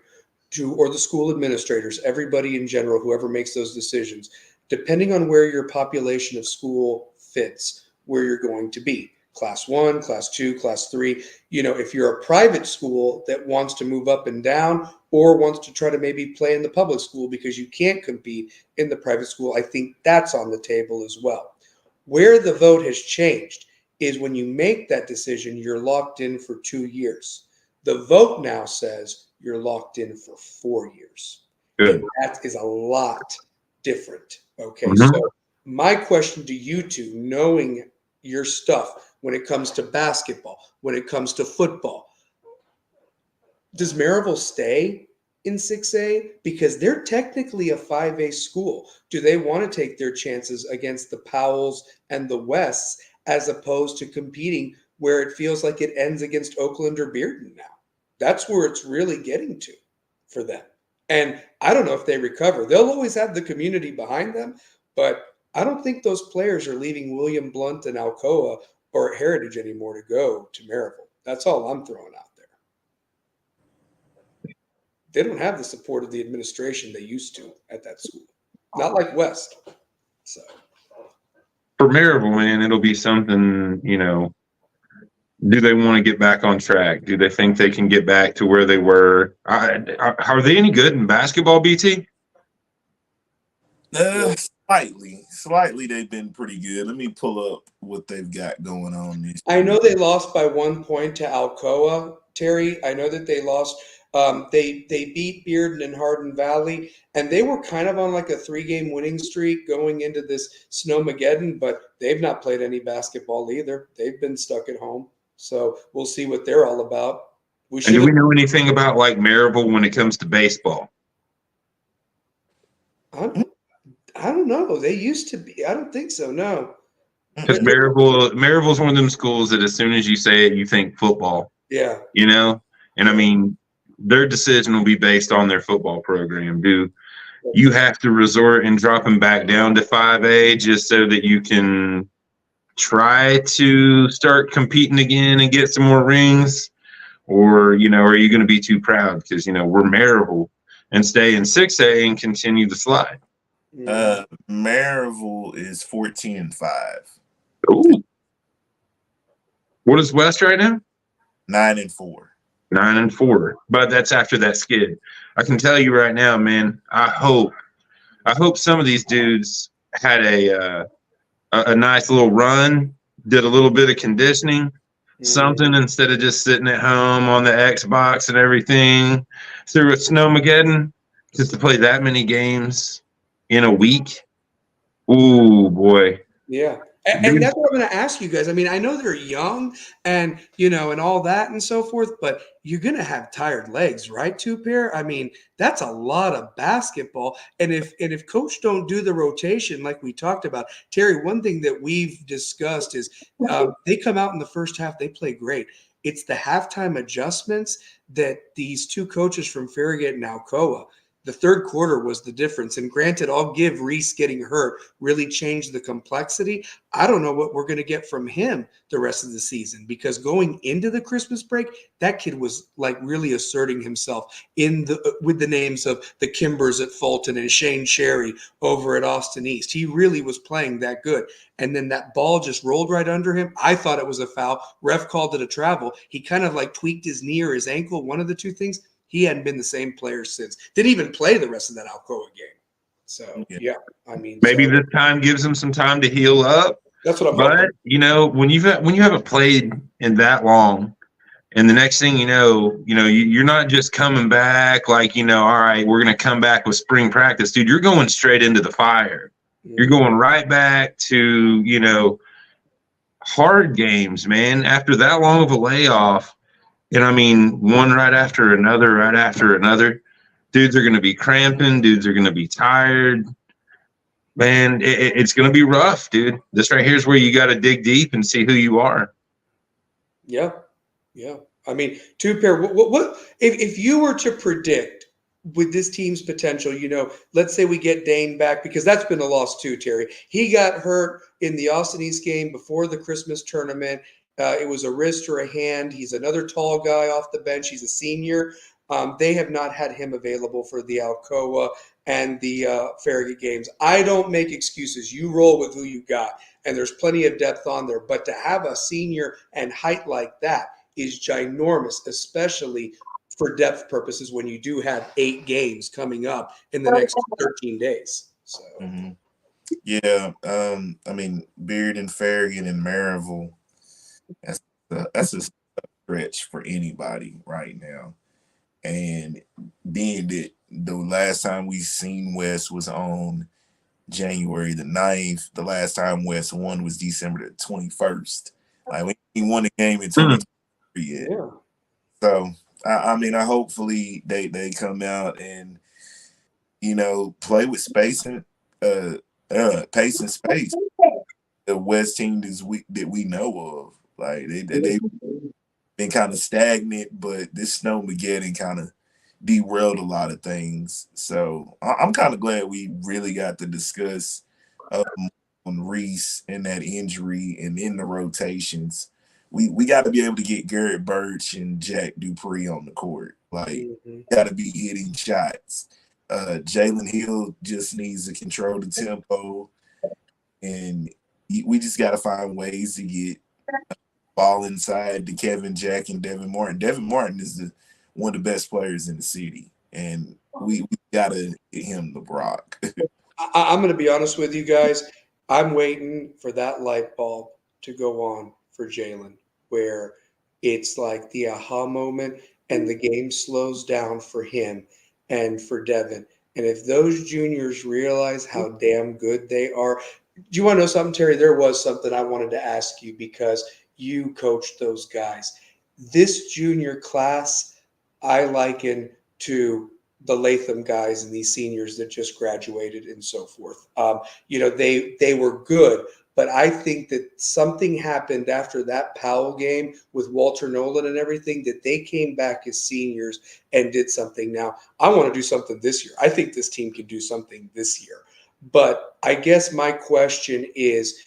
or the school administrators, everybody in general, whoever makes those decisions, depending on where your population of school fits, where you're going to be. Class 1, Class 2, Class 3. If you're a private school that wants to move up and down or wants to try to maybe play in the public school because you can't compete in the private school, I think that's on the table as well. Where the vote has changed is when you make that decision, you're locked in for 2 years. The vote now says you're locked in for 4 years. Good. And that is a lot different. Okay, Mm-hmm. So my question to you two, knowing your stuff when it comes to basketball, when it comes to football, does Maryville stay in 6A? Because they're technically a 5A school. Do they want to take their chances against the Powells and the Wests as opposed to competing where it feels like it ends against Oakland or Bearden now? That's where it's really getting to for them. And I don't know if they recover. They'll always have the community behind them, but I don't think those players are leaving William Blount and Alcoa or Heritage anymore to go to Maryville. That's all I'm throwing out there. They don't have the support of the administration they used to at that school. Not like West. So For Maryville, man, it'll be something, do they want to get back on track? Do they think they can get back to where they were? Are they any good in basketball, BT? Slightly they've been pretty good. Let me pull up what they've got going on. I know they lost by 1 point to Alcoa, Terry. I know that they lost. They beat Bearden and Hardin Valley, and they were kind of on like a 3-game winning streak going into this Snowmageddon, but they've not played any basketball either. They've been stuck at home. So we'll see what they're all about. And do we know anything about like Maryville when it comes to baseball? I don't know. They used to be. I don't think so. No. Because Maryville's one of them schools that as soon as you say it, you think football. Yeah. And their decision will be based on their football program. you have to resort and drop him back down to 5A just so that you can try to start competing again and get some more rings? Or, are you going to be too proud because, we're Maryville and stay in 6A and continue to slide? Maryville is 14-5. Ooh. What is West right now? 9-4. 9-4. But that's after that skid. I can tell you right now, man, I hope some of these dudes had a nice little run, did a little bit of conditioning, something instead of just sitting at home on the Xbox and everything through a snowmageddon just to play that many games in a week. Ooh, boy. Yeah. And that's what I'm going to ask you guys. I mean, I know they're young and, and all that and so forth, but you're going to have tired legs, right? Two pair. I mean, that's a lot of basketball. And if coach don't do the rotation, like we talked about, Terry, one thing that we've discussed is they come out in the first half, they play great. It's the halftime adjustments that these two coaches from Farragut and Alcoa, the third quarter was the difference. And granted, I'll give Reese getting hurt really changed the complexity. I don't know what we're going to get from him the rest of the season, because going into the Christmas break, that kid was like really asserting himself with the names of the Kimbers at Fulton and Shane Sherry over at Austin East. He really was playing that good. And then that ball just rolled right under him. I thought it was a foul. Ref called it a travel. He kind of like tweaked his knee or his ankle, one of the two things. He hadn't been the same player since. Didn't even play the rest of that Alcoa game. So, yeah, I mean. Maybe this time gives him some time to heal up. That's what I'm hoping. But, when you haven't played in that long, and the next thing you're not just coming back like, all right, we're going to come back with spring practice. Dude, you're going straight into the fire. You're going right back to, hard games, man. After that long of a layoff, and I mean, one right after another, dudes are going to be cramping. Dudes are going to be tired. Man, it's going to be rough, dude. This right here is where you got to dig deep and see who you are. Yeah. Yeah. I mean, two pair, what if you were to predict with this team's potential, let's say we get Dane back, because that's been a loss too, Terry. He got hurt in the Austin East game before the Christmas tournament. It was a wrist or a hand. He's another tall guy off the bench. He's a senior. They have not had him available for the Alcoa and the Farragut games. I don't make excuses. You roll with who you got, and there's plenty of depth on there. But to have a senior and height like that is ginormous, especially for depth purposes when you do have 8 games coming up in the next 13 days. So, yeah, I mean, Beard and Farragut and Maryville, that's a stretch for anybody right now. And being that the last time we seen West was on January the 9th, the last time West won was December the 21st. Like, we won the game in 2023 yet. yeah. So, I mean, hopefully they come out and, play with space and pace and space. The West team that we know of, like they've been kind of stagnant, but this snowmageddon kind of derailed a lot of things. So I'm kind of glad we really got to discuss on Reese and that injury and in the rotations. We got to be able to get Garrett Birch and Jack Dupree on the court. Like, got to be hitting shots. Jalen Hill just needs to control the tempo, and we just got to find ways to get ball inside to Kevin, Jack, and Devin Martin. Devin Martin is one of the best players in the city, and we got to get him the Brock. I'm going to be honest with you guys. I'm waiting for that light bulb to go on for Jalen, where it's like the aha moment and the game slows down for him and for Devin. And if those juniors realize how damn good they are, do you want to know something, Terry? There was something I wanted to ask you because you coached those guys. This junior class, I liken to the Latham guys and these seniors that just graduated and so forth. They were good, But I think that something happened after that Powell game with Walter Nolan and everything, that they came back as seniors and did something. Now, I want to do something this year. I think this team can do something this year. But I guess my question is,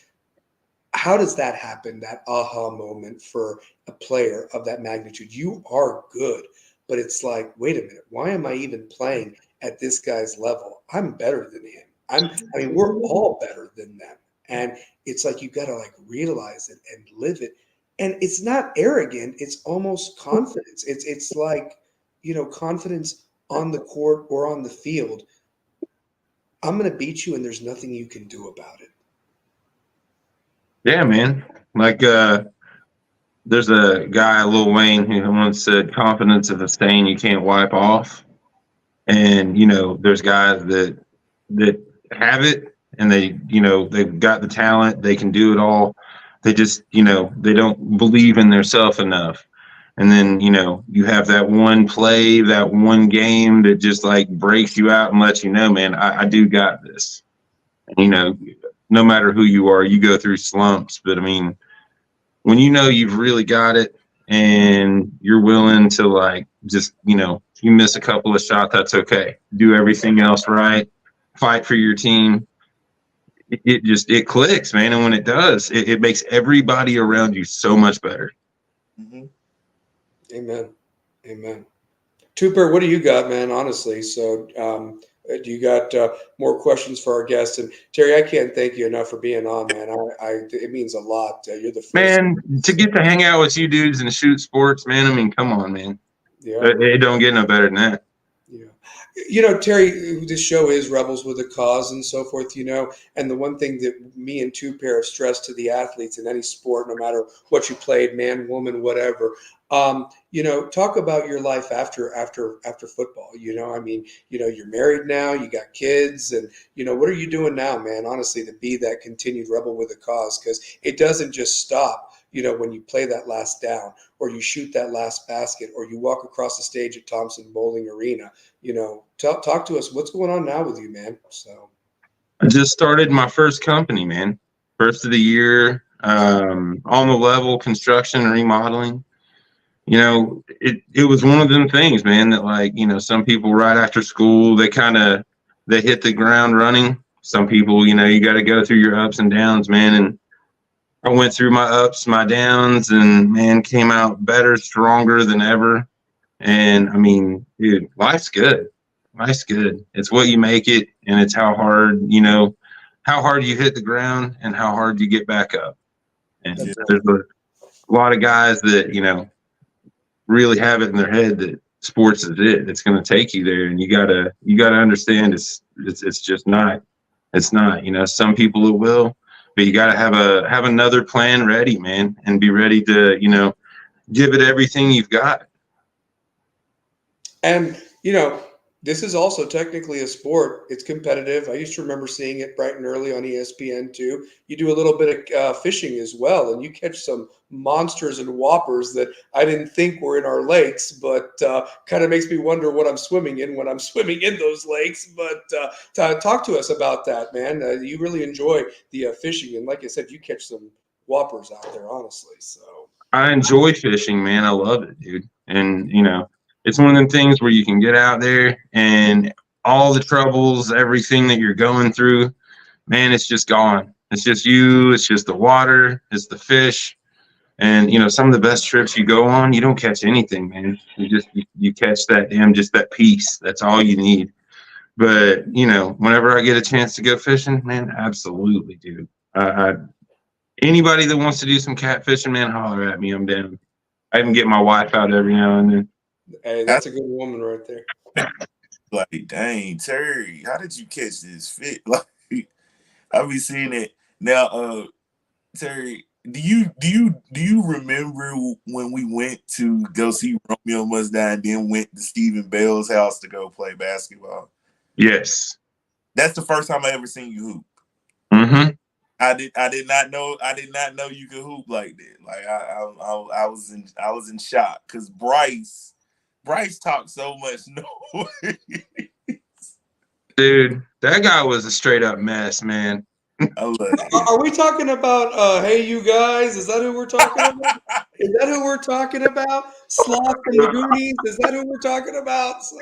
how does that happen, that aha moment for a player of that magnitude? You are good, but it's like, wait a minute, why am I even playing at this guy's level? I'm better than him. I mean, we're all better than them. And it's like you got to like realize it and live it. And it's not arrogant, it's almost confidence. It's like, confidence on the court or on the field. I'm going to beat you and there's nothing you can do about it. Yeah, man. Like, there's a guy, Lil Wayne, who once said, "Confidence is a stain you can't wipe off." And there's guys that have it, and they've got the talent, they can do it all. They just they don't believe in themselves enough. And then you have that one play, that one game that just like breaks you out and lets you know, man, I do got this. No matter who you are, you go through slumps, but I mean, when you've really got it and you're willing to like just you miss a couple of shots, that's okay. Do everything else right, fight for your team. It clicks, man. And when it does, it makes everybody around you so much better. Mm-hmm. Amen. Tupper, what do you got, man? Honestly, so do you got more questions for our guests? And Terry, I can't thank you enough for being on, man. It means a lot. You're the first man to get to hang out with you dudes and shoot sports, man. I mean, come on, man. Yeah, it don't get no better than that. Yeah. Terry, this show is Rebels with a Cause and so forth, and the one thing that me and Two Pair have stressed to the athletes in any sport, no matter what you played, man, woman, whatever, talk about your life after football. I mean, you're married now, you got kids, and what are you doing now, man, honestly, to be that continued rebel with a cause? Because it doesn't just stop when you play that last down, or you shoot that last basket, or you walk across the stage at Thompson Bowling Arena. Talk to us. What's going on now with you, man? So I just started my first company, man. First of the year, on the level, construction and remodeling. It was one of them things, man, that like, some people right after school, they hit the ground running. Some people, you got to go through your ups and downs, man. And I went through my ups, my downs, and man, came out better, stronger than ever. And I mean, dude, life's good. Life's good. It's what you make it, and it's how hard you hit the ground and how hard you get back up. And there's a lot of guys that, really have it in their head that sports is it. It's going to take you there, and you gotta understand it's just not. It's not. Some people it will, but you gotta have another plan ready, man, and be ready to give it everything you've got. And, this is also technically a sport. It's competitive. I used to remember seeing it bright and early on ESPN too. You do a little bit of fishing as well, and you catch some monsters and whoppers that I didn't think were in our lakes, but kind of makes me wonder what I'm swimming in when I'm swimming in those lakes. But talk to us about that, man. You really enjoy the fishing, and like I said, you catch some whoppers out there, honestly. So I enjoy fishing, man. I love it, dude. And it's one of them things where you can get out there and all the troubles, everything that you're going through, man, it's just gone. It's just you. It's just the water. It's the fish. And some of the best trips you go on, you don't catch anything, man. You catch just that peace. That's all you need. But whenever I get a chance to go fishing, man, absolutely, dude. Anybody that wants to do some catfishing, man, holler at me. I'm down. I even get my wife out every now and then. Hey, that's a good woman right there. Like, dang, Terry, how did you catch this fit? Like, I be seeing it now. Terry, do you remember when we went to go see Romeo Must Die and then went to Stephen Bell's house to go play basketball? Yes. That's the first time I ever seen you hoop. Mm-hmm. I did not know you could hoop like that. Like I was in shock because Bryce talked so much noise. Dude, that guy was a straight up mess, man. I love it. Are we talking about Hey You Guys? Is that who we're talking about? Is that who we're talking about? Sloth from the Goonies? Is that who we're talking about? So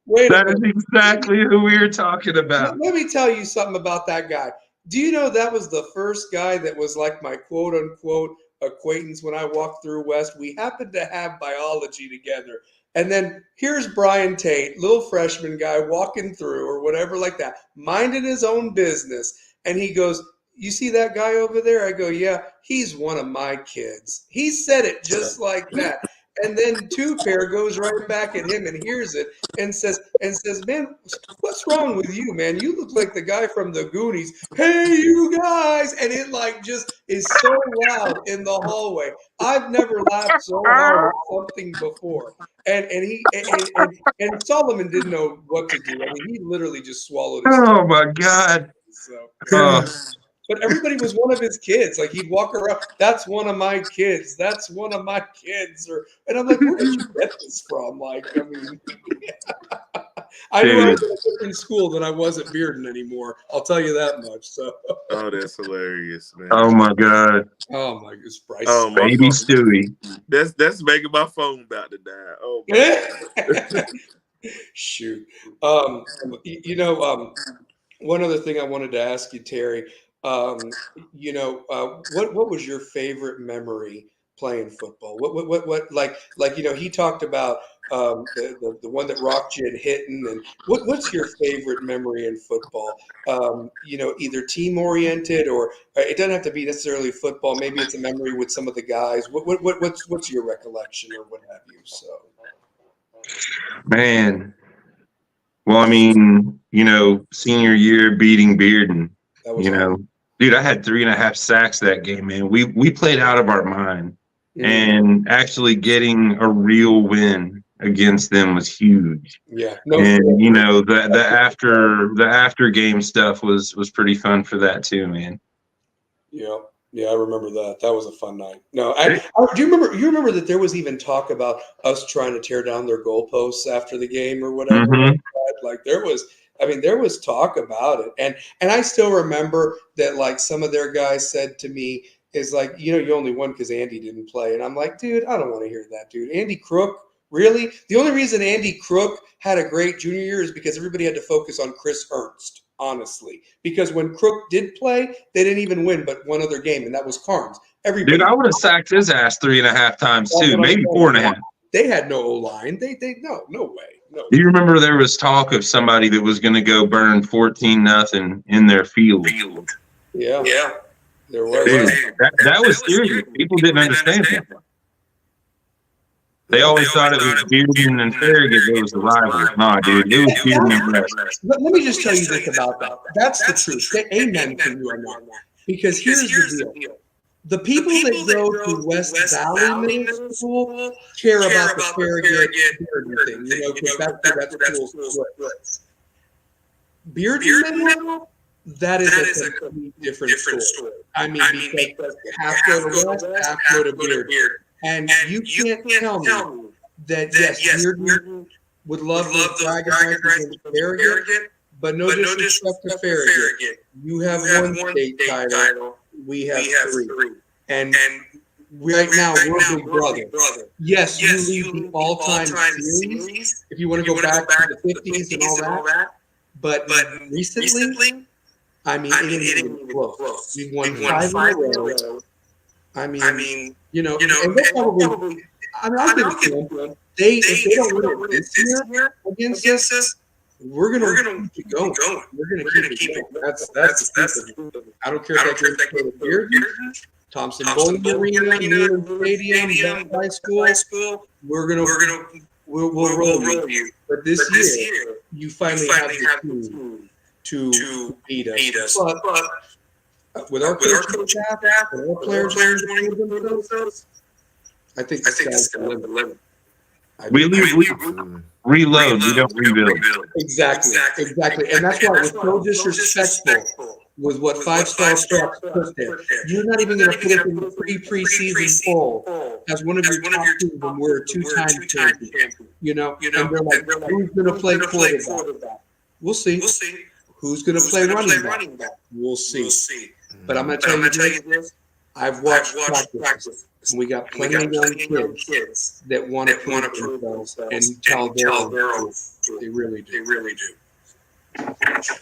wait a That is minute. exactly who we are talking about. Let me tell you something about that guy. Do you know that was the first guy that was like my quote unquote acquaintance when I walked through West? We happened to have biology together. And then here's Brian Tate, little freshman guy walking through or whatever like that, minding his own business. And he goes, "You see that guy over there?" I go, "Yeah, he's one of my kids." He said it just like that. And then Pair goes right back at him and hears it and says, "Man, what's wrong with you, man? You look like the guy from the Goonies. Hey, you guys!" And it like just is so loud in the hallway. I've never laughed so hard at something before. And Solomon didn't know what to do. I mean, he literally just swallowed his Oh my God. so. Oh, But everybody was one of his kids. Like he'd walk around, "That's one of my kids. That's one of my kids." And I'm like, "Where did you get this from?" Like, I mean, I knew I was in a different school than I was at Bearden anymore. I'll tell you that much. So, Oh, that's hilarious, man. oh my God. oh my goodness, Bryce. Oh, my Baby phone. Stewie. That's making my phone about to die. Oh my Shoot. One other thing I wanted to ask you, Terry. What was your favorite memory playing football? What he talked about the one that rocked you and hitting, and what's your favorite memory in football? Either team oriented or it doesn't have to be necessarily football. Maybe it's a memory with some of the guys. What's your recollection or what have you? So. Man. Well, I mean, senior year beating Bearden, That was awesome. dude, I had 3.5 sacks that game, man. We played out of our mind, and actually getting a real win against them was huge. Yeah. And the after game stuff was pretty fun for that too, man. Yeah. Yeah, I remember that. That was a fun night. No, do you remember that there was even talk about us trying to tear down their goalposts after the game or whatever? Mhm. Like there was talk about it. And I still remember that like some of their guys said to me is like, you only won because Andy didn't play. And I'm like, dude, I don't want to hear that, dude. Andy Crook, really? The only reason Andy Crook had a great junior year is because everybody had to focus on Chris Ernst. Honestly, because when Crook did play, they didn't even win but one other game, and that was Carnes. Everybody, Dude, I would have sacked his ass 3.5 times too, maybe 4.5. They had no O-line. They no way. No. Do you remember there was talk of somebody that was going to go burn 14-0 in their field? Yeah. There was. Dude, that was serious. People didn't understand that. They always thought it was Bearden and Farragut that was the rival. Nah, dude, it was Bearden and West. Let me just tell you this about that. That's the truth. Amen to you on that. Because here's the deal. The people that go to West Valley Middle School care about the Farragut Bearden thing, because that's where that school splits. Bearden Middle, that is a completely different story. I mean, because half go to West, half go to Bearden. And you can't tell me that, yes, Bearden would love to brag against Farragut, but no disrespect to Farragut. You have one state title, we have 3. And right now, we're big brother. Yes, you lead the all-time series, if you want to go back to the 50s and all that. But recently, I mean, it ain't even close. We've won 5 in a row. I mean, and they'll probably, I'll give it to them. If they don't win it this year against us, we're gonna keep going. We're gonna keep it going. That's the truth. I don't care if that goes to Bearden, Thompson Bowling Arena, Neyland Stadium, High School. We'll roll you. But this year, you finally have the team to beat us. But with our coaching staff, with our players wanting to prove themselves, I think the sky's the limit. We reload, we don't rebuild. Exactly. And that's why it's so disrespectful with what 5-star prep put there. You're not even going to put it in the preseason poll as one of your top 2 when we're a 2-time champion. And they're like, who's going to play quarterback? We'll see. Who's going to play running back? We'll see. But I'm going to tell you this. I've watched practice. And we got plenty of young kids that want to prove themselves and tell their own truth. They really do.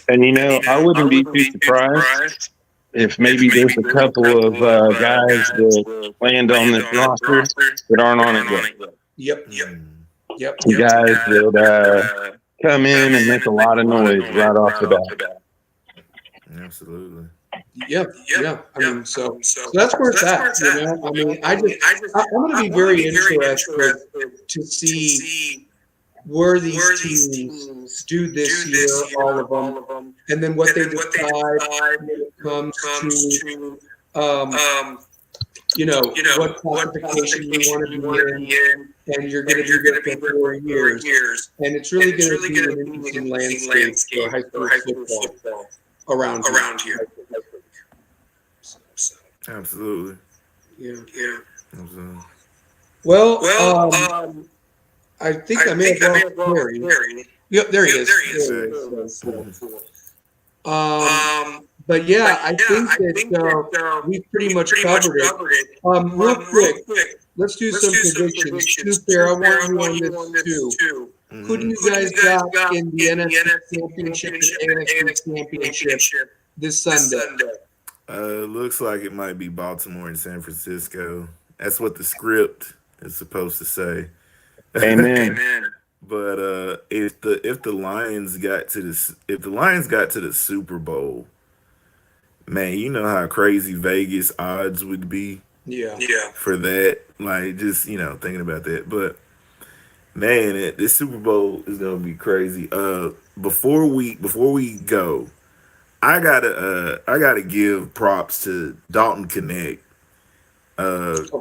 And I wouldn't be too surprised if maybe there's a couple of guys that land on this roster that aren't on it yet. Yep. Guys that come in and make a lot of noise right off the bat. Absolutely. Yeah. I mean, so that's where it's at. I mean, I'm going to be very interested to see where these teams do this year, all of them, and then what they decide when it comes to, what classification you want to be in, and you're going to do that for 4 years, and it's really going to be an interesting landscape for high school football around here. Absolutely. Yeah. Absolutely. Well, I think I may have lost Terry. Yep, there he is. But yeah, I think that we've pretty much covered it. Real quick, let's do some predictions. Pair, I want you on this too. Who do you guys got in the NFC Championship and AFC Championship this Sunday? Looks like it might be Baltimore and San Francisco. That's what the script is supposed to say. Amen. But if the Lions got to the Super Bowl, man, you know how crazy Vegas odds would be. Yeah. For that, like just thinking about that. But man, this Super Bowl is gonna be crazy. Before we go, I gotta give props to Dalton Connect.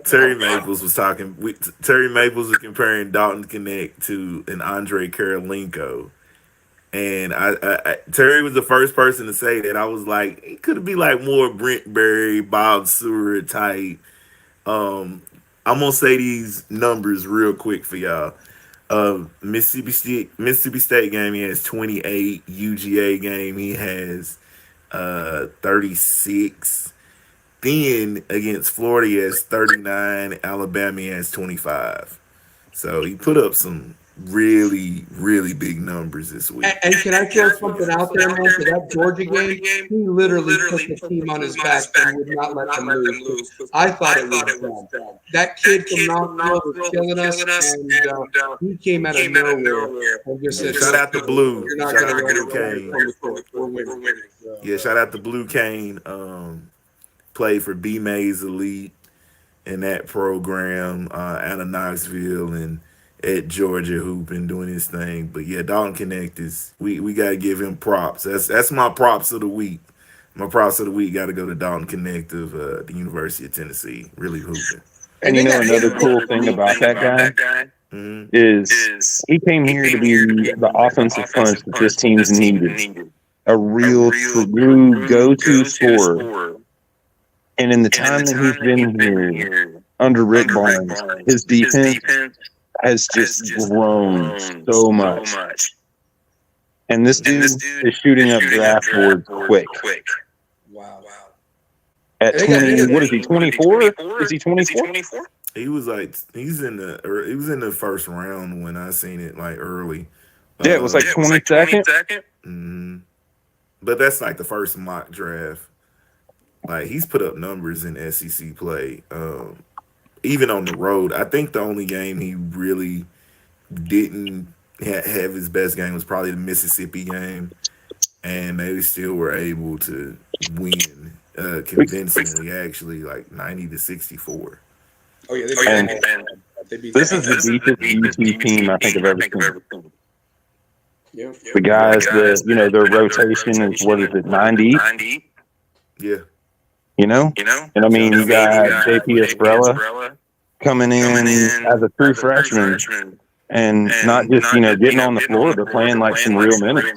Terry Maples was talking. Terry Maples was comparing Dalton Connect to an Andre Karolinko, and Terry was the first person to say that. I was like, it could be like more Brent Berry, Bob Seward type. I'm gonna say these numbers real quick for y'all. Mississippi State game, he has 28. UGA game, he has 36. Then against Florida, he has 39. Alabama, he has 25. So he put up some really, really big numbers this week. And can I throw something out there, man? For that Georgia game, he literally put the team on his back and would not let them lose. I thought it was bad. That kid from Knoxville was killing us, and he came out of nowhere and just said, shout out to Blue. You're not Shout out going to to Blue Cane. We're winning. Yeah, shout out to Blue Cane. Played for B Mays Elite in that program out of Knoxville and at Georgia hooping, doing his thing. But yeah, Dalton Connect we gotta give him props. That's my props of the week. My props of the week got to go to Dalton Connect of the University of Tennessee. Really hooping. And another cool thing about that guy is he came here to be the offensive punch that this team's needed. A real true go-to scorer. And in the time that he's been here under Rick Barnes, his defense has just grown so much. And this dude is shooting up draft boards quick. Wow. At 20, what is he, 24? Is he 24? He was in the first round when I seen it like early. Yeah, it was like 22nd. Mm-hmm. But that's like the first mock draft. Like he's put up numbers in SEC play, even on the road. I think the only game he really didn't have his best game was probably the Mississippi game, and they still were able to win convincingly, actually, like 90-64. Oh yeah, they beat this is the deepest UT team I think I've ever seen. Yeah. The guys that their rotation is, what is it, 90? Yeah. And I mean, you got JP Estrella coming in as a true freshman and not just, getting on the floor, but playing like some real minutes.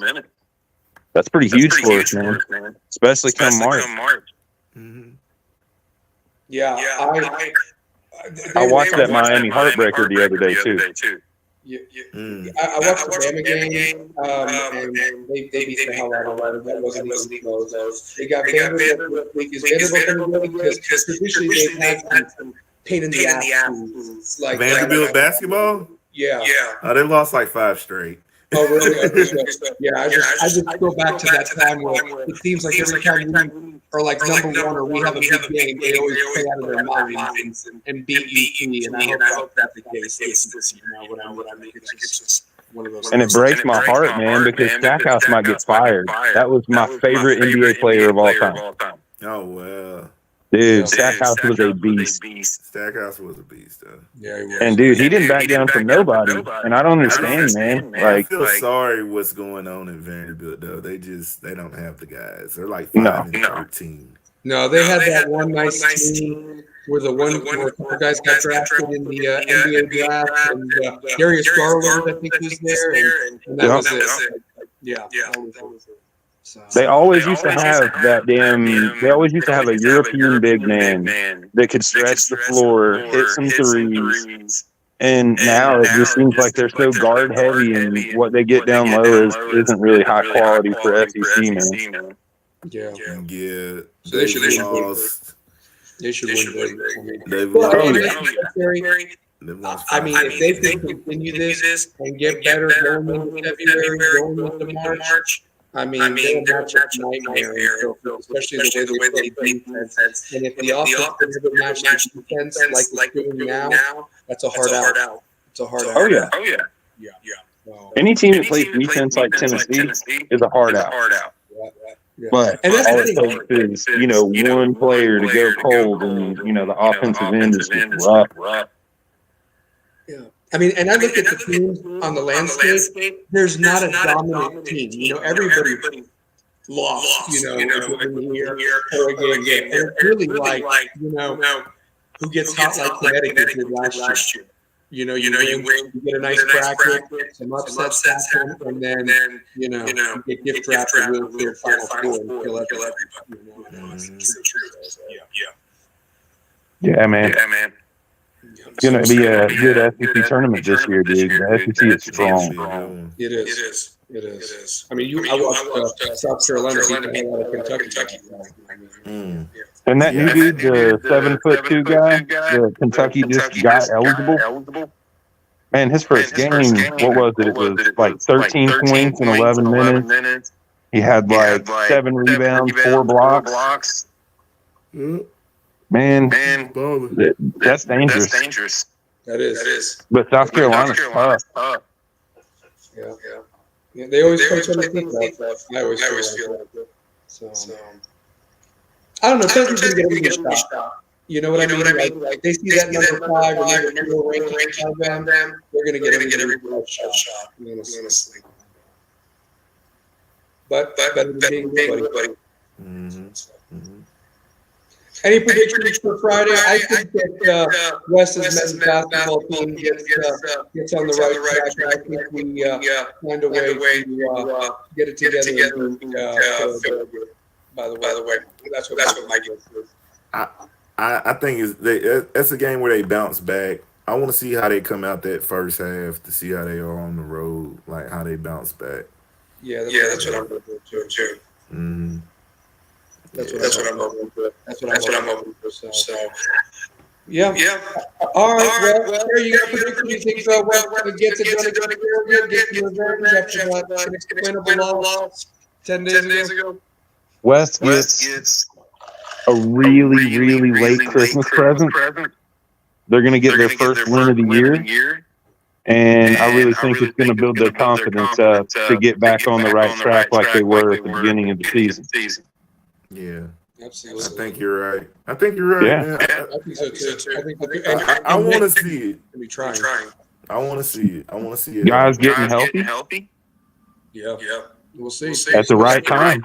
That's pretty huge for us, man. Especially come March. Mm-hmm. Yeah. I watched that Miami Heartbreaker the other day, too. I watched the Bama game, and they beat the hell out of them. That wasn't even close. They got Vanderbilt this week. Is Vanderbilt going to be good? Because traditionally they've had some pain in the ass. Like Vanderbilt basketball? Yeah. They lost like 5 straight. Oh, really? Yeah, I just go back to that time where it seems like every time we are like number one or we have a big game, they always play out of their minds and beat UT, and I hope that's the case this year. You know what I mean? It's just one of those. And it breaks my heart, man, because Stackhouse might get fired. That was my favorite NBA player of all time. Oh, well. Dude, Stackhouse was a beast. Stackhouse was a beast, though. Yeah, he was. And dude, he didn't back down from nobody. And I don't understand, man. I Like, feel sorry what's going on in Vanderbilt, though. They don't have the guys. They're like 5-13. No, they had that one nice team where the guys got drafted in the NBA draft, and Darius Garland, I think, was there, and that was it. Yeah. So. they always used to have that damn. They always used to have a European big man that could stretch the floor, hit some threes. And now it just seems like they're so guard heavy, and what they get down low isn't really high quality for SEC, man. Yeah. So they should lost. They should win big. They've Well, lost. I mean, if they can continue this and get better going into February, going into March, I mean, they're a matchup nightmare, especially the way they play defense. And if the offense doesn't match the defense like it's doing now, that's a hard out. It's a hard out. Oh yeah. So, Any team that plays defense like Tennessee is a hard out. yeah. But And that's all the it thing. takes is, one player to go cold, and the offensive end is just rough. Yeah. I mean, and I look at the teams on the landscape. There's not a dominant team. Everybody lost. In here or a game. And it's really like who gets hot like Connecticut did last year. You win, you get a nice bracket, some upsets happen, and then you get gift wrapped and really clear Final Four and kill everybody. Yeah, man. It's going to be a good SEC tournament this year, dude. The SEC is strong. It is. I mean, I watched South Carolina beat the hell out of Kentucky. And that new dude, the 7'2" guy, the Kentucky just got eligible. Man, his first game, what was it? It was like 13 points in 11 minutes. He had like 7 rebounds, 4 blocks. Man, that's dangerous. That is. But South Carolina's tough. Yeah. They always play Tennessee tough. I always feel like that. So I don't know. Tennessee's gonna get a good shot. You know what I mean? Like they see that number 5 or number 4 ranking of them, they're gonna get every good shot. Honestly. But better than being nobody. Any predictions for Friday? I think that West's men's basketball team gets on the right track. I think we find a way to get it together. By the way, that's what my guess is. I think that's a game where they bounce back. I want to see how they come out that first half to see how they are on the road, like how they bounce back. Yeah, that's what I'm looking for too. Mm-hmm. That's what I'm hoping for. That's what I'm hoping for. So, yeah. All right. Well, here you got predictions. You think West gets it done again? Get the revenge after that inexplainable loss 10 days ago. West gets a really late Christmas present. They're going to get their first win of the year. And I really think it's going to build their confidence up to get back on the right track like they were at the beginning of the season. Yeah, absolutely. I think you're right. Yeah. Man. I think so too. I want to see it. Let me try. I want to see it. Guys getting healthy? Yeah. We'll see. At the right time.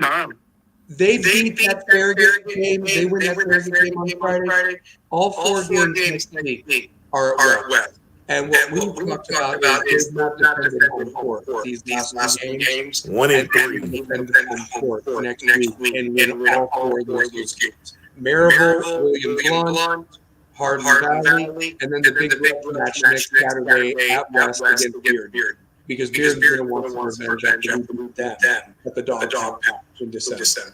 They beat that Farragut game. They win that Farragut game on Friday. All 4 games next week are at West. And what we talked about is not dependent on court. These last games, 1 and 3 dependent on court next week, and win all 4 of those games. Maribel, William Blunt, Hardin Valley, and then the big match next Saturday at West against Beard. Because Beard's going to want some revenge after we beat them at the dog patch in December. So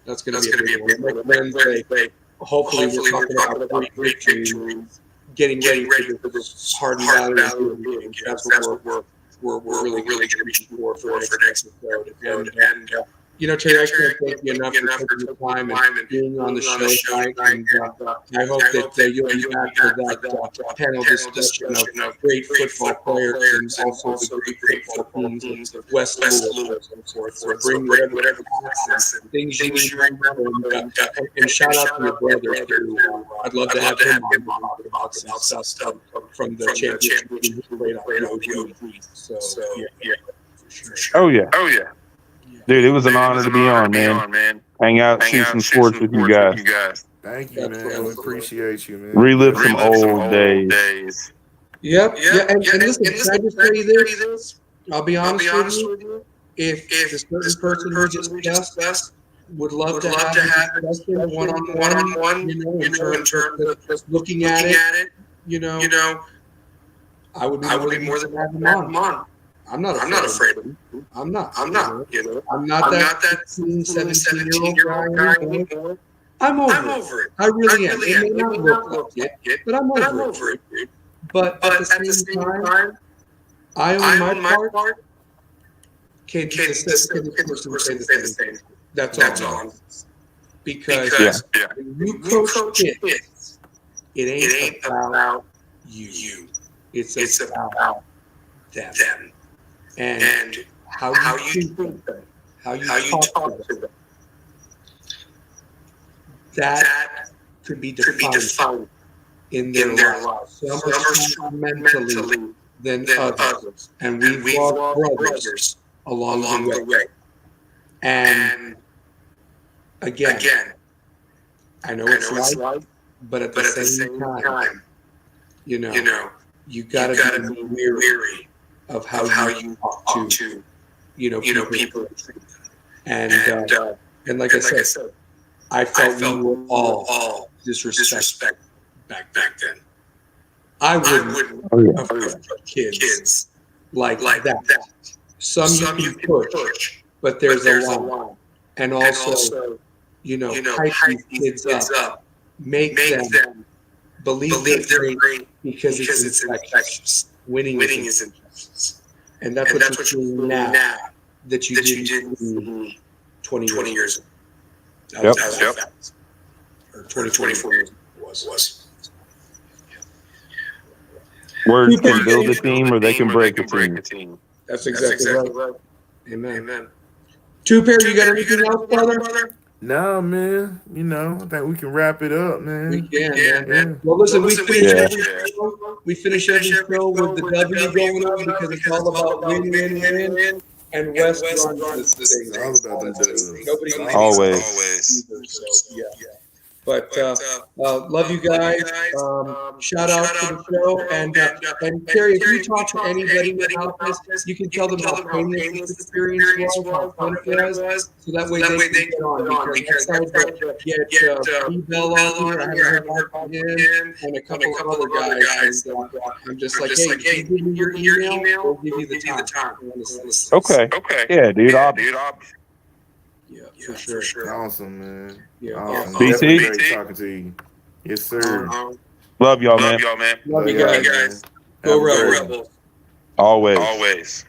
that's going to be a big one. Like Wednesday, hopefully we're talking about great victories, getting ready for this Hardin Valley game. That's what we're really going to be for next episode. And Terry, I can't thank you enough for taking the time and being on the show tonight. And I hope that you'll be back for that panel discussion of great football players and also the great football teams of West Louisville and so forth. So bring whatever things you need and shout out to your brother too. I'd love to have him on talk about some stuff from the championship he played on. So yeah. Oh yeah. Dude, it was an honor to be on, man. Hang out, shoot some sports with you guys. Thank you, man. We appreciate you, man. Relive some old days. Yep. Yeah. And listen, can I just tell you this? I'll be honest with you. If the certain person who just discussed would love to have a discussion one-on-one, in terms of just looking at it, I would be more than happy to have him on. I'm not afraid of him. I'm not. I'm not that 17-year-old guy anymore. I'm over it. I really am. It may not look like it, but I'm over it. But at the same time, I, on my part, can the person say the same. That's all. Because when you coach kids, it ain't about you. It's about them. And how you treat them, how you talk to them. That could be defined in their lives. Some are stronger mentally than others. And we've lost brothers along the way. And again, I know it's life, but at the same time, you gotta be weary of how you talk to people. And like I said, I felt we were all disrespect back then. I wouldn't have put kids like that. Some you can push, but there's a line. And also, hype these kids up, make them believe they're great because it's infectious. Winning is infectious. And that's what you're doing now that you didn't 20 years ago. Yep. Or 24 years ago was. Words can build a team or they can break a team. That's exactly right. Amen. Two Pair, you got anything else, brother? No, man. I think we can wrap it up, man. We can, man. Well, listen, we finish every show with the W going on because it's all about win. And West runs this thing. It's all about the Nobody always. Either, so, yeah. But love you guys. Shout out to the show. And Carrie, if you talk to anybody about this, you can tell them how painless this experience was, how fun it was, so that way they can get on. Because I tried to get B-Bell on here. I haven't heard from him and a couple other guys. And I'm just like, hey, give me your email. We'll give you the time. Okay. Yeah, dude. Yeah, for sure. Awesome, man. Yeah. Awesome. BT? Great talking to you. Yes, sir. Love y'all, man. Love you guys. Go Rebels. Always.